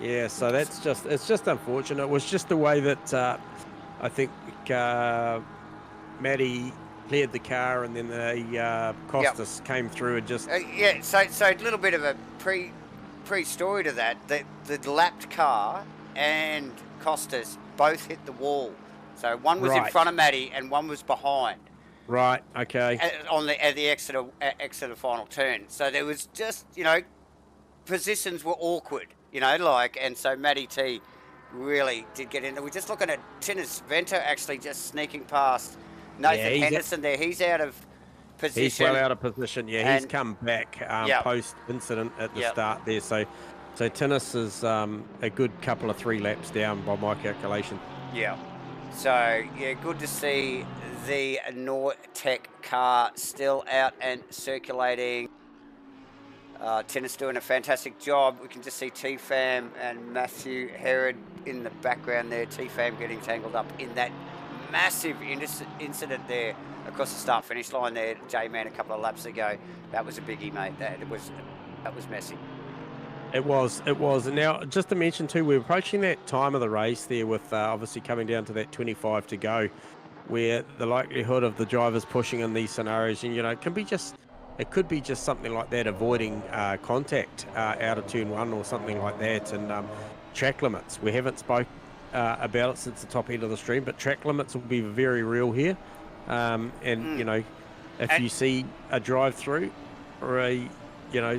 Yeah, so it's just unfortunate. It was just the way that I think Matty cleared the car, and then the Costas came through and just... so a little bit of a pre-story to that. The lapped car and Costas both hit the wall. So one was in front of Matty and one was behind. Right, okay. At the exit final turn. So there was just, positions were awkward, and so Matty T really did get in there. We're just looking at Tinnis Venter actually just sneaking past Nathan Henderson there. He's out of position. He's well out of position, he's come back post-incident at the start there. So Tinnis is a good couple of 3 laps down by my calculation. Yeah. So, good to see the Nortec car still out and circulating. Tinnis doing a fantastic job. We can just see T-Fam and Matthew Herod in the background there. T-Fam getting tangled up in that massive incident there across the start-finish line there, J-Man, a couple of laps ago. That was a biggie, mate. That was messy. It was. And now, just to mention too, we're approaching that time of the race there with obviously coming down to that 25 to go, where the likelihood of the drivers pushing in these scenarios, and it could be just something like that, avoiding contact out of turn 1 or something like that, and track limits. We haven't spoke about it since the top end of the stream, but track limits will be very real here, if you see a drive-through or a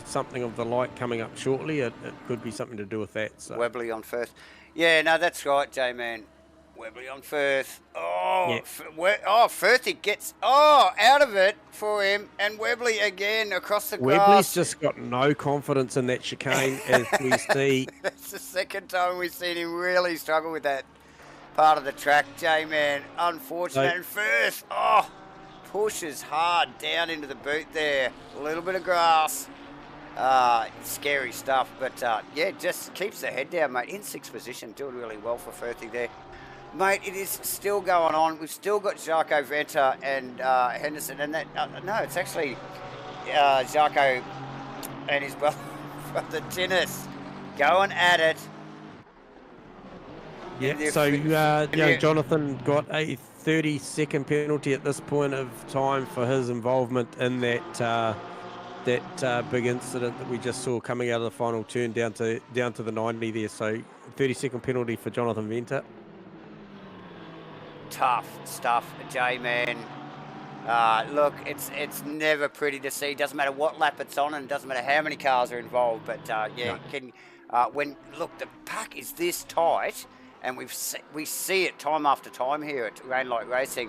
something of the like coming up shortly, it could be something to do with that. So. Webley on first. Yeah, no, that's right, J-Man. Webley on Firth. Oh, Yeah. Firthy gets out of it for him, and Webley again across the grass. Webley's just got no confidence in that chicane, as we see. That's the second time we've seen him really struggle with that part of the track, J-Man. Unfortunate. And Firth, pushes hard down into the boot there. A little bit of grass. Scary stuff, but yeah, just keeps the head down, mate. In sixth position, doing really well for Firthy there. Mate, it is still going on. We've still got Zarco Venter and Henderson, and that no, it's actually Zarco and his brother Tinnis going at it. Yeah, so Jonathan got a 30-second penalty at this point of time for his involvement in that big incident that we just saw coming out of the final turn down to the 90 there. So 30-second penalty for Jonathan Venter. Tough stuff, J-Man. Look, it's never pretty to see. Doesn't matter what lap it's on, and doesn't matter how many cars are involved. But when the pack is this tight, and we see it time after time here at Rain Light Racing.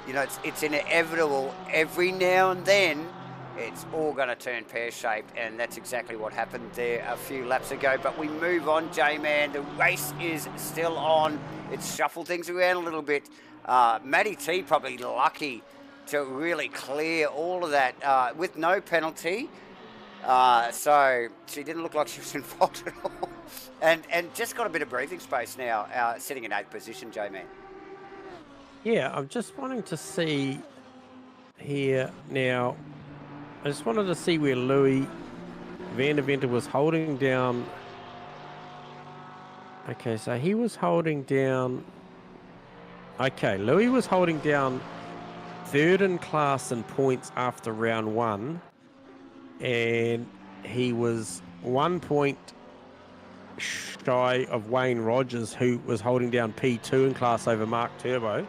You know, it's inevitable. Every now and then, it's all going to turn pear-shaped, and that's exactly what happened there a few laps ago. But we move on, J-Man. The race is still on. It's shuffled things around a little bit. Maddie T probably lucky to really clear all of that with no penalty. So she didn't look like she was involved at all. And just got a bit of breathing space now, sitting in 8th position, J-Man. Yeah, I'm just wanting to see here now. I just wanted to see where Louis Van der Venter was holding down. Okay, so he was holding down. Okay, Louis was holding down 3rd in class in points after round 1, and he was 1 point shy of Wayne Rogers, who was holding down P2 in class over Mark Turbo.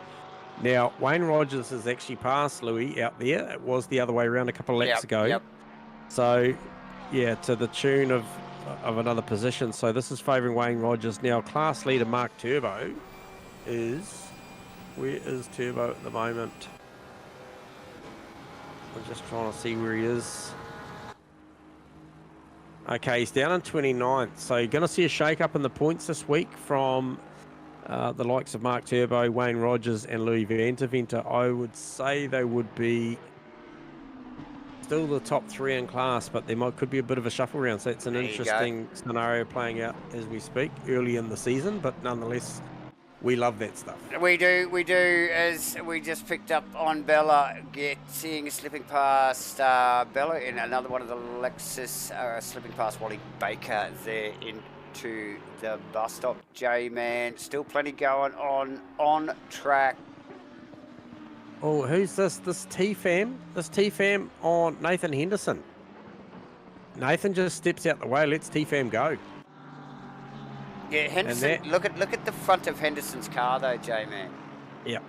Now, Wayne Rogers has actually passed Louis out there. It was the other way around a couple of laps ago. Yep. So, yeah, to the tune of another position. So this is favouring Wayne Rogers. Now, class leader Mark Turbo is... Where is Turbo at the moment? I'm just trying to see where he is. Okay, he's down in 29th. So you're going to see a shake-up in the points this week from... the likes of Mark Turbo, Wayne Rogers, and Louis Van der Venter. I would say they would be still the top 3 in class, but there could be a bit of a shuffle round. So it's an interesting scenario playing out as we speak early in the season, but nonetheless, we love that stuff. We do, as we just picked up on Bella slipping past Bella in another one of the Lexus, slipping past Wally Baker there into the bus stop. J-Man, still plenty going on track. Oh, who's this? This T-Fam? This T-Fam on Nathan Henderson. Nathan just steps out the way, lets T-Fam go. Yeah, Henderson, look at the front of Henderson's car though, J-Man. Yeah.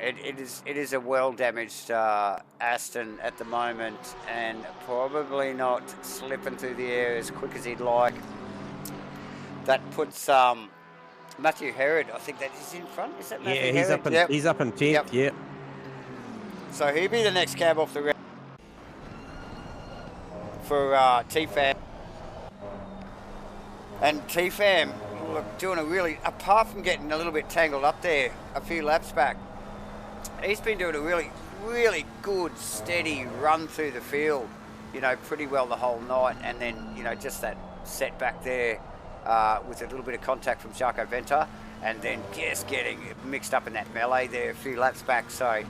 It is a well-damaged Aston at the moment, and probably not slipping through the air as quick as he'd like. That puts Matthew Herod, I think that is in front. Is that Matthew Herod? Yeah, he's up in 10th, yep. So he'll be the next cab off the ground for T-Fam. And T-Fam, look, doing a really, apart from getting a little bit tangled up there a few laps back, he's been doing a really, really good, steady run through the field, you know, pretty well the whole night. And then, you know, just that setback there with a little bit of contact from Zarco Venter, and then just getting mixed up in that melee there a few laps back. So,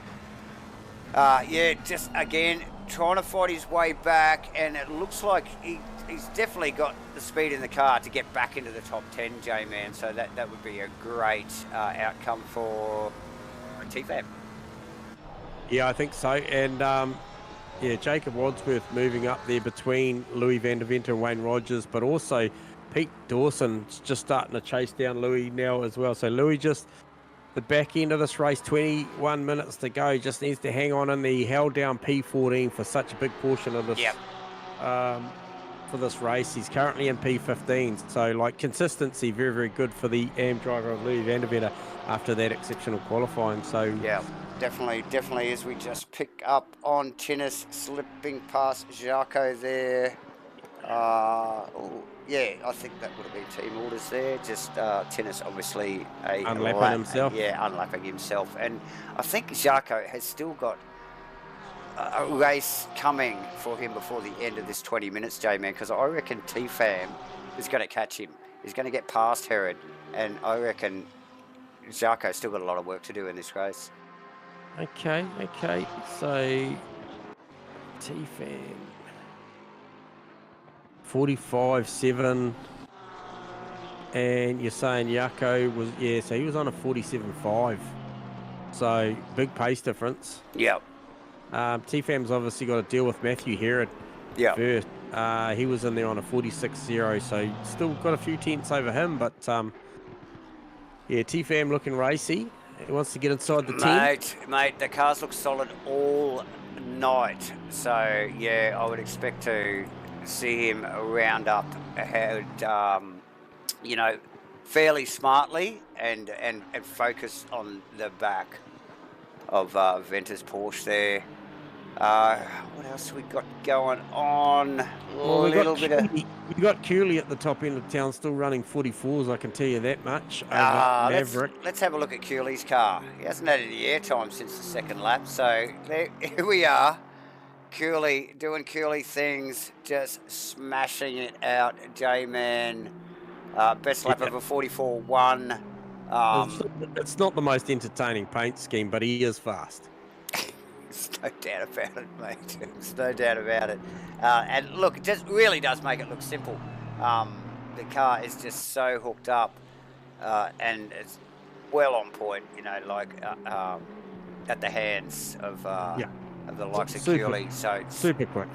yeah, just again, trying to fight his way back, and it looks like he's definitely got the speed in the car to get back into the top 10, J-Man. So that would be a great outcome for T-Fam. Yeah, I think so. And yeah, Jacob Wadsworth moving up there between Louis Van der Venter and Wayne Rogers, but also Pete Dawson's just starting to chase down Louis now as well. So Louis just the back end of this race, 21 minutes to go, just needs to hang on in the held down P14 for such a big portion of this for this race. He's currently in P15, so like consistency, very, very good for the AM driver of Louis van der Vetter after that exceptional qualifying. So yeah, definitely. As we just pick up on Tennis slipping past Jarko there. Yeah, I think that would have been team orders there. Just Tennis obviously unlapping himself. Yeah, unlapping himself, and I think Jarko has still got a race coming for him before the end of this 20 minutes, J-Man, because I reckon T-Fam is going to catch him. He's going to get past Herod, and I reckon Jarko's still got a lot of work to do in this race. Okay. So T-Fam 45.7, and you're saying Jarko was, yeah, so he was on a 47.5. So big pace difference. Yep. T-Fam's obviously got to deal with Matthew Herod first. He was in there on a 46.0, so still got a few tenths over him, but yeah, T-Fam looking racy. He wants to get inside the 10. Mate, the cars look solid all night, so yeah, I would expect to see him round up ahead, you know, fairly smartly and focus on the back of Venter's Porsche there. What else we got going on? Well, we got Cooley at the top end of town, still running 44s. I can tell you that much. Maverick. Let's have a look at Cooley's car. He hasn't had any airtime since the second lap, so here we are. Cooley doing Cooley things, just smashing it out. J-Man, best lap of a 44.1. It's not the most entertaining paint scheme, but he is fast. There's no doubt about it, mate. There's no doubt about it. And look, it just really does make it look simple. The car is just so hooked up, and it's well on point, you know, like at the hands of the likes of Cooley. So super quick.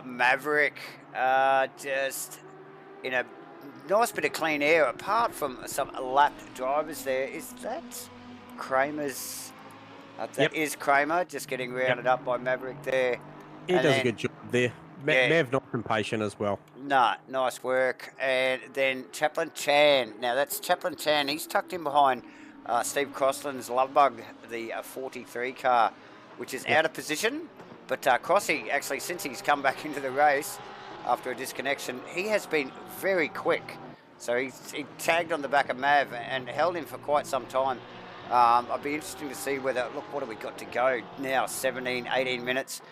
Maverick, just in a nice bit of clean air, apart from some lapped drivers there. Is that Kramer's? That is Kramer, just getting rounded up by Maverick there. He does a good job there. Mav not impatient as well. Nah, nice work. And then Chaplin Chan. Now that's Chaplin Chan. He's tucked in behind Steve Crossland's Lovebug, the 43 car, which is out of position. But Crossy, actually, since he's come back into the race after a disconnection, he has been very quick. So he tagged on the back of Mav and held him for quite some time. I'd be interesting to see whether, look, what have we got to go now? 17, 18 minutes.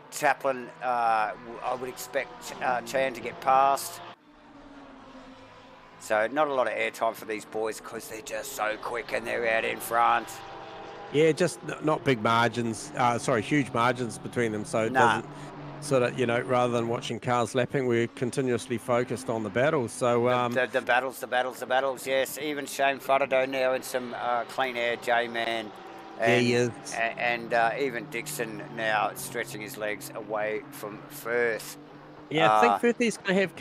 Chaplin, I would expect Chan to get past. So not a lot of airtime for these boys because they're just so quick and they're out in front. Yeah, just not big margins. Huge margins between them. So it doesn't sort of, you know, rather than watching cars lapping, we're continuously focused on the battles. So the battles. Yes, even Shane Fudderdo now in some clean air, J-Man. And, he is. And even Dixon now stretching his legs away from Firth. Yeah, I think Firthy's going to have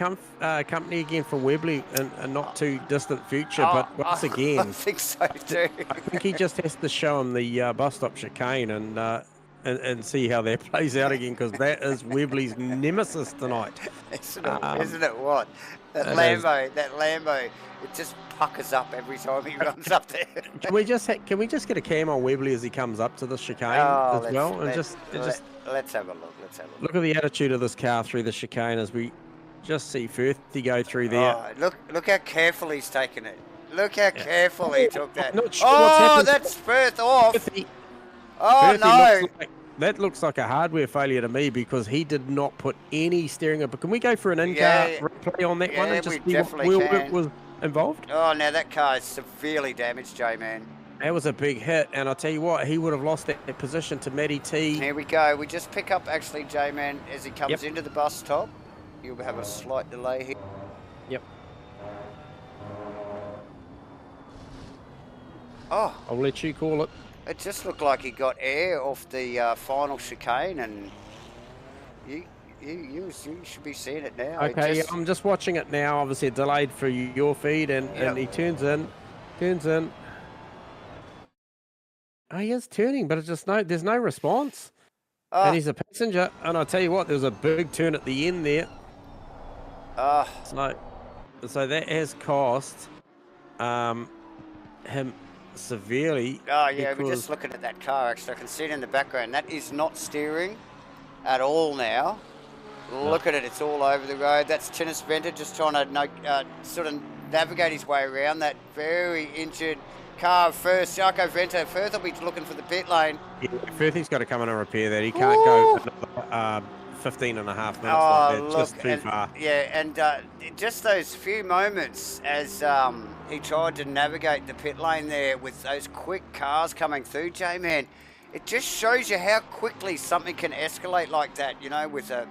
company again from Webley in a not too distant future. But once again, I think so too. I think he just has to show him the bus stop chicane and see how that plays out again, because that is Webley's nemesis tonight. Isn't it what? That Lambo, it just puckers up every time he runs up there. Can we just get a cam on Webley as he comes up to the chicane as well? Let's have a look. Look at the attitude of this car through the chicane as we just see Firthy go through there. Oh, look how careful he's taken it. Look how careful he took that. I'm not sure that's Firth off. Firthy no. That looks like a hardware failure to me, because he did not put any steering up. But can we go for an in-car replay on that one and just see what wheel work was involved? Oh, now that car is severely damaged, J-Man. That was a big hit, and I'll tell you what, he would have lost that position to Matty T. Here we go. We just pick up, actually, J-Man, as he comes into the bus stop. You'll have a slight delay here. Yep. Oh. I'll let you call it. It just looked like he got air off the final chicane, and you should be seeing it now. Okay, I'm just watching it now. Obviously, delayed for your feed, and he turns in. Oh, he is turning, but it's just there's no response. And he's a passenger. And I'll tell you what, there was a big turn at the end there. So that has cost him severely. Oh, yeah, we're just looking at that car, actually. I can see it in the background. That is not steering at all now. Look at it, it's all over the road. That's Tinnis Venter just trying to sort of navigate his way around that very injured car first. Jarko Venter, Firth will be looking for the pit lane. Yeah, Firthy's got to come in and repair that. He can't go another 15 and a half minutes like that. Just too far. Yeah, and just those few moments as he tried to navigate the pit lane there with those quick cars coming through, J-Man, it just shows you how quickly something can escalate like that, you know, with a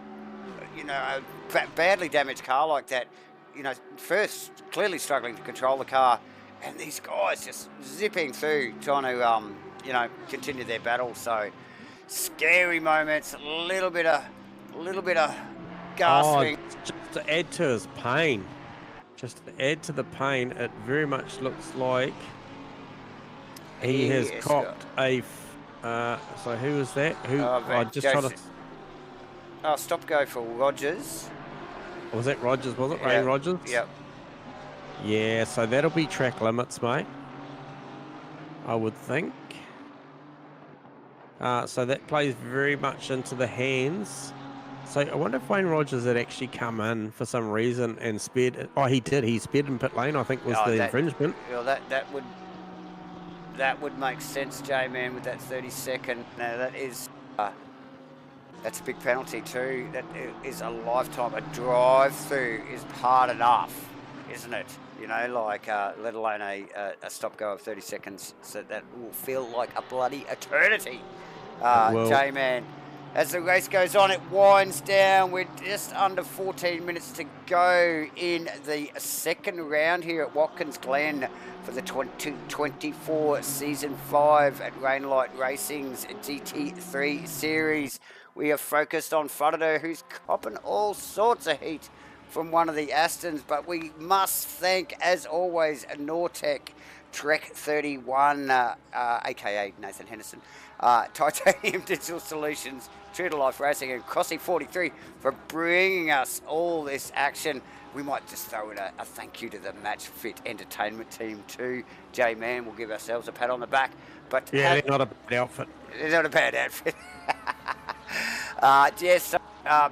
badly damaged car like that. You know, First clearly struggling to control the car, and these guys just zipping through, trying to, continue their battle. So scary moments, a little bit of gasping. Just to add to his pain, it very much looks like he has copped a. So who was that? Stop go for Rogers. Was that Rogers? Was it Ray Rogers? Yep. Yeah, so that'll be track limits, mate. I would think. So that plays very much into the hands. So I wonder if Wayne Rogers had actually come in for some reason and sped. Oh, he did. He sped in pit lane, I think, was the infringement. Well, that would make sense, J-Man, with that 30-second. Now, that is... that's a big penalty too. That is a lifetime. A drive-through is hard enough, isn't it? You know, let alone a stop-go of 30 seconds. So that will feel like a bloody eternity. J-Man, as the race goes on, it winds down. We're just under 14 minutes to go in the second round here at Watkins Glen for the 2024 Season 5 at Rainlight Racing's GT3 Series. We are focused on Assetto, who's copping all sorts of heat from one of the Astons, but we must thank, as always, Nortec Trek 31, aka Nathan Henderson, Titanium Digital Solutions, True to Life Racing, and Crossy 43 for bringing us all this action. We might just throw in a thank you to the Match Fit Entertainment team too. J-Man, we'll give ourselves a pat on the back. But yeah, they're not a bad outfit. They're not a bad outfit.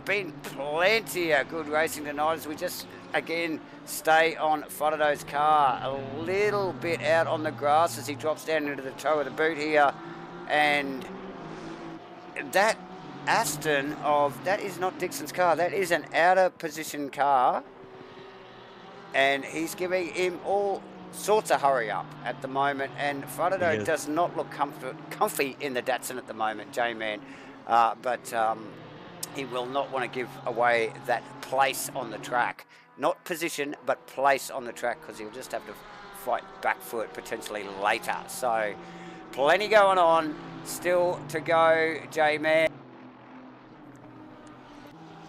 Been plenty of good racing tonight as we just, again, stay on Assetto's car. A little bit out on the grass as he drops down into the toe of the boot here. And that Aston that is not Dixon's car. That is an outer position car. And he's giving him all sorts of hurry up at the moment. And Assetto does not look comfy in the Datsun at the moment, J-Man. But he will not want to give away that place on the track. Not position, but place on the track, because he'll just have to fight back for it potentially later. So plenty going on. Still to go, J-Man.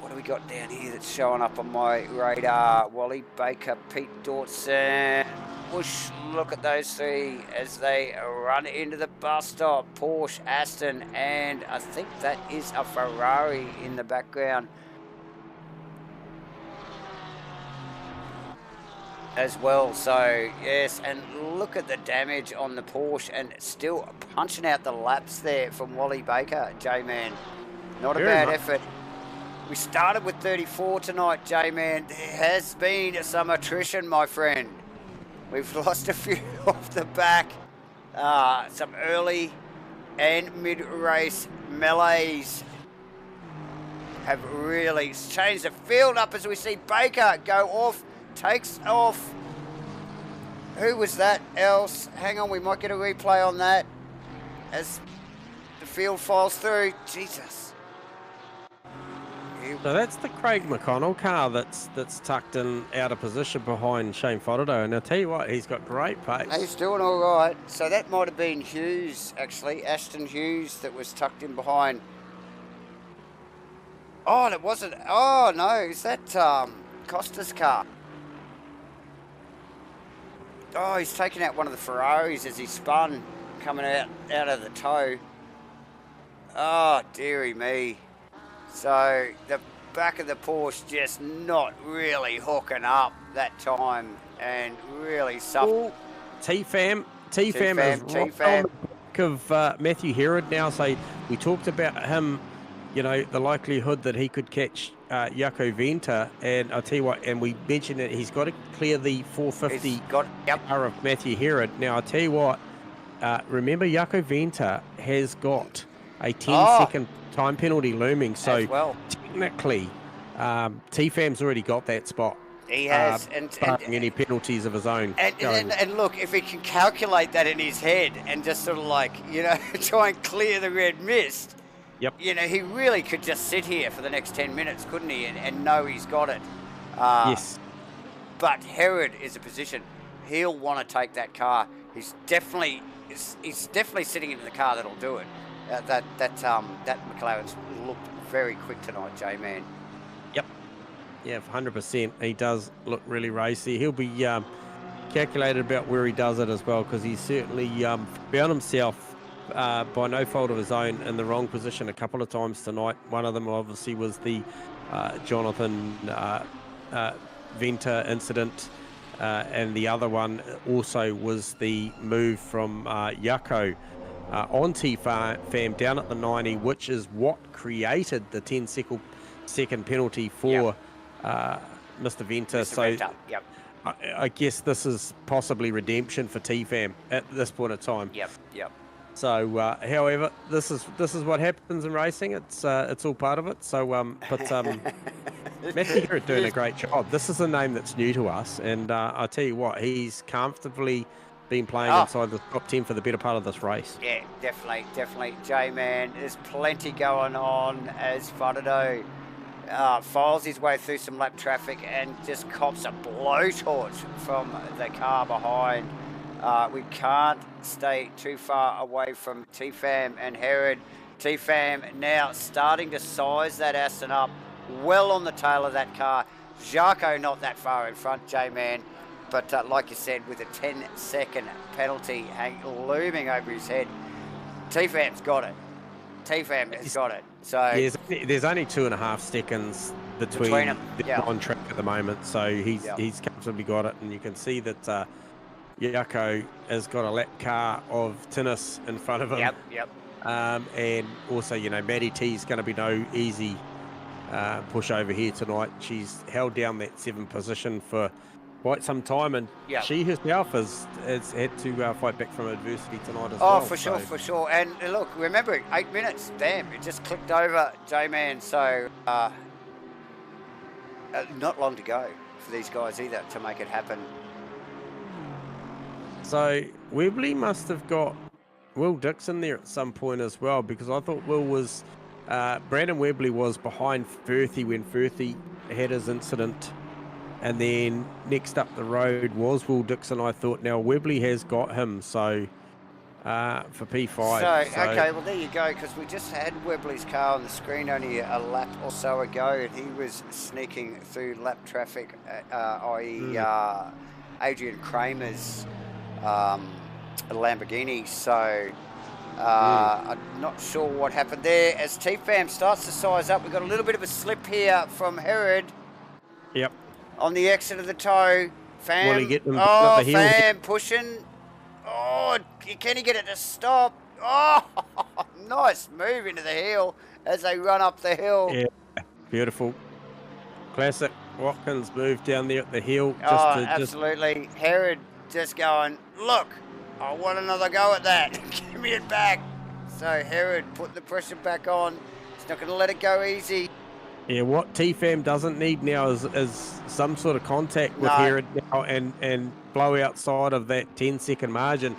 What do we got down here that's showing up on my radar? Wally Baker, Pete Dawson. Whoosh, look at those three as they run into the bus stop. Porsche, Aston, and I think that is a Ferrari in the background as well. So yes, and look at the damage on the Porsche, and still punching out the laps there from Wally Baker, J-Man. Not a bad effort. We started with 34 tonight, J-Man. There has been some attrition, my friend. We've lost a few off the back. Some early and mid-race melees have really changed the field up as we see Baker go off, takes off. Who was that else? Hang on, we might get a replay on that as the field files through. Jesus. So that's the Craig McConnell car that's tucked in out of position behind Shane Assetto, and I'll tell you what, he's got great pace. He's doing all right. So that might have been Hughes, actually, Ashton Hughes, that was tucked in behind. Oh, it wasn't. Oh no, is that Costa's car? Oh, he's taken out one of the Ferraris as he spun, coming out of the toe. Oh, dearie me. So the back of the Porsche just not really hooking up that time and really suffered. T-Fam is right on the back of Matthew Herod now. So we talked about him, you know, the likelihood that he could catch Jaco Venter, and I'll tell you what, and we mentioned that he's got to clear the 450 car of Matthew Herod. Now, I'll tell you what, remember Jaco Venter has got a 10-second time penalty looming, so technically T-Fam's already got that spot. He has, and any penalties of his own. And look, if he can calculate that in his head and just sort of like, you know, try and clear the red mist, you know, he really could just sit here for the next 10 minutes, couldn't he, and know he's got it. Yes. But Herod is a position. He'll want to take that car. He's definitely sitting in the car that'll do it. That McLaren's looked very quick tonight, J-Man. Yep. Yeah, 100%. He does look really racy. He'll be calculated about where he does it as well, because he certainly found himself by no fault of his own in the wrong position a couple of times tonight. One of them obviously was the Jonathan Venter incident, and the other one also was the move from Jaco on T-Fam down at the 90, which is what created the 10-second penalty for Mr. Venter. I guess this is possibly redemption for T-Fam at this point in time. Yep. So, however, this is what happens in racing. It's all part of it. So, Matthew Herod doing a great job. This is a name that's new to us, and I tell you what, he's comfortably been playing inside the top 10 for the better part of this race. Yeah, definitely. J-Man, there's plenty going on as Assetto files his way through some lap traffic and just cops a blowtorch from the car behind. We can't stay too far away from T-Fam and Herod. T-Fam now starting to size that Aston up well on the tail of that car. Jaco not that far in front, J-Man, but like you said, with a 10-second penalty looming over his head, T-Fam's got it. T-Fam has got it. So there's only 2.5 seconds between them on track at the moment, so he's comfortably got it, and you can see that Jaco has got a lap car of Tinnis in front of him. Yep. And also, you know, Maddie T's going to be no easy push over here tonight. She's held down that 7th position for quite some time, and she herself has had to fight back from adversity tonight as well. For sure. And look, remember, 8 minutes, damn, it just clicked over, J-Man, so not long to go for these guys either to make it happen. So Webley must have got Will Dixon there at some point as well, because I thought Will was Brandon Webley was behind Firthy when Firthy had his incident, and then next up the road was Will Dixon, I thought. Now Webley has got him, so for P5. So okay, well there you go, because we just had Webley's car on the screen only a lap or so ago, and he was sneaking through lap traffic, i.e. Adrian Kramer's Lamborghini, so I'm not sure what happened there. As T-Fam starts to size up, we've got a little bit of a slip here from Herod. Yep. On the exit of the toe. Fam. Fam pushing. Oh, can he get it to stop? Oh, nice move into the hill as they run up the hill. Yeah, beautiful. Classic Watkins move down there at the hill. Absolutely. Herod just going, look, I want another go at that. Give me it back. So Herod put the pressure back on. He's not going to let it go easy. Yeah, what T-Fam doesn't need now is some sort of contact with Herod now and blow outside of that 10-second margin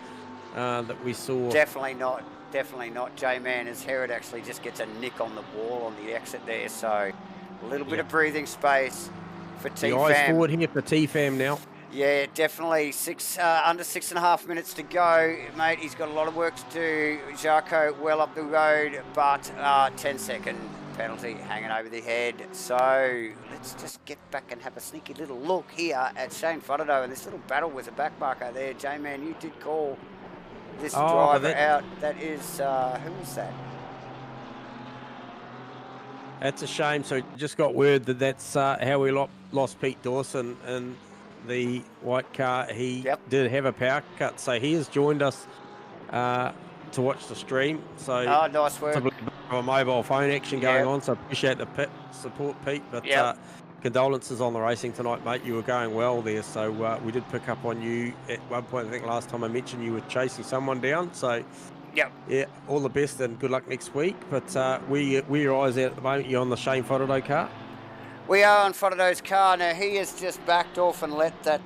that we saw. Definitely not, J-Man, as Herod actually just gets a nick on the wall on the exit there. So a little bit of breathing space for T-Fam. The eyes forward here for T-Fam now. Yeah, definitely. Under 6.5 minutes to go, mate. He's got a lot of work to do. Jaco well up the road, but 10-second penalty hanging over the head. So let's just get back and have a sneaky little look here at Shane Assetto and this little battle with the back marker there. J-Man, you did call this driver out. That is, who is that? That's a shame. So just got word that that's how we lost Pete Dawson in the white car. He did have a power cut, so he has joined us to watch the stream. So nice work. A mobile phone action going on, so appreciate the pit support, Pete. But condolences on the racing tonight, mate. You were going well there, so we did pick up on you at one point. I think last time I mentioned you were chasing someone down. So yeah, all the best and good luck next week. But where your eyes at the moment? You on the Shane Fodderdo car? We are on Fodderdo's car now. He has just backed off and let that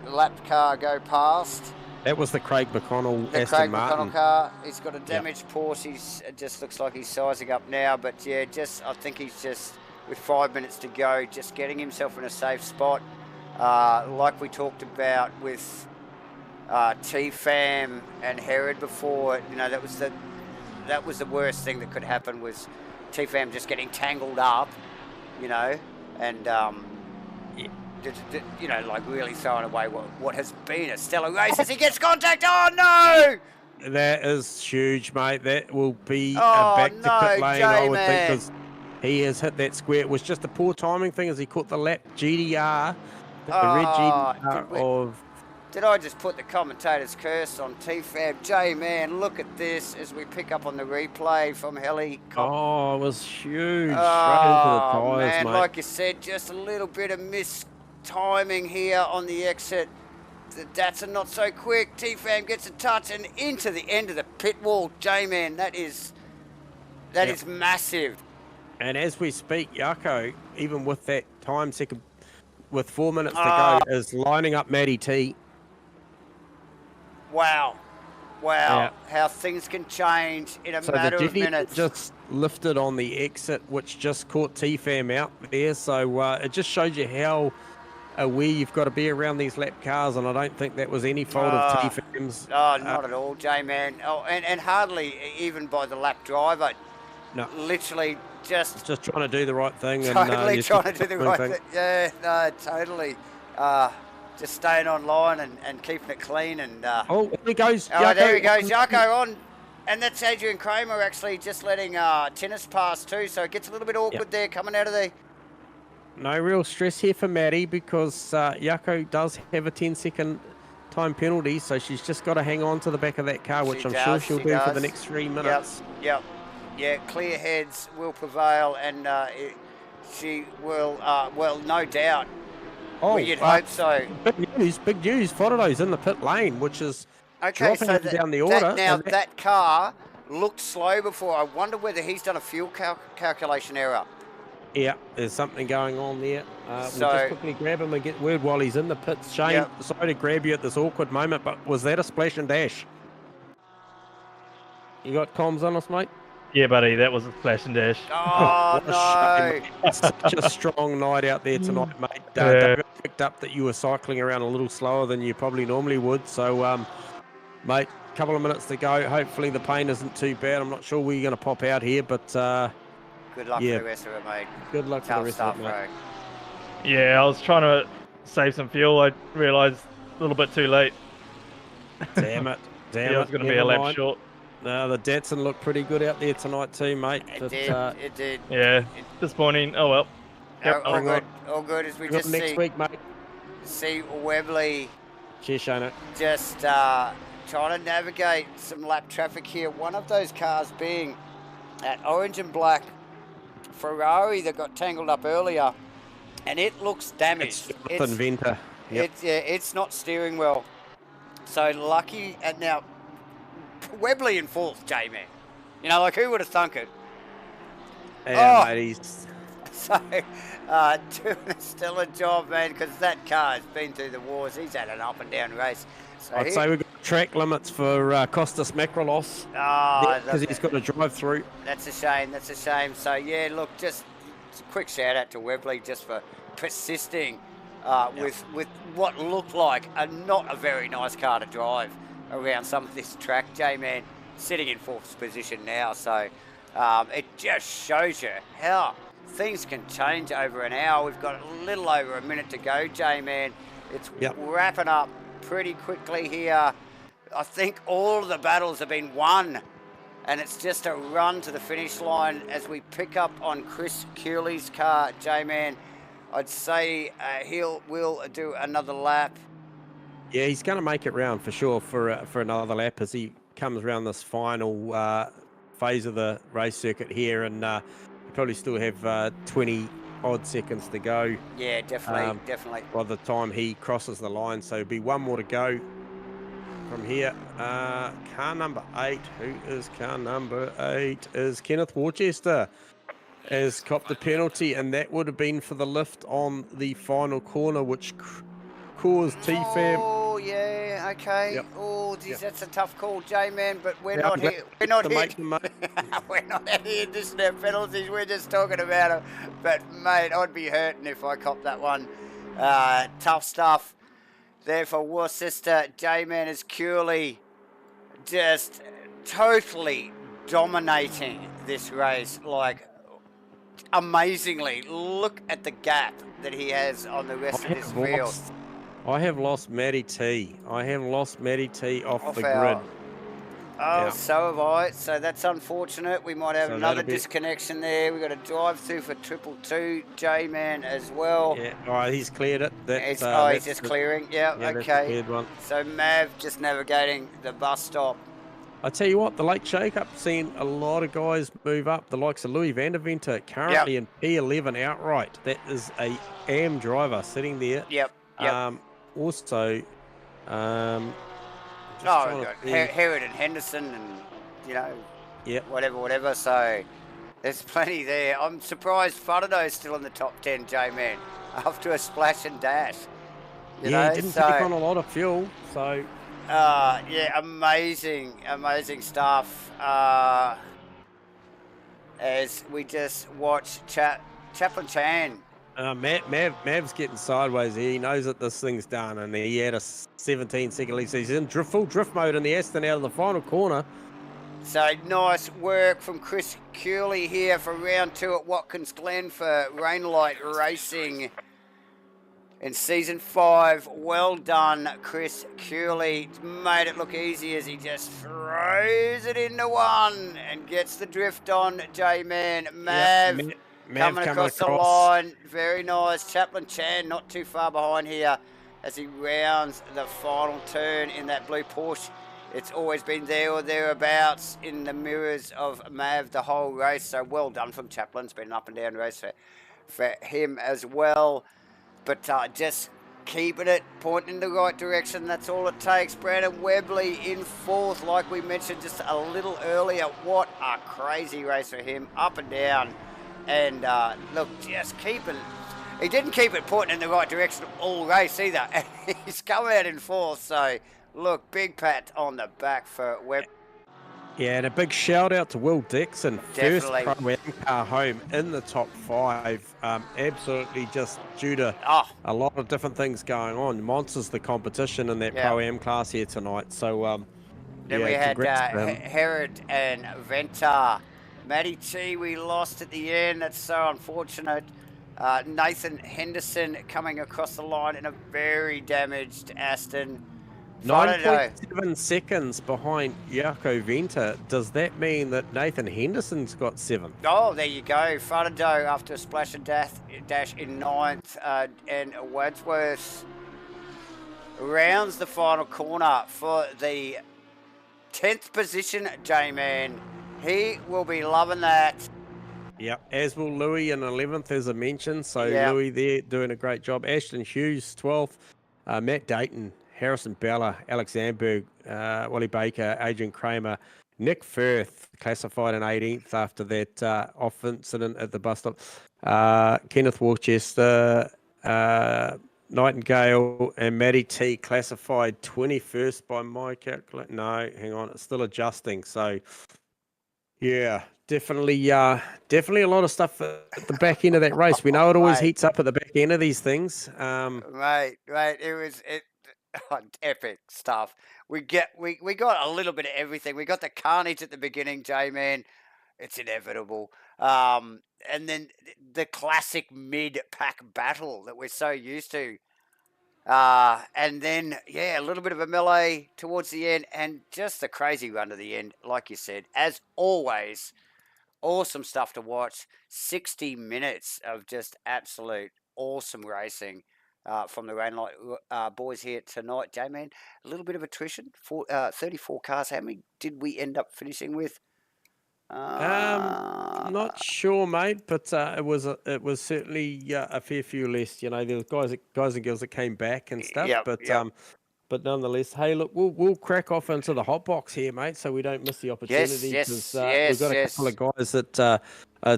lap car go past. That was the Craig McConnell Aston Martin. McConnell car. He's got a damaged Porsche. It just looks like he's sizing up now. But yeah, I think he's just, with 5 minutes to go, just getting himself in a safe spot. Like we talked about with T-Fam and Herod before, you know, that was the worst thing that could happen, was T-Fam just getting tangled up, you know, and you know, like really throwing away what has been a stellar race as he gets contact. Oh no! That is huge, mate. That will be a back to pit lane, I would think, because he has hit that square. It was just a poor timing thing as he caught the lap GDR, the red GDR of... Did I just put the commentator's curse on T-Fab? J-Man, look at this as we pick up on the replay from Heli. Oh, it was huge. Oh, straight into the tyres, man, mate. like you said, just a little bit of timing here on the exit. The Datsun not so quick. T-Fam gets a touch and into the end of the pit wall. J-Man, that is massive. And as we speak, Yako, even with that time second, with 4 minutes to go, is lining up Matty T. Wow. How things can change in a matter of minutes. Just lifted on the exit, which just caught T-Fam out there. So it just shows you how aware you've got to be around these lap cars, and I don't think that was any fault of T-Fam's. Oh, not at all, J-Man. Oh, and hardly even by the lap driver. No. Literally just trying to do the right thing. Totally trying to do the right thing. Yeah, no, totally. Just staying online and keeping it clean. And there he goes. Oh, there he goes. Jaco on. And that's Adrian Kramer actually just letting Tinnis pass too. So it gets a little bit awkward there coming out of the... No real stress here for Maddie, because Yako does have a 10-second time penalty, so she's just got to hang on to the back of that car, which I'm sure she'll do for the next 3 minutes. Yep. Yeah, clear heads will prevail, and she will, well, no doubt. Oh, you'd hope so. Big news. Fodderdo's in the pit lane, which is dropping up and down the order. That car looked slow before. I wonder whether he's done a fuel calculation error. Yeah, there's something going on there. We'll just quickly grab him and get word while he's in the pits. Shane, sorry to grab you at this awkward moment, but was that a splash and dash? You got comms on us, mate? Yeah, buddy, that was a splash and dash. Oh, no. It's such a strong night out there tonight, mate. David picked up that you were cycling around a little slower than you probably normally would. So, mate, a couple of minutes to go. Hopefully the pain isn't too bad. I'm not sure where you're going to pop out here, but... good luck for the rest of it, mate. Good luck for the rest of it, mate. Yeah, I was trying to save some fuel. I realised a little bit too late. Damn it. I was going to be a lap short. No, the Datsun looked pretty good out there tonight too, mate. It did. Yeah, disappointing. Oh well. Yep, all good as we just see. Next week, mate. See Webley. Cheers, Shana. Just trying to navigate some lap traffic here. One of those cars being that orange and black Ferrari that got tangled up earlier, and it looks damaged. It's Venter. Yep. It's not steering well. So lucky, and now Webley in fourth, J-Man. You know, like who would have thunk it? Yeah, mate, he's... So, doing a stellar job, man, because that car has been through the wars. He's had an up and down race. So I'd say we've got track limits for Costas Macrolos. Because he's got to drive through. That's a shame. So, yeah, look, just a quick shout out to Webley just for persisting with what looked like not a very nice car to drive around some of this track. J-Man sitting in fourth position now. So, it just shows you how things can change over an hour. We've got a little over a minute to go, J-Man. It's wrapping up pretty quickly here. I think all of the battles have been won And it's just a run to the finish line as we pick up on Chris Cooley's car, J-Man. I'd say will do another lap. Yeah, he's going to make it round for sure for another lap as he comes around this final phase of the race circuit here, and you probably still have 20 odd seconds to go. Yeah, definitely, definitely. By the time he crosses the line, so it'll be one more to go from here. Car number 8. Who is car number 8? Is Kenneth Worcester. Has copped the penalty, and that would have been for the lift on the final corner, which caused TFAB. Oh yeah, okay. Yep. Oh, geez, Yep. that's a tough call, J-Man. But we're Yeah, not I'm glad here. We're not to here. make them, mate. We're not here to snap penalties. We're just talking about them. But mate, I'd be hurting if I copped that one. Tough stuff there for Worcester. J-Man is Cooley just totally dominating this race, like amazingly. Look at the gap that he has on the rest of this field. I have lost Matty T. I have lost Matty T off the our- grid. Oh, Yeah. so have I. So that's unfortunate. We might have So another that'll be- disconnection there. We've got a drive through for 222 J-Man as well. Yeah, all right, he's cleared it. He's That's just the- clearing. Yeah, yeah, that's the okay. cleared one. So Mav just navigating the bus stop. I tell you what, the late shake-up, seen a lot of guys move up. The likes of Louis van der Venter currently in P11 outright. That is a AM driver sitting there. Yep. Also, just Oh, trying we've to got see- Herod and Henderson and, you know, Yep. whatever. So there's plenty there. I'm surprised Farado's still in the top 10, J-Man, after a splash and dash. You yeah, know, he didn't so, take on a lot of fuel, so yeah, amazing stuff. As we just watch Chaplin Chan. Mav's getting sideways here. He knows that this thing's done, and he had a 17-second lead. So he's in full drift mode in the Aston out of the final corner. So nice work from Chris Cooley here for round 2 at Watkins Glen for Rainlight Racing in season 5. Well done, Chris Cooley. Made it look easy as he just throws it into one and gets the drift on. J-Man, Mav. Yep, Coming across the line, very nice. Chaplin Chan not too far behind here as he rounds the final turn in that blue Porsche. It's always been there or thereabouts in the mirrors of Mav the whole race. So well done from Chaplin. It's been an up and down race for him as well. But just keeping it, pointing in the right direction. That's all it takes. Brandon Webley in 4th, like we mentioned just a little earlier. What a crazy race for him, up and down. And look, just keeping. He didn't keep it pointing in the right direction all race either. He's come out in 4th, so look, big pat on the back for Webb. Yeah, and a big shout out to Will Dixon, Definitely. first Pro-Am car home in the top 5. Absolutely just due to a lot of different things going on. Monsters the competition in that Pro-Am class here tonight. So then we had Herod and Venter. Matty T we lost at the end. That's so unfortunate. Nathan Henderson coming across the line in a very damaged Aston. 9.7 seconds behind Jaco Venter. Does that mean that Nathan Henderson's got 7? Oh, there you go. Farado after a splash and dash in 9th. And Wadsworth rounds the final corner for the 10th position, J-Man. He will be loving that. Yep, as will Louis in 11th, as I mentioned. So Louis there doing a great job. Ashton Hughes, 12th. Matt Dayton, Harrison Bella, Alex Zandberg, Wally Baker, Adrian Kramer, Nick Firth, classified in 18th after that off incident at the bus stop. Kenneth Worcester, Nightingale, and Matty T classified 21st by my calculation. No, hang on, it's still adjusting. So, yeah, definitely a lot of stuff at the back end of that race. We know it always heats up at the back end of these things. Right, it was epic stuff. We got a little bit of everything. We got the carnage at the beginning, J-Man. It's inevitable. And then the classic mid-pack battle that we're so used to. And then, yeah, a little bit of a melee towards the end and just a crazy run to the end, like you said. As always, awesome stuff to watch. 60 minutes of just absolute awesome racing from the Rain Light boys here tonight. J-Man, a little bit of attrition, 34 cars. How many did we end up finishing with? Not sure, mate, but it was certainly a fair few less. You know, there was guys and girls that came back and stuff, Yep, but nonetheless, hey, look, we'll crack off into the hot box here, mate, so we don't miss the opportunity. Yes, We've got a couple of guys that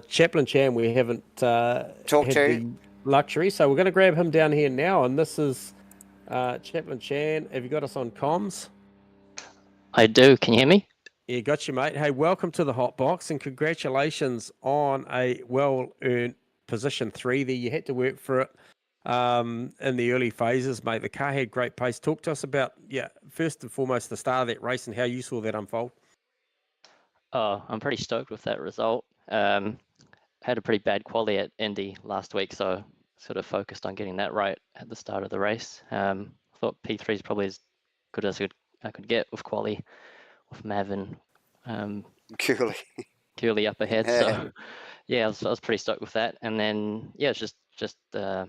Chaplin Chan we haven't had the luxury, so we're going to grab him down here now, and this is Chaplin Chan. Have you got us on comms? I do. Can you hear me? Yeah, got you, mate. Hey, welcome to the hot box, and congratulations on a well-earned position 3 there. You had to work for it in the early phases, mate. The car had great pace. Talk to us about, first and foremost, the start of that race and how you saw that unfold. Oh, I'm pretty stoked with that result. Had a pretty bad quali at Indy last week, so sort of focused on getting that right at the start of the race. Thought P3 is probably as good as I could get with quali, with Mavin Curly up ahead. So yeah, I was pretty stoked with that. And then yeah, it's just had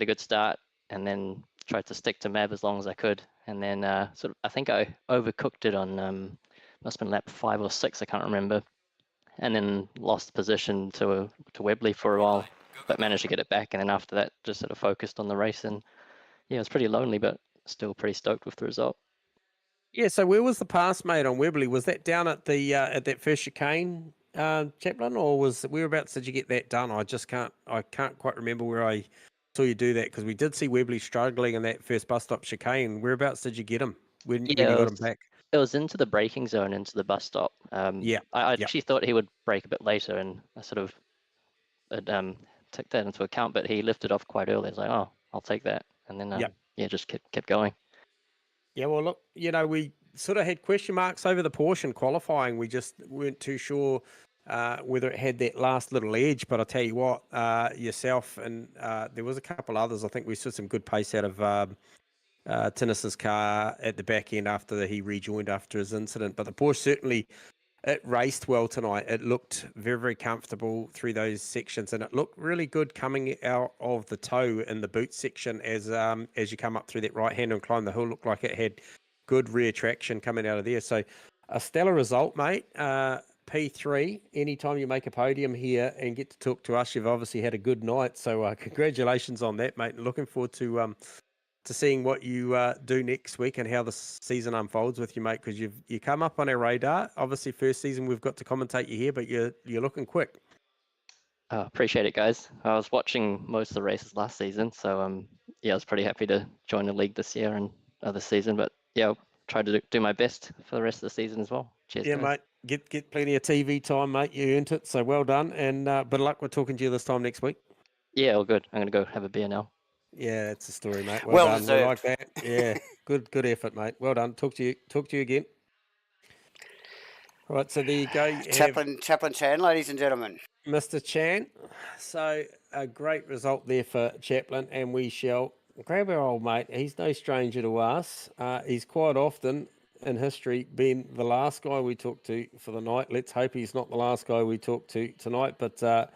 a good start, and then tried to stick to Mav as long as I could. And then sort of I think I overcooked it on must have been lap 5 or 6, I can't remember. And then lost position to Webley for a while, but managed to get it back. And then after that, just sort of focused on the race. And yeah, it was pretty lonely, but still pretty stoked with the result. Yeah, so where was the pass made on Webley? Was that down at the at that first chicane, Chaplin, or whereabouts did you get that done? I can't quite remember where I saw you do that, because we did see Webley struggling in that first bus stop chicane. Whereabouts did you get him when you got him back? It was into the braking zone, into the bus stop. I actually thought he would brake a bit later, and I sort of took that into account, but he lifted off quite early. I was like, oh, I'll take that. And then, just kept going. Yeah, well, look, we sort of had question marks over the Porsche qualifying. We just weren't too sure whether it had that last little edge. But I'll tell you what, yourself and there was a couple others. I think we saw some good pace out of Tinnis's car at the back end after he rejoined after his incident. But the Porsche certainly, it raced well tonight. It looked very, very comfortable through those sections, and it looked really good coming out of the toe in the boot section as you come up through that right hand and climb the hill. Looked like it had good rear traction coming out of there. So a stellar result, mate. P3, anytime you make a podium here and get to talk to us, you've obviously had a good night. So congratulations on that, mate. And looking forward to seeing what you do next week and how the season unfolds with you, mate, because you come up on our radar. Obviously, first season we've got to commentate you here, but you're looking quick. Appreciate it, guys. I was watching most of the races last season, so I was pretty happy to join the league this year and other season. But yeah, I'll try to do my best for the rest of the season as well. Cheers, yeah, guys. Mate. Get plenty of TV time, mate. You earned it, so well done. And good luck. We're talking to you this time next week. Yeah, all good. I'm gonna go have a beer now. Yeah, that's the story, mate. Well done. deserved. We like that. Yeah, good effort, mate. Well done. Talk to you again. All right, so there you go. Chaplin Chan, ladies and gentlemen. Mr. Chan. So a great result there for Chaplin, and we shall grab our old mate. He's no stranger to us. He's quite often in history been the last guy we talk to for the night. Let's hope he's not the last guy we talk to tonight. But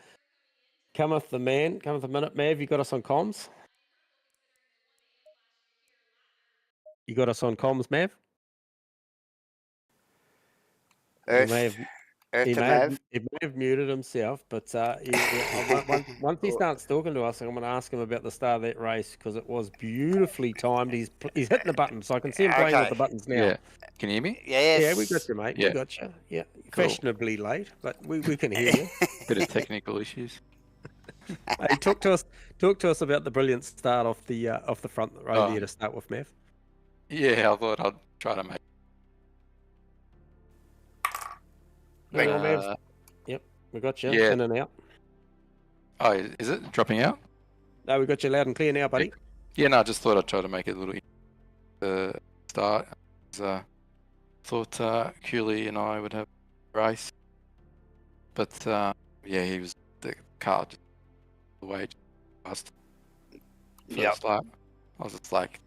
cometh the man, cometh the minute. Mav, you got us on comms? You got us on comms, Mav? He may have muted himself, but once he starts talking to us, I'm going to ask him about the start of that race, because it was beautifully timed. He's hitting the buttons, so I can see him playing with the buttons now. Yeah. Can you hear me? Yes. Yeah, we got you, mate. Yeah. We got you. Yeah. Cool. Fashionably late, but we can hear you. Bit of technical issues. Hey, talk to us about the brilliant start off the front row there to start with, Mav. Yeah, I thought I'd try to make. Yep, we got you Yeah. in and out. Oh, is it dropping out? No, we got you loud and clear now, buddy. Yeah, no, I just thought I'd try to make it a little start. Thought Cooley and I would have a race, but he was the car just the way past first lap. I was just like,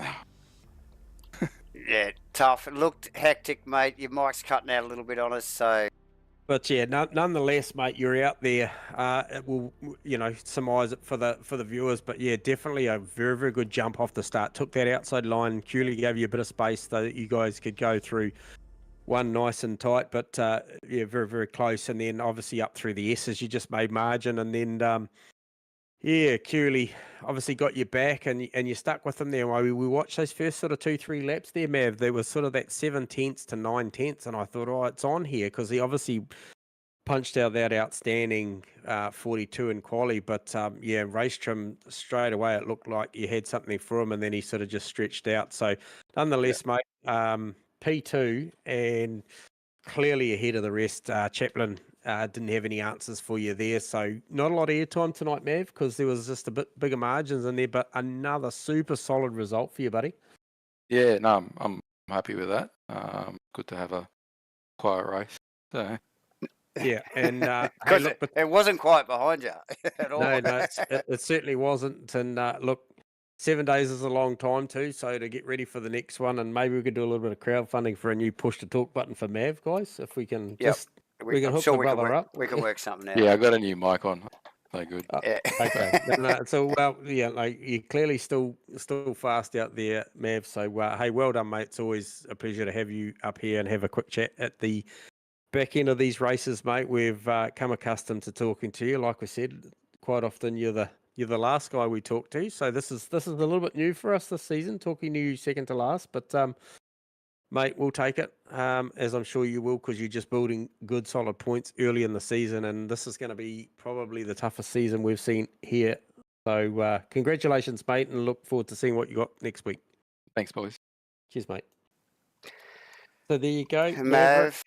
Yeah, tough. It looked hectic, mate. Your mic's cutting out a little bit on us, so. But yeah, nonetheless, mate, you're out there. It will, surmise it for the viewers. But yeah, definitely a very, very good jump off the start. Took that outside line. Cooley gave you a bit of space so that you guys could go through one nice and tight. But yeah, very, very close. And then obviously up through the S's, you just made margin. And then yeah, Cooley obviously got you back, and you stuck with them there. We watched those first sort of 2-3 laps there, Mav. There was sort of that 7/10 to 9/10, and I thought, oh, it's on here because he obviously punched out that outstanding 42 in quali. But yeah, race trim straight away, it looked like you had something for him, and then he sort of just stretched out. So nonetheless, mate, P2 and clearly ahead of the rest. Chaplin didn't have any answers for you there, so not a lot of airtime tonight, Mav, because there was just a bit bigger margins in there, but another super solid result for you, buddy. yeah, no, I'm happy with that. Good to have a quiet race. So. Yeah, and Because it wasn't quite behind you at all. No, it certainly wasn't. And look, 7 days is a long time too, so to get ready for the next one, and maybe we could do a little bit of crowdfunding for a new push to talk button for Mav, guys, if we can just we can hook the brother up. We can work something out. Yeah, I got a new mic on. So good. Yeah. Okay. No, so well, yeah, like you're clearly still fast out there, Mav. So hey, well done, mate. It's always a pleasure to have you up here and have a quick chat at the back end of these races, mate. We've come accustomed to talking to you. Like we said, quite often you're the last guy we talk to. So this is a little bit new for us this season, talking to you second to last. But mate, we'll take it, as I'm sure you will, because you're just building good, solid points early in the season, and this is going to be probably the toughest season we've seen here. So congratulations, mate, and look forward to seeing what you got next week. Thanks, boys. Cheers, mate. So there you go, Mav.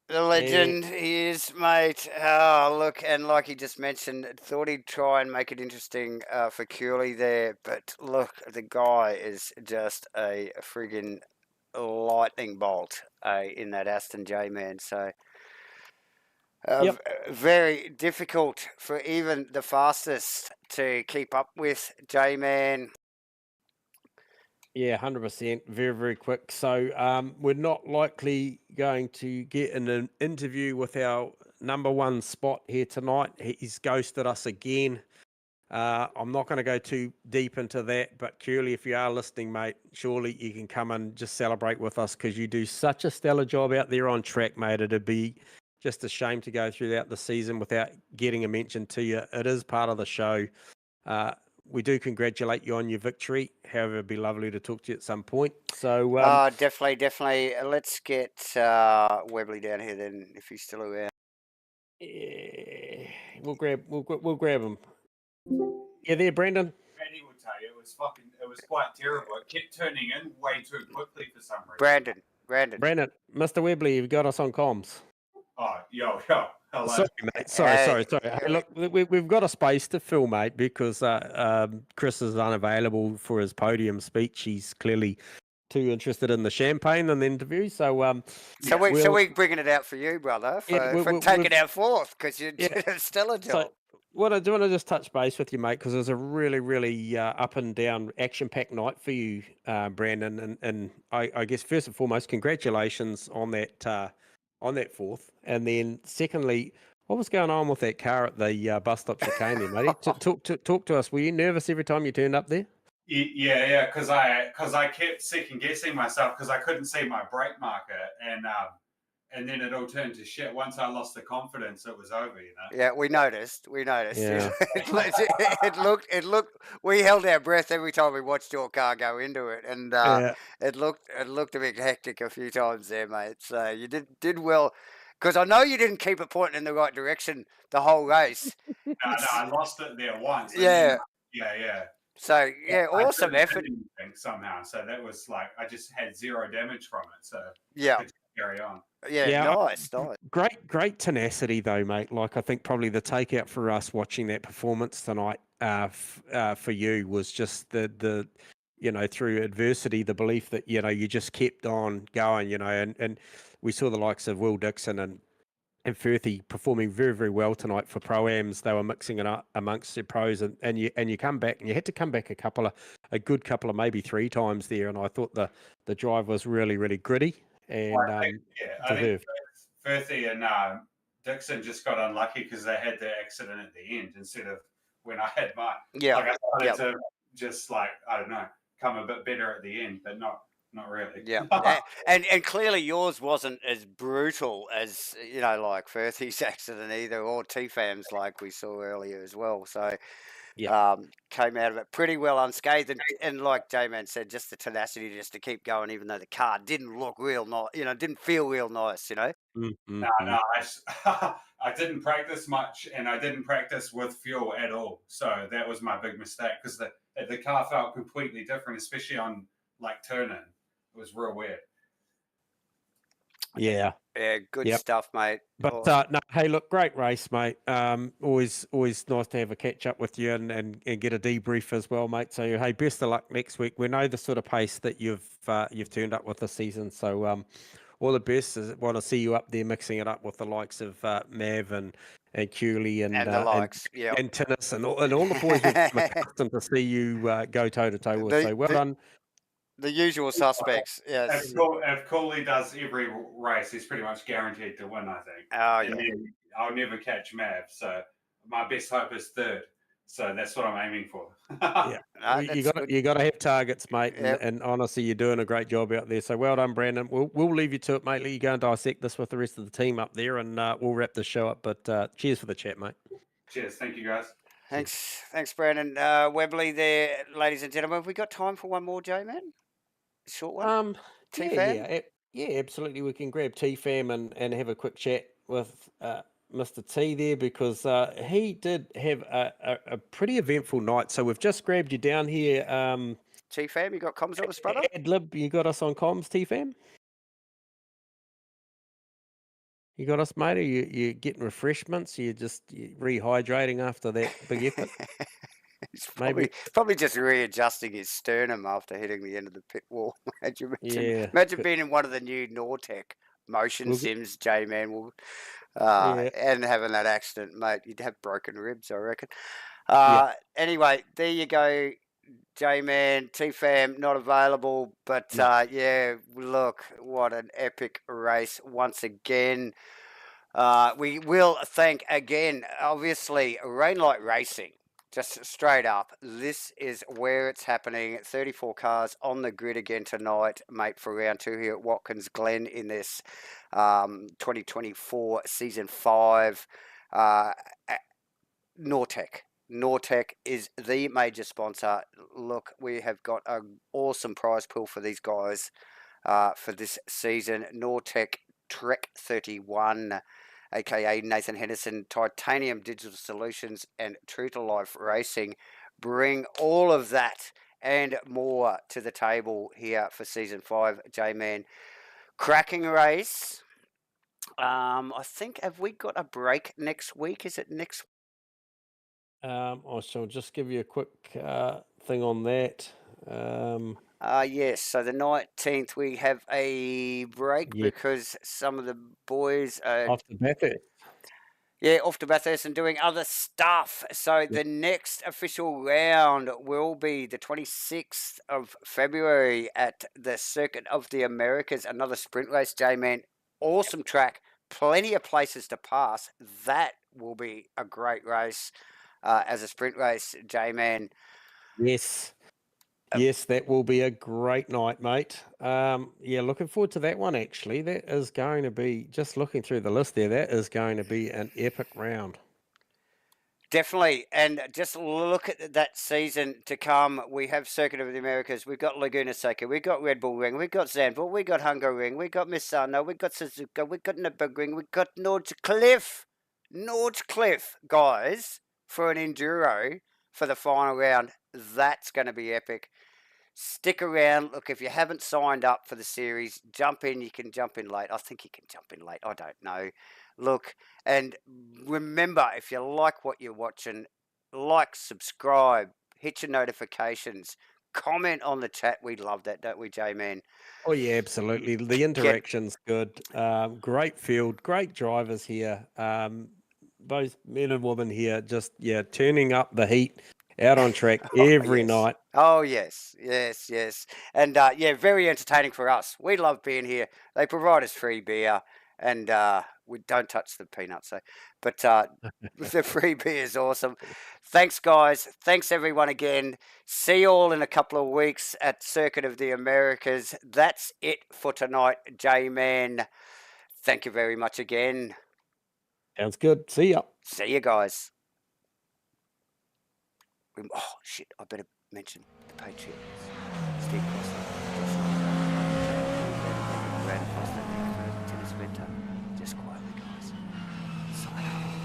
The legend he is, mate. Oh, look, and like he just mentioned, thought he'd try and make it interesting for Cooley there, but look, the guy is just a friggin' lightning bolt in that Aston J-Man. So very difficult for even the fastest to keep up with J-Man. Yeah, 100%. Very, very quick. So we're not likely going to get an interview with our number one spot here tonight. He's ghosted us again. I'm not going to go too deep into that, but Curly, if you are listening, mate, surely you can come and just celebrate with us because you do such a stellar job out there on track, mate. It'd be just a shame to go throughout the season without getting a mention to you. It is part of the show. We do congratulate you on your victory. However, it'd be lovely to talk to you at some point. So definitely. Let's get Webley down here then, if he's still around. Yeah, we'll grab him. You there, Brendan? Randy will tell you it was quite terrible. It kept turning in way too quickly for some reason. Brandon, Mr. Webley, you've got us on comms. Oh, yo, hello. Sorry, mate. Sorry. Hey, look, we've got a space to fill, mate, because Chris is unavailable for his podium speech. He's clearly too interested in the champagne and the interview. So we're bringing it out for you, brother, for taking our fourth, because you did a stellar job. So, what I do want to just touch base with you, mate, because it was a really, really up and down, action-packed night for you, Brandon. And I guess first and foremost, congratulations on that fourth. And then secondly, what was going on with that car at the bus stop chicane there, matey? Talk to us. Were you nervous every time you turned up there? Yeah, because I kept second guessing myself because I couldn't see my brake marker, and then it all turned to shit. Once I lost the confidence, it was over. Yeah, we noticed. Yeah. it looked. We held our breath every time we watched your car go into it, and it looked a bit hectic a few times there, mate. So you did well, because I know you didn't keep it pointing in the right direction the whole race. No, I lost it there once. Yeah. Yeah. So yeah, awesome effort. Somehow, so that was like I just had zero damage from it. So yeah, I could carry on. Yeah, nice. Great tenacity though, mate. Like I think probably the takeout for us watching that performance tonight for you was just the through adversity, the belief that you just kept on going, and we saw the likes of Will Dixon and Firthy performing very, very well tonight for pro-ams. They were mixing it up amongst their pros, and you come back, and you had to come back a couple a good couple of maybe 3 times there, and I thought the drive was really, really gritty and Well, I think deserved. Firthy and Dixon just got unlucky because they had their accident at the end instead of when I had mine. Yeah. Like I started to just I don't know, come a bit better at the end, but not really. Yeah, and clearly yours wasn't as brutal as like Firthy's accident either, or T-Fam's like we saw earlier as well. So, came out of it pretty well unscathed, and like J-Man said, just the tenacity just to keep going, even though the car didn't look real nice, didn't feel real nice, No, I didn't practice much, and I didn't practice with fuel at all. So that was my big mistake because the car felt completely different, especially on turning. It was real weird. Yeah. Yeah, good stuff, mate. But no, hey, look, great race, mate. Always nice to have a catch up with you and get a debrief as well, mate. So hey, best of luck next week. We know the sort of pace that you've turned up with this season. So all the best. Want to see you up there mixing it up with the likes of Mav and Cooley and the likes, and Tinnis and all the boys we've become accustomed to see you go toe to toe with. So well done. The usual suspects, yes. If Cooley does every race, he's pretty much guaranteed to win, I think. Oh, and then I'll never catch Mav, so my best hope is third. So that's what I'm aiming for. You got to have targets, mate. And honestly, you're doing a great job out there. So well done, Brandon. We'll leave you to it, mate. Let you go and dissect this with the rest of the team up there, and we'll wrap the show up. But cheers for the chat, mate. Cheers. Thank you, guys. Thanks, Brandon. Webley there, ladies and gentlemen. Have we got time for one more, J-Man? Short one? T-Fam? Yeah, absolutely. We can grab T-Fam and have a quick chat with Mr. T there, because he did have a pretty eventful night. So we've just grabbed you down here. T-Fam, you got comms with us, brother? Adlib, you got us on comms, T-Fam? You got us, mate? Are you getting refreshments? You're just rehydrating after that big effort? He's probably just readjusting his sternum after hitting the end of the pit wall. Imagine being in one of the new Nortec motion sims, J-Man, and having that accident, mate. You'd have broken ribs, I reckon. Anyway, there you go, J-Man. T-Fam not available, but look, what an epic race once again. We will thank again, obviously, Rainlight Racing. Just straight up, this is where it's happening. 34 cars on the grid again tonight, mate, for round 2 here at Watkins Glen in this 2024 Season 5. Nortec is the major sponsor. Look, we have got an awesome prize pool for these guys for this season. Nortec Trek 31. aka Nathan Henderson, Titanium Digital Solutions, and True to Life Racing bring all of that and more to the table here for Season 5, J-Man. Cracking race. I think, have we got a break next week? Is it next? I shall just give you a quick thing on that. Yes, so the 19th we have a break because some of the boys are off to Bathurst. Yeah, off to Bathurst and doing other stuff. So the next official round will be the 26th of February at the Circuit of the Americas. Another sprint race, J-Man. Awesome track, plenty of places to pass. That will be a great race as a sprint race, J-Man. Yes. Yes, that will be a great night, mate. Looking forward to that one, actually. That is going to be, just looking through the list there, that is going to be an epic round. Definitely. And just look at that season to come. We have Circuit of the Americas. We've got Laguna Seca. We've got Red Bull Ring. We've got Zandvoort. We've got Hungaroring. We've got Misano. We've got Suzuka. We've got Nürburgring. We've got Nordschleife. Nordschleife, guys, for an enduro for the final round. That's going to be epic. Stick around. Look, if you haven't signed up for the series, jump in. You can jump in late. I think you can jump in late. I don't know. Look, and remember, if you like what you're watching, like, subscribe, hit your notifications, comment on the chat. We love that, don't we, J-Man? Oh, yeah, absolutely. The interaction's good. Great field, great drivers here. Both men and women here just, turning up the heat out on track every yes. night. Oh, yes, yes, yes. And yeah, very entertaining for us. We love being here. They provide us free beer, and we don't touch the peanuts. So, but the free beer is awesome. Thanks, guys. Thanks, everyone, again. See you all in a couple of weeks at Circuit of the Americas. That's it for tonight, J-Man. Thank you very much again. Sounds good. See ya. See you guys. Oh, shit. I better mention the Patriots. Steve Corsa. Ran across that tennis winter. Just quietly, guys. Sign up.